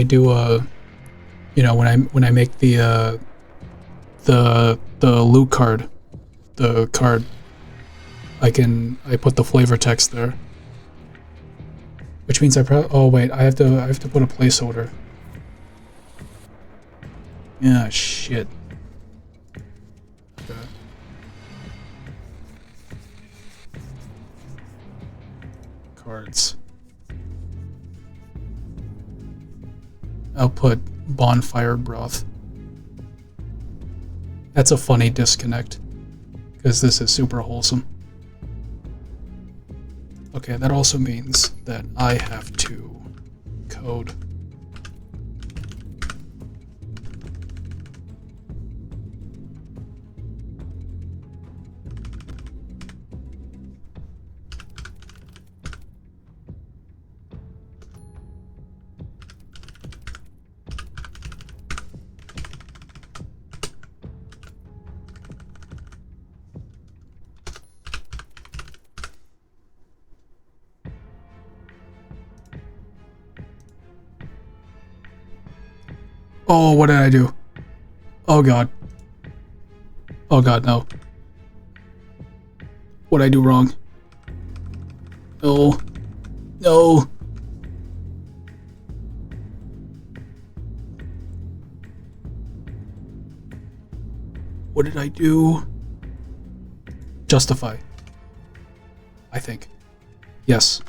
do a, you know, when I make the loot card, the card, I put the flavor text there, which means oh wait, I have to put a placeholder. Ah, shit. Okay. Cards. I'll put bonfire broth. That's a funny disconnect, because this is super wholesome. Okay, that also means that I have to code. Oh, what did I do? Oh god. Oh god, no. What did I do wrong? No. No. What did I do? Justify. I think. Yes.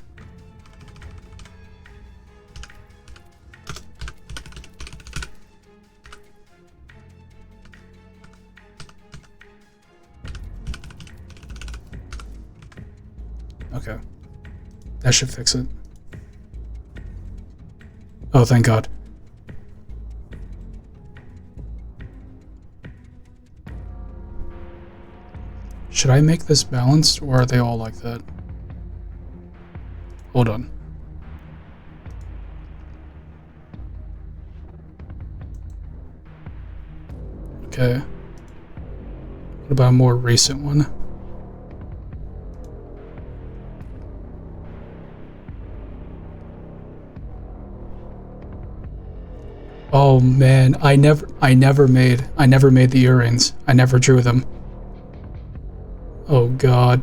Okay. That should fix it. Oh, thank God. Should I make this balanced, or are they all like that? Hold on. Okay. What about a more recent one? Oh man, I never made the earrings. I never drew them. Oh god.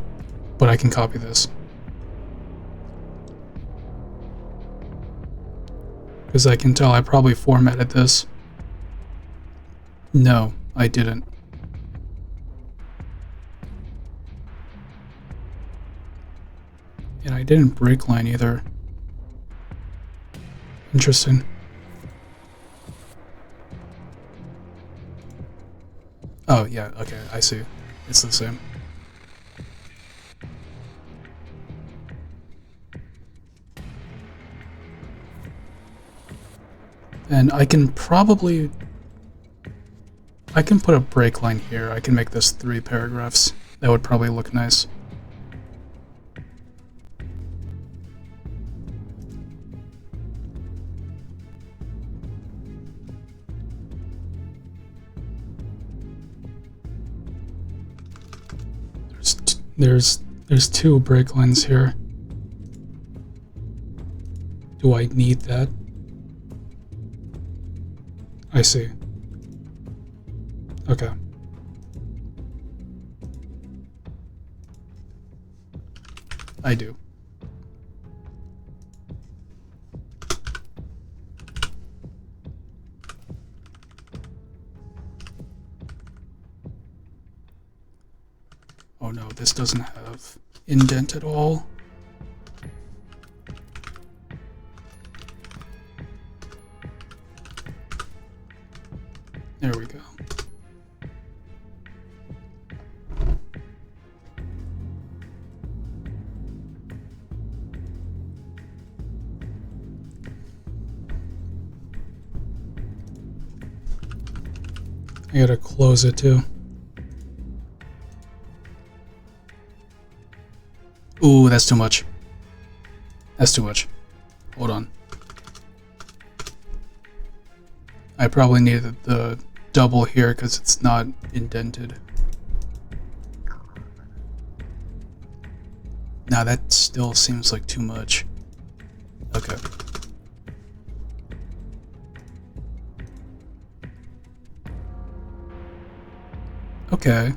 But I can copy this. Because I can tell I probably formatted this. No, I didn't. And I didn't break line either. Interesting. Oh yeah, okay, I see. It's the same. And I can probably... I can put a break line here. I can make this 3 paragraphs. That would probably look nice. There's 2 break lines here. Do I need that? I see. Okay. I do. Oh no, this doesn't have indent at all. There we go. I gotta close it too. Ooh, that's too much. That's too much. Hold on. I probably needed the double here because it's not indented. Now that still seems like too much. Okay. Okay.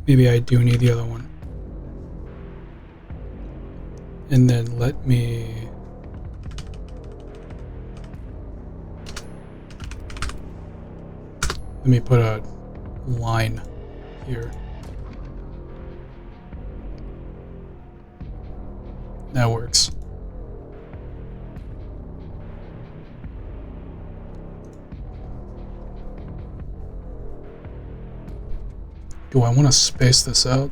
Maybe I do need the other one. And then let me... put a line here. That works. Do I want to space this out?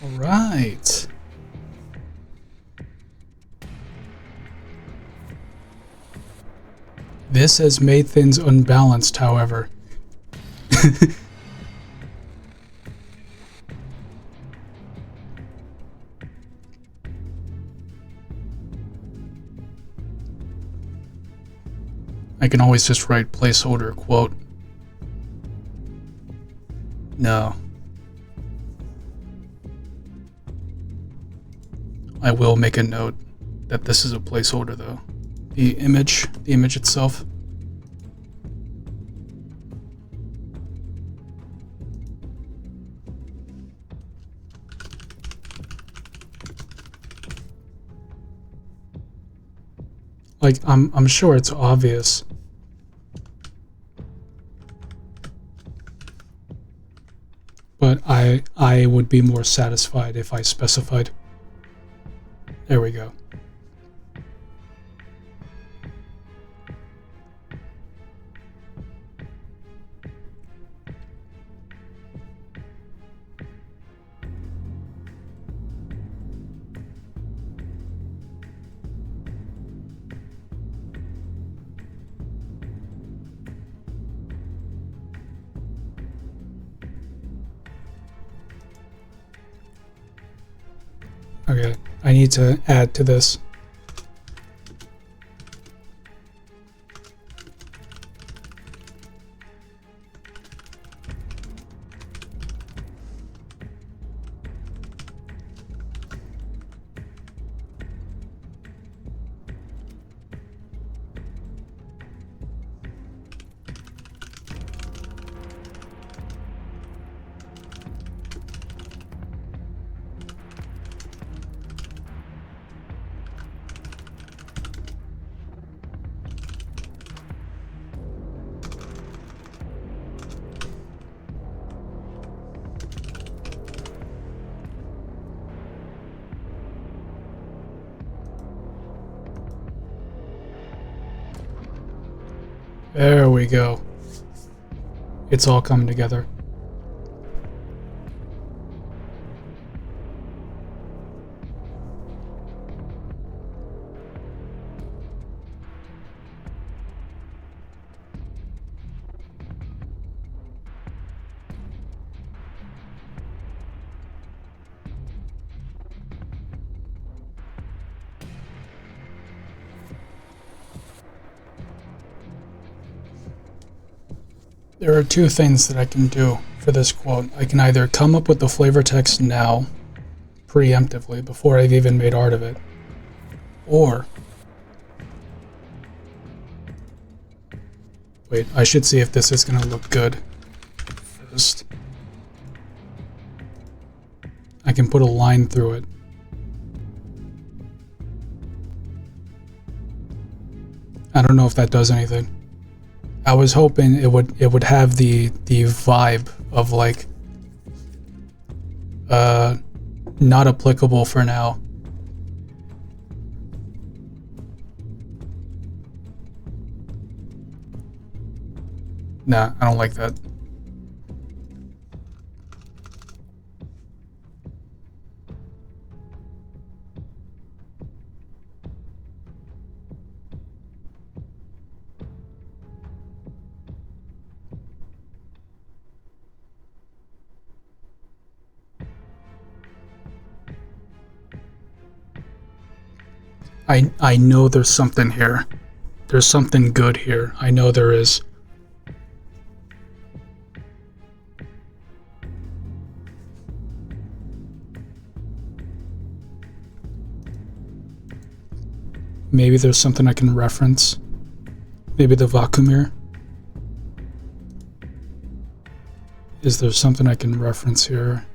All right. This has made things unbalanced, however. I can always just write placeholder quote. No. I will make a note that this is a placeholder though. The image itself. Like, I'm sure it's obvious. But I would be more satisfied if I specified. There we go. Okay, I need to add to this. There we go. It's all coming together. There are two things that I can do for this quote. I can either come up with the flavor text now, preemptively, before I've even made art of it, or... Wait, I should see if this is going to look good first. I can put a line through it. I don't know if that does anything. I was hoping it would have the vibe of like not applicable for now. Nah, I don't like that. I know there's something here. There's something good here. I know there is. Maybe there's something I can reference. Maybe the Vakumir. Is there something I can reference here?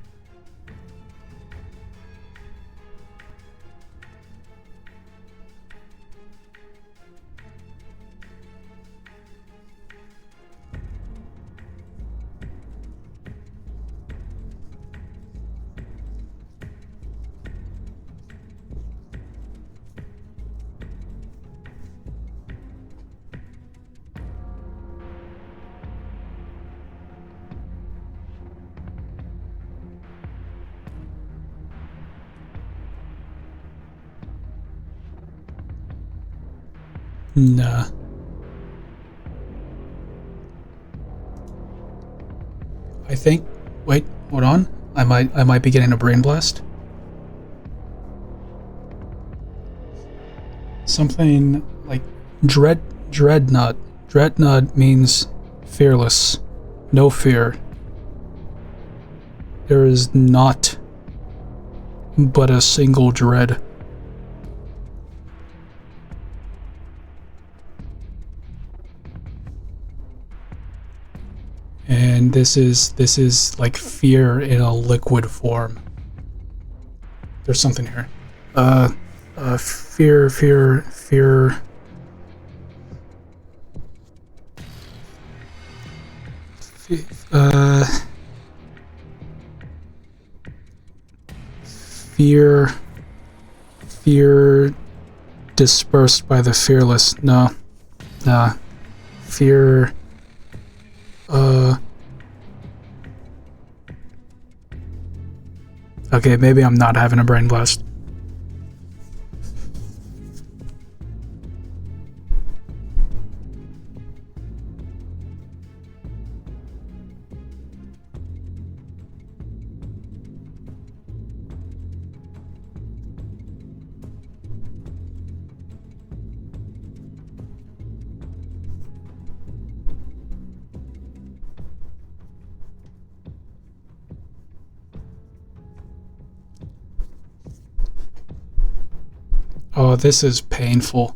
Nah. I think. Wait, hold on. I might be getting a brain blast. Something like dreadnought. Dreadnought means fearless, no fear. There is not but a single dread. And this is like fear in a liquid form. There's something here. Fear. Fear dispersed by the fearless. No. Nah. Fear. Okay, maybe I'm not having a brain blast. Oh, this is painful.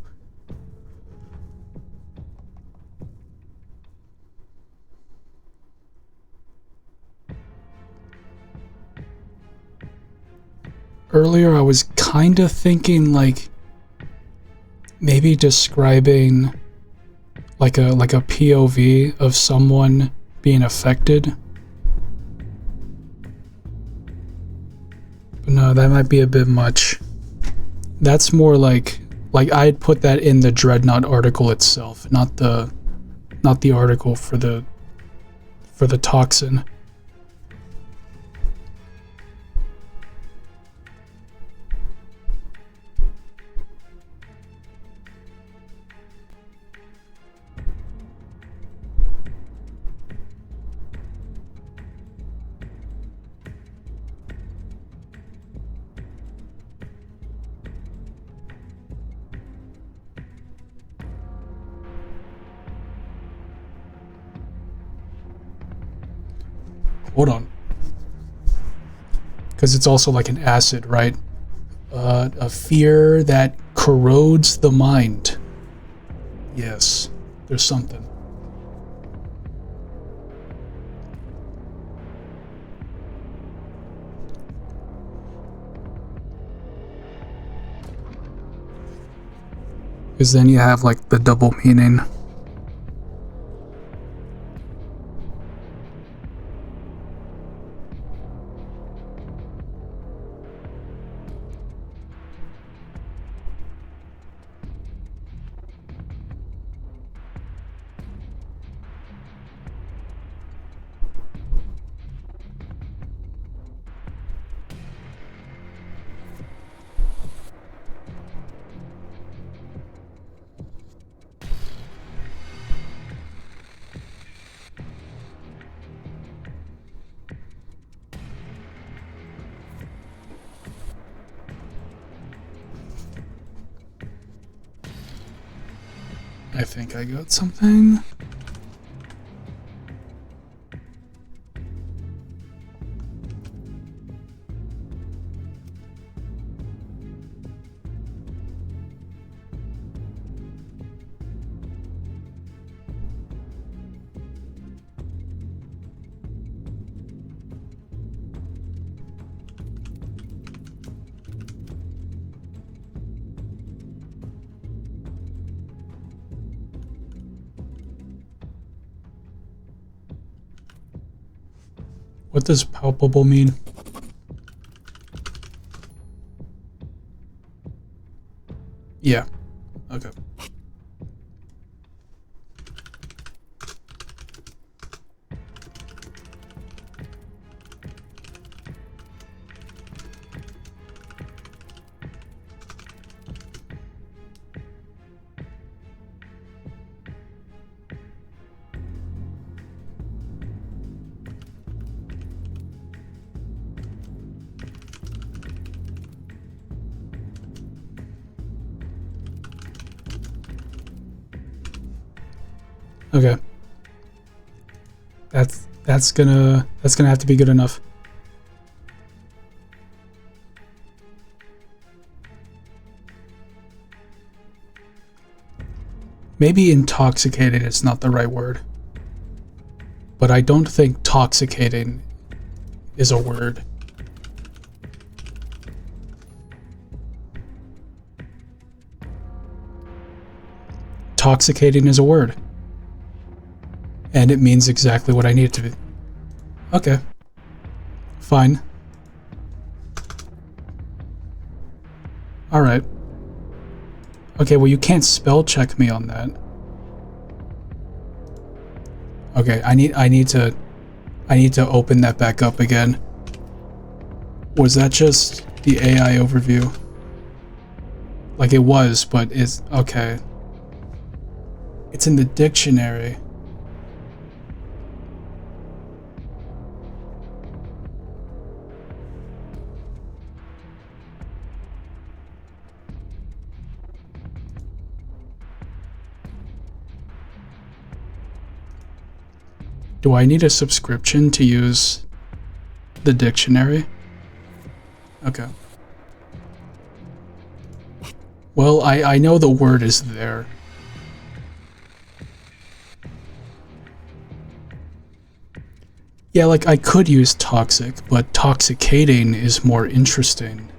Earlier I was kind of thinking like maybe describing like a POV of someone being affected. But no, that might be a bit much. That's more like I'd put that in the Dreadnought article itself, not the article for the toxin. Hold on. Because it's also like an acid, right? A fear that corrodes the mind. Yes, there's something. Because then you have like the double meaning. I think I got something. What does palpable mean? Yeah. Okay. Okay. That's gonna have to be good enough. Maybe intoxicated is not the right word. But I don't think toxicating is a word. Toxicating is a word. And it means exactly what I need it to be. Okay. Fine. Alright. Okay, well you can't spell check me on that. Okay, I need to open that back up again. Was that just the AI overview? Like it was, but it's okay. It's in the dictionary. Do I need a subscription to use the dictionary? Okay. Well, I know the word is there. Yeah, like I could use toxic, but toxicating is more interesting.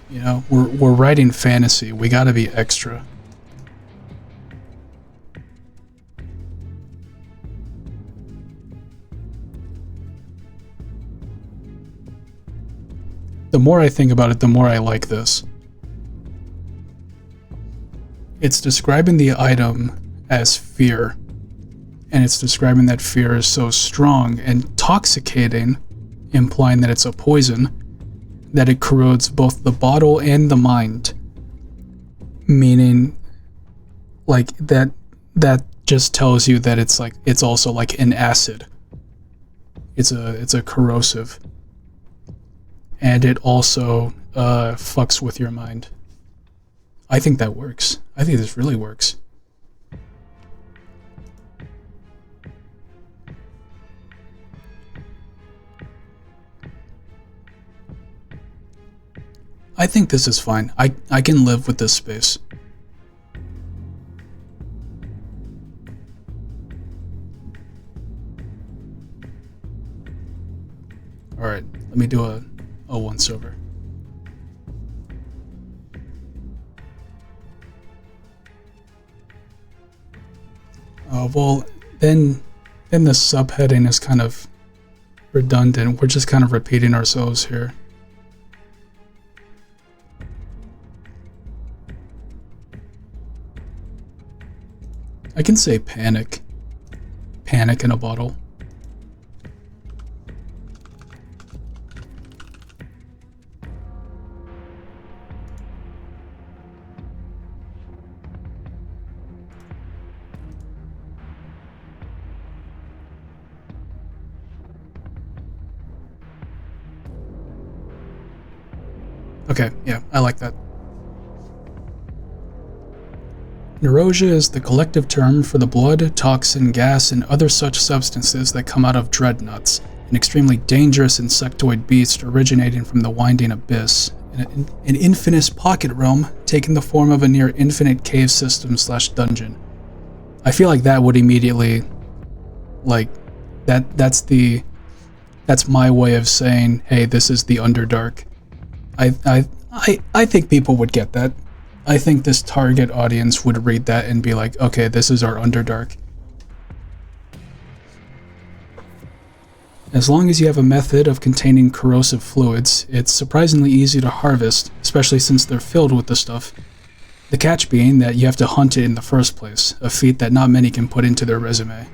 You know, we're writing fantasy. We gotta be extra. The more I think about it, the more I like this. It's describing the item as fear, and it's describing that fear is so strong and intoxicating, implying that it's a poison, that it corrodes both the bottle and the mind. Meaning, like, that just tells you that it's also like an acid. It's a corrosive. And it also fucks with your mind. I think that works. I think this really works. I think this is fine. I can live with this space. Alright, let me do a once over. Well, then the subheading is kind of redundant. We're just kind of repeating ourselves here. I can say panic. Panic in a bottle. Okay, yeah, I like that. Nausea is the collective term for the blood, toxin, gas, and other such substances that come out of dreadnoughts, an extremely dangerous insectoid beast originating from the winding abyss, an infinite pocket realm taking the form of a near infinite cave system / dungeon. I feel like that would immediately, like, that's my way of saying, hey, this is the Underdark. I think people would get that. I think this target audience would read that and be like, okay, this is our Underdark. As long as you have a method of containing corrosive fluids, it's surprisingly easy to harvest, especially since they're filled with the stuff. The catch being that you have to hunt it in the first place, a feat that not many can put into their resume.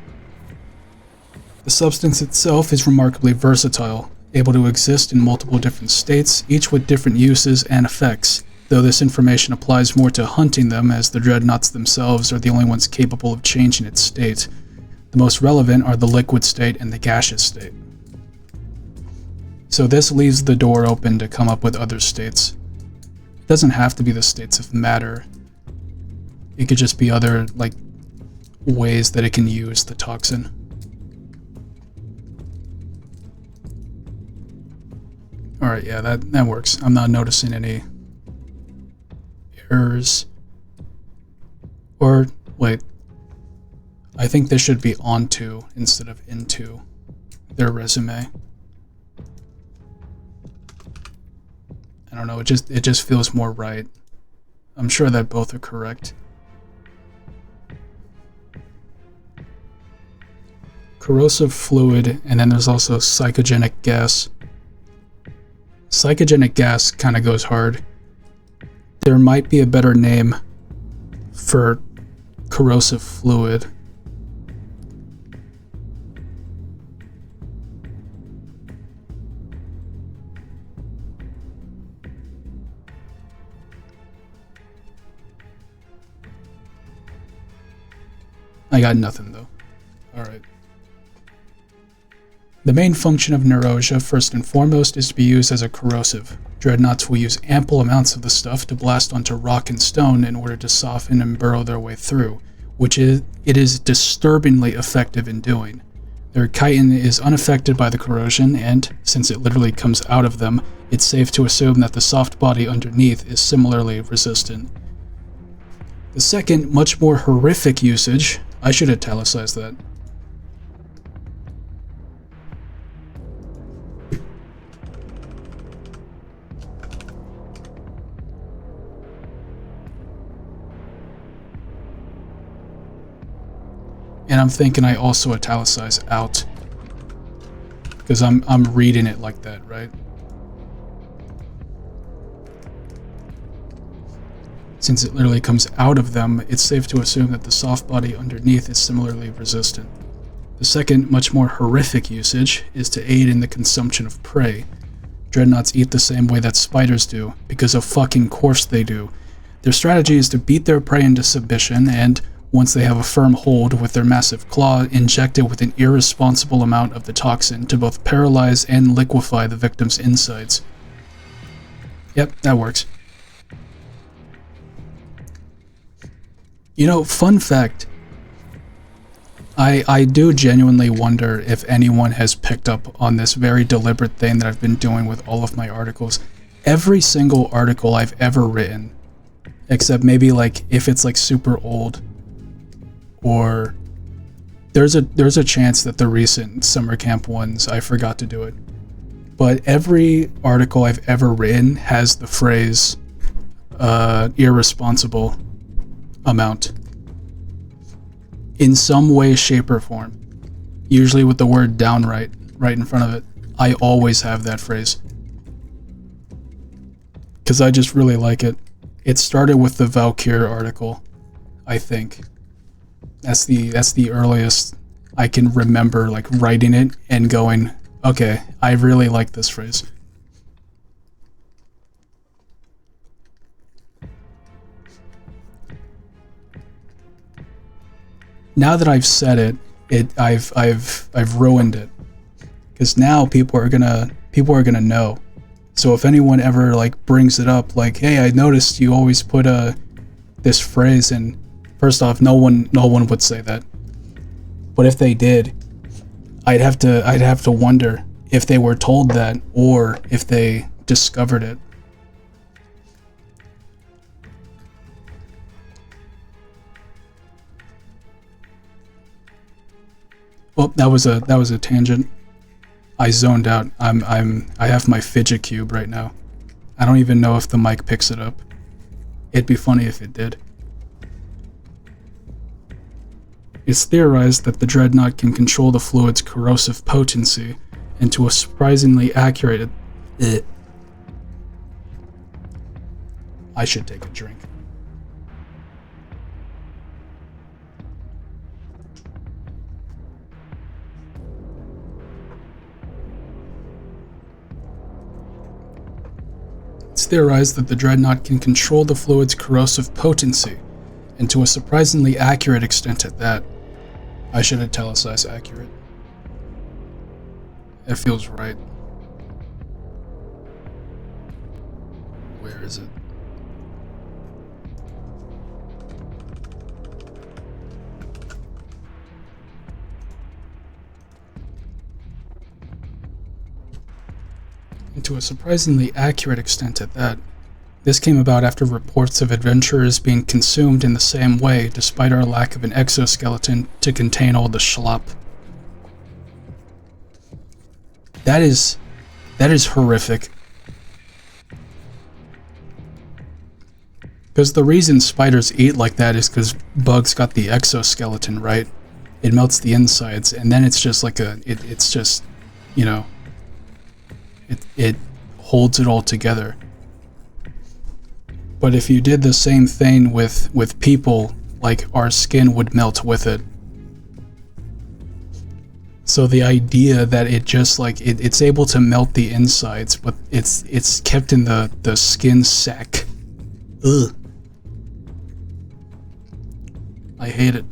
The substance itself is remarkably versatile, able to exist in multiple different states, each with different uses and effects, though this information applies more to hunting them, as the dreadnoughts themselves are the only ones capable of changing its state. The most relevant are the liquid state and the gaseous state. So this leaves the door open to come up with other states. It doesn't have to be the states of matter. It could just be other, ways that it can use the toxin. Alright, yeah, that works. I'm not noticing any errors. Or, wait. I think this should be onto instead of into their resume. I don't know, it just feels more right. I'm sure that both are correct. Corrosive fluid, and then there's also psychogenic gas. Psychogenic gas kind of goes hard. There might be a better name for corrosive fluid. I got nothing though. Alright. The main function of Nerosia, first and foremost, is to be used as a corrosive. Dreadnoughts will use ample amounts of the stuff to blast onto rock and stone in order to soften and burrow their way through, which it is disturbingly effective in doing. Their chitin is unaffected by the corrosion, and, since it literally comes out of them, it's safe to assume that the soft body underneath is similarly resistant. The second, much more horrific usage, I should italicize that. And I'm thinking I also italicize out, because I'm reading it like that, right? Since it literally comes out of them, it's safe to assume that the soft body underneath is similarly resistant. The second, much more horrific usage is to aid in the consumption of prey. Dreadnoughts eat the same way that spiders do, because of fucking course they do. Their strategy is to beat their prey into submission and, once they have a firm hold with their massive claw, inject it with an irresponsible amount of the toxin to both paralyze and liquefy the victim's insides. Yep, that works. You know, fun fact, I do genuinely wonder if anyone has picked up on this very deliberate thing that I've been doing with all of my articles. Every single article I've ever written, except maybe if it's super old, or there's a chance that the recent summer camp ones I forgot to do it. But every article I've ever written has the phrase irresponsible amount in some way, shape, or form, usually with the word downright right in front of it. I always have that phrase because I just really like it. It started with the Valkyr article, I think. That's the earliest I can remember writing it and going, okay, I really like this phrase. Now that I've said it, I've ruined it, because now people are gonna know. So if anyone ever brings it up, hey, I noticed you always put this phrase in. First off, no one would say that. But if they did, I'd have to wonder if they were told that or if they discovered it. Well, that was a tangent. I zoned out. I have my fidget cube right now. I don't even know if the mic picks it up. It'd be funny if it did. It's theorized that the dreadnought can control the fluid's corrosive potency, into a surprisingly accurate... I should take a drink. It's theorized that the Dreadnought can control the fluid's corrosive potency, and to a surprisingly accurate extent at that. I should italicize accurate. It feels right. Where is it? And to a surprisingly accurate extent at that. This came about after reports of adventurers being consumed in the same way, despite our lack of an exoskeleton to contain all the schlop. That is horrific. Because the reason spiders eat like that is because bugs got the exoskeleton, right? It melts the insides, and then it's just like it's just, you know, it holds it all together. But if you did the same thing with people, like, our skin would melt with it. So the idea that it just, like, it's able to melt the insides, but it's kept in the skin sac. Ugh. I hate it.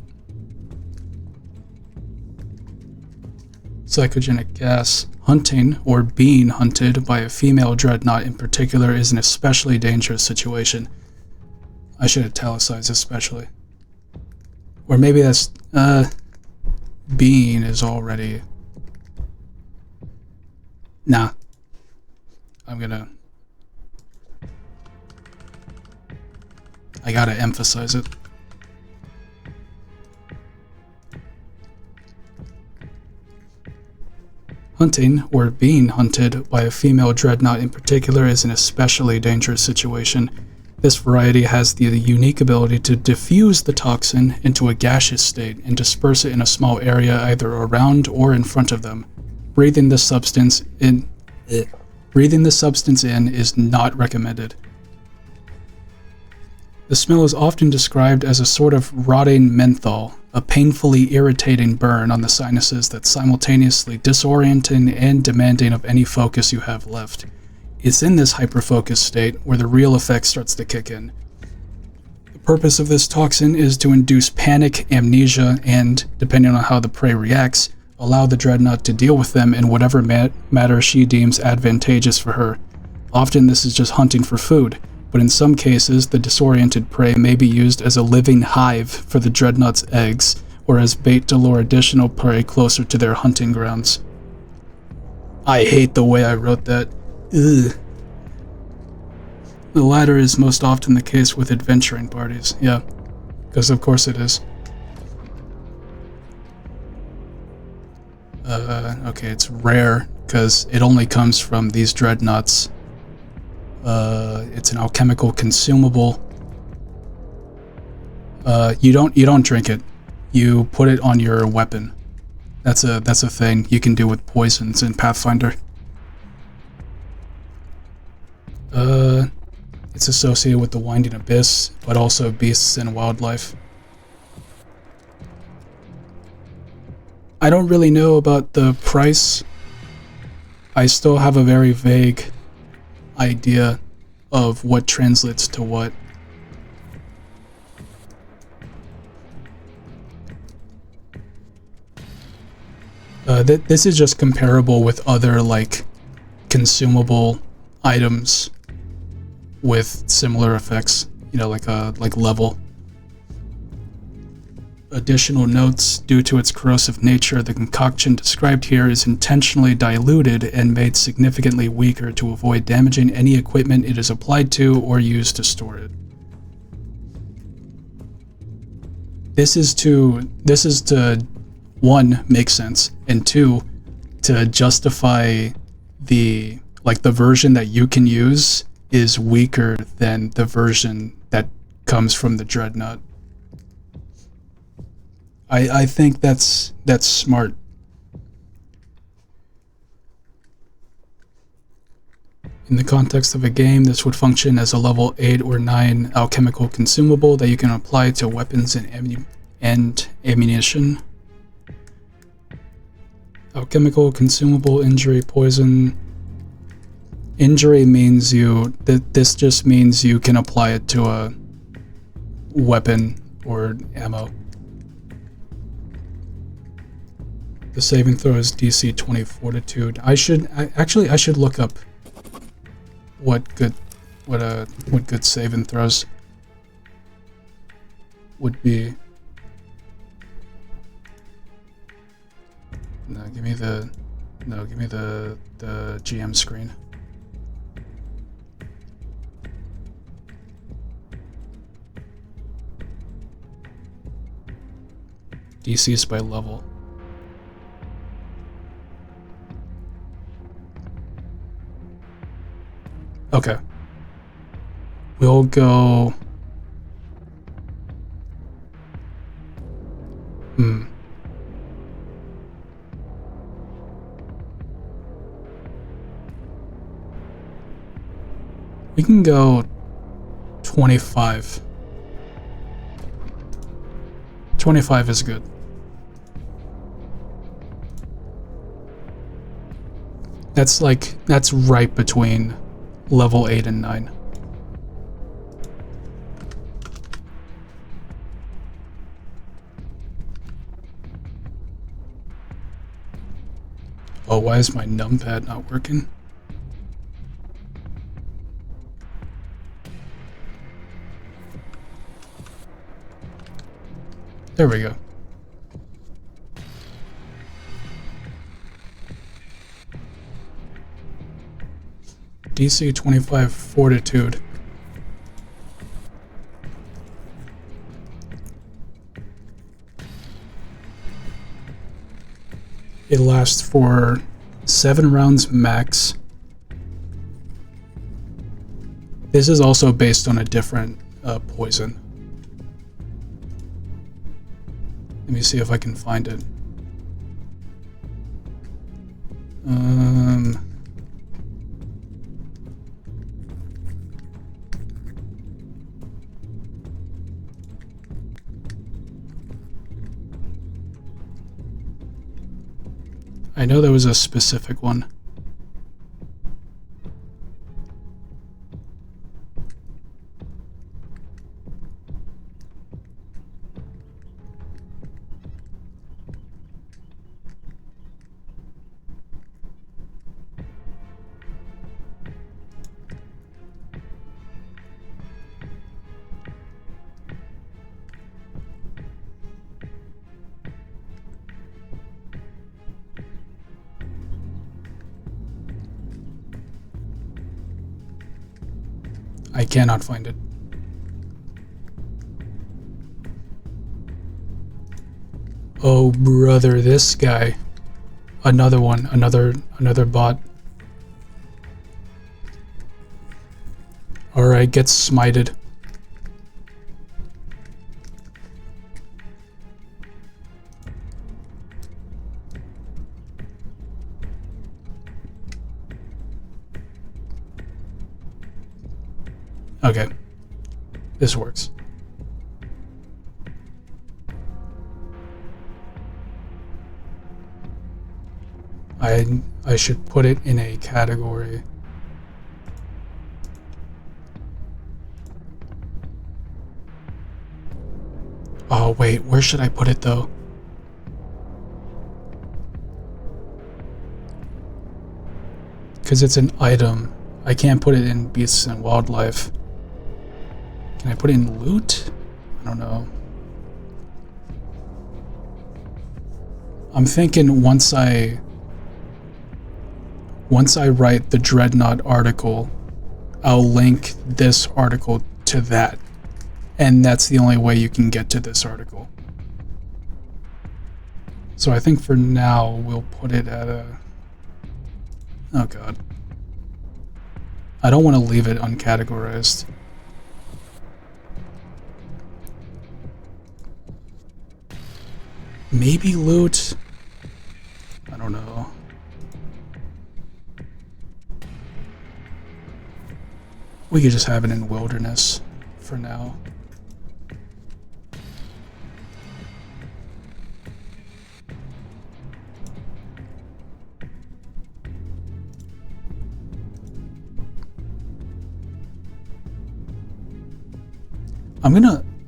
Psychogenic gas. Hunting, or being hunted, by a female dreadnought in particular is an especially dangerous situation. I should italicize especially. Or maybe that's, being is already... Nah. I gotta emphasize it. Hunting, or being hunted, by a female dreadnought in particular is an especially dangerous situation. This variety has the unique ability to diffuse the toxin into a gaseous state and disperse it in a small area either around or in front of them. Breathing the substance in is not recommended. The smell is often described as a sort of rotting menthol, a painfully irritating burn on the sinuses that's simultaneously disorienting and demanding of any focus you have left. It's in this hyperfocus state where the real effect starts to kick in. The purpose of this toxin is to induce panic, amnesia, and, depending on how the prey reacts, allow the dreadnought to deal with them in whatever manner she deems advantageous for her. Often this is just hunting for food, but in some cases the disoriented prey may be used as a living hive for the dreadnought's eggs, or as bait to lure additional prey closer to their hunting grounds. I hate the way I wrote that. Ugh. The latter is most often the case with adventuring parties, yeah, because of course it is. Okay, it's rare, because it only comes from these dreadnoughts. It's an alchemical consumable. You don't drink it. You put it on your weapon. That's a thing you can do with poisons in Pathfinder. It's associated with the Winding Abyss, but also beasts and wildlife. I don't really know about the price. I still have a very vague idea of what translates to what. This is just comparable with other, like, consumable items with similar effects, you know, like level. Additional notes: due to its corrosive nature, the concoction described here is intentionally diluted and made significantly weaker to avoid damaging any equipment it is applied to or used to store it. This is to one, make sense, and two, to justify the version that you can use is weaker than the version that comes from the Dreadnought. I think that's smart. In the context of a game, this would function as a level 8 or 9 alchemical consumable that you can apply to weapons and ammunition. Alchemical consumable injury poison. Injury means this just means you can apply it to a weapon or ammo. The saving throw is DC 20 Fortitude. I should look up what good saving throws would be. Give me the GM screen. DCs by level. Okay. We'll go... We can go 25. 25 is good. That's right between level 8 and 9. Oh, why is my numpad not working? There we go. DC 25 Fortitude. It lasts for 7 rounds max. This is also based on a different poison. Let me see if I can find it. I know there was a specific one. I cannot find it. Oh brother, this guy. Another one, another bot. Alright, get smited. Okay, this works. I should put it in a category. Oh wait, where should I put it though? Because it's an item. I can't put it in beasts and wildlife. Can I put it in loot? I don't know. I'm thinking once I write the Dreadnought article, I'll link this article to that. And that's the only way you can get to this article. So I think for now, we'll put it at a... Oh god. I don't want to leave it uncategorized. Maybe loot? I don't know. We could just have it in wilderness for now.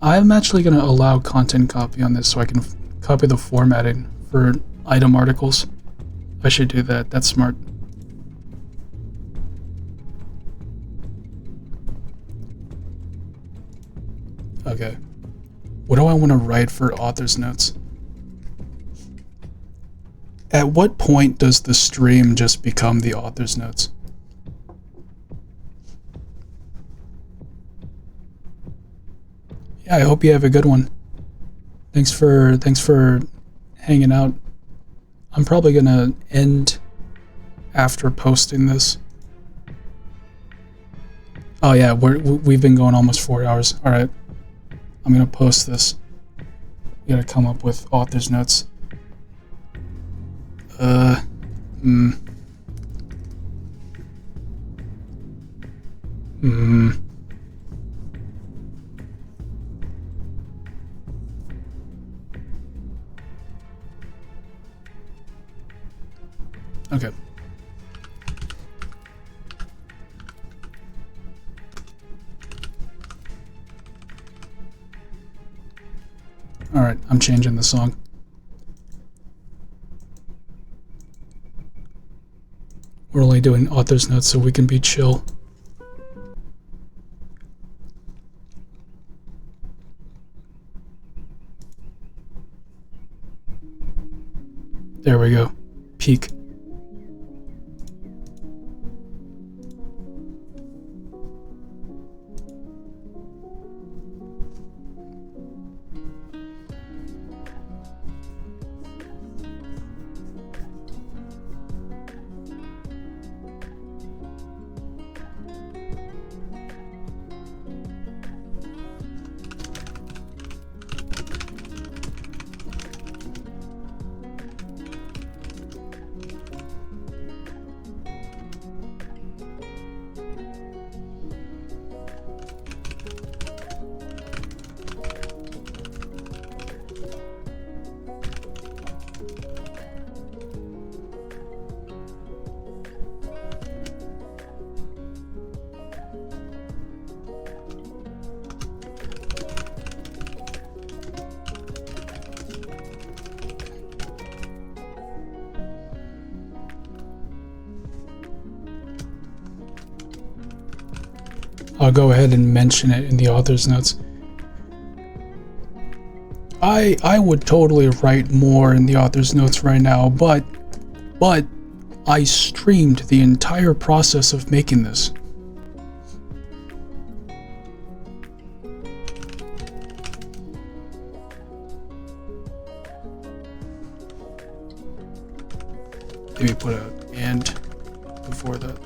I'm actually gonna allow content copy on this so I can copy the formatting for item articles. I should do that. That's smart. Okay. What do I want to write for author's notes? At what point does the stream just become the author's notes? Yeah, I hope you have a good one. Thanks for hanging out. I'm probably gonna end after posting this. Oh yeah, we've been going almost 4 hours. All right, I'm gonna post this. We gotta come up with author's notes. Okay. Alright, I'm changing the song. We're only doing author's notes so we can be chill. There we go. Peak. I'll go ahead and mention it in the author's notes. I would totally write more in the author's notes right now, but I streamed the entire process of making this. Maybe put a "and" before that.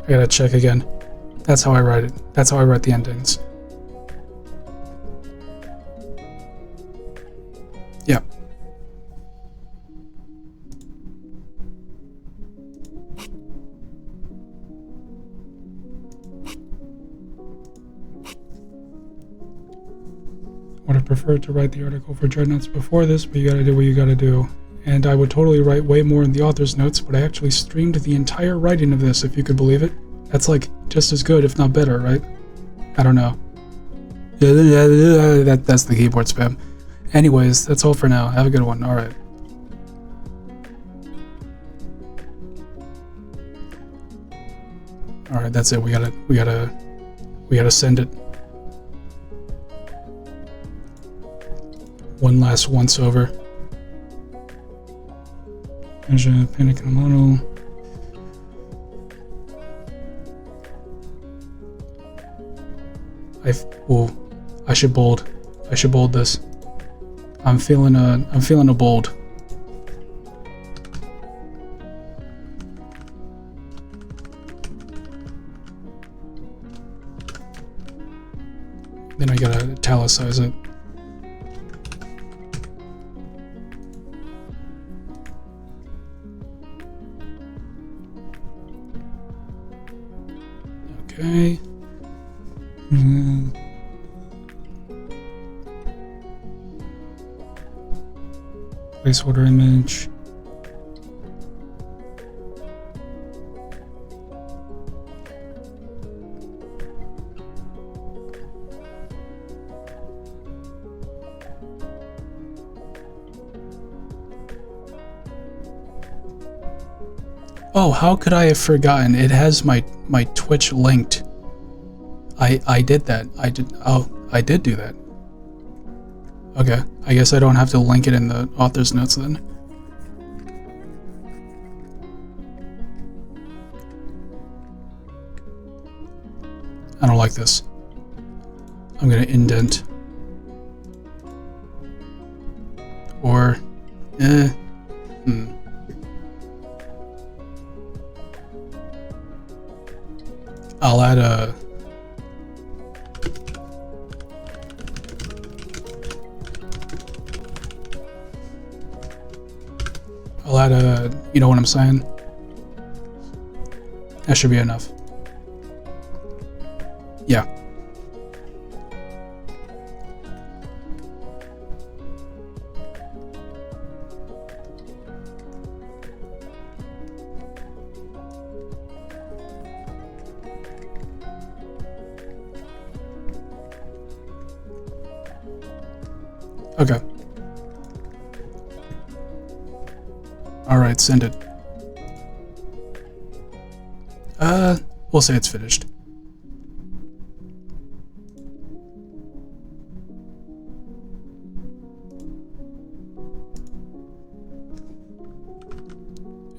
I gotta check again. That's how I write it. That's how I write the endings. Yeah. Would have preferred to write the article for Dreadnoughts before this, but you gotta do what you gotta do. And I would totally write way more in the author's notes, but I actually streamed the entire writing of this, if you could believe it. That's like just as good, if not better, right? I don't know. That's the keyboard spam. Anyways, that's all for now. Have a good one. All right. All right, that's it. We gotta send it. One last once over. There's a panic in a model. I should bold. I should bold this. I'm feeling a bold. Then I gotta italicize it. Okay. Placeholder image. Oh, how could I have forgotten? It has my Twitch linked. I did that. I did do that. Okay, I guess I don't have to link it in the author's notes then. I don't like this. I'm gonna indent. Or, I'll add a... you know what I'm saying? That should be enough. Yeah. Okay. Alright, send it. We'll say it's finished.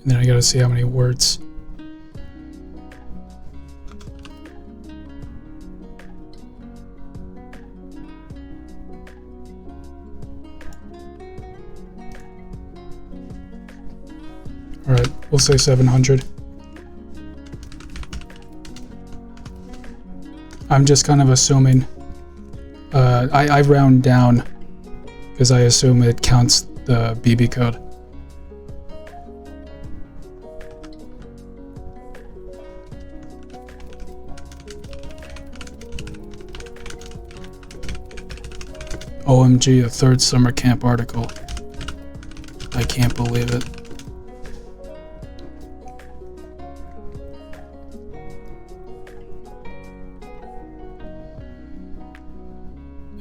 And then I gotta see how many words. Alright, we'll say 700. I'm just kind of assuming. I round down because I assume it counts the BB code. OMG, a third summer camp article. I can't believe it.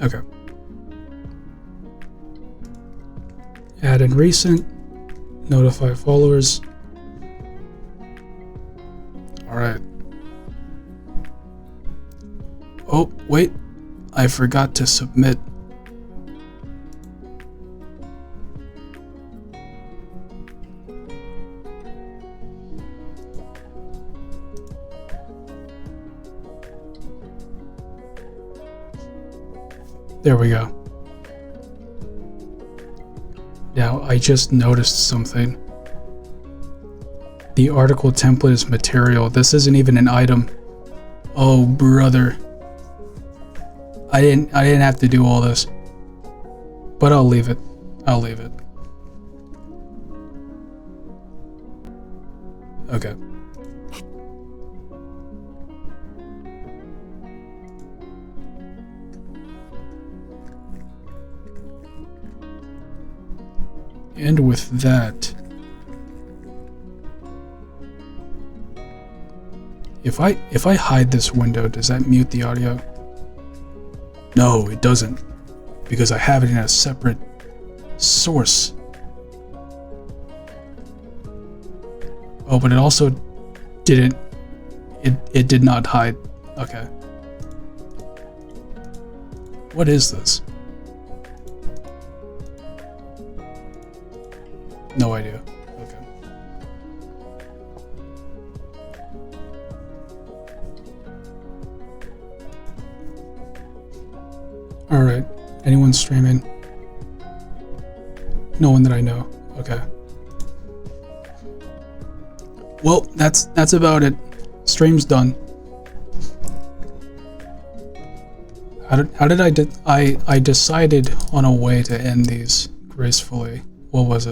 Okay. Add in recent. Notify followers. Alright. Oh, wait. I forgot to submit. There we go. Now, I just noticed something. The article template is material. This isn't even an item. Oh, brother. I didn't have to do all this. But I'll leave it. I'll leave it. Okay. And with that, if I hide this window, does that mute the audio? No, it doesn't, because I have it in a separate source. Oh, but it also didn't. It did not hide. Okay. What is this? No idea. Okay. Alright. Anyone streaming? No one that I know. Okay. Well, that's about it. Stream's done. How did I decided on a way to end these gracefully. What was it?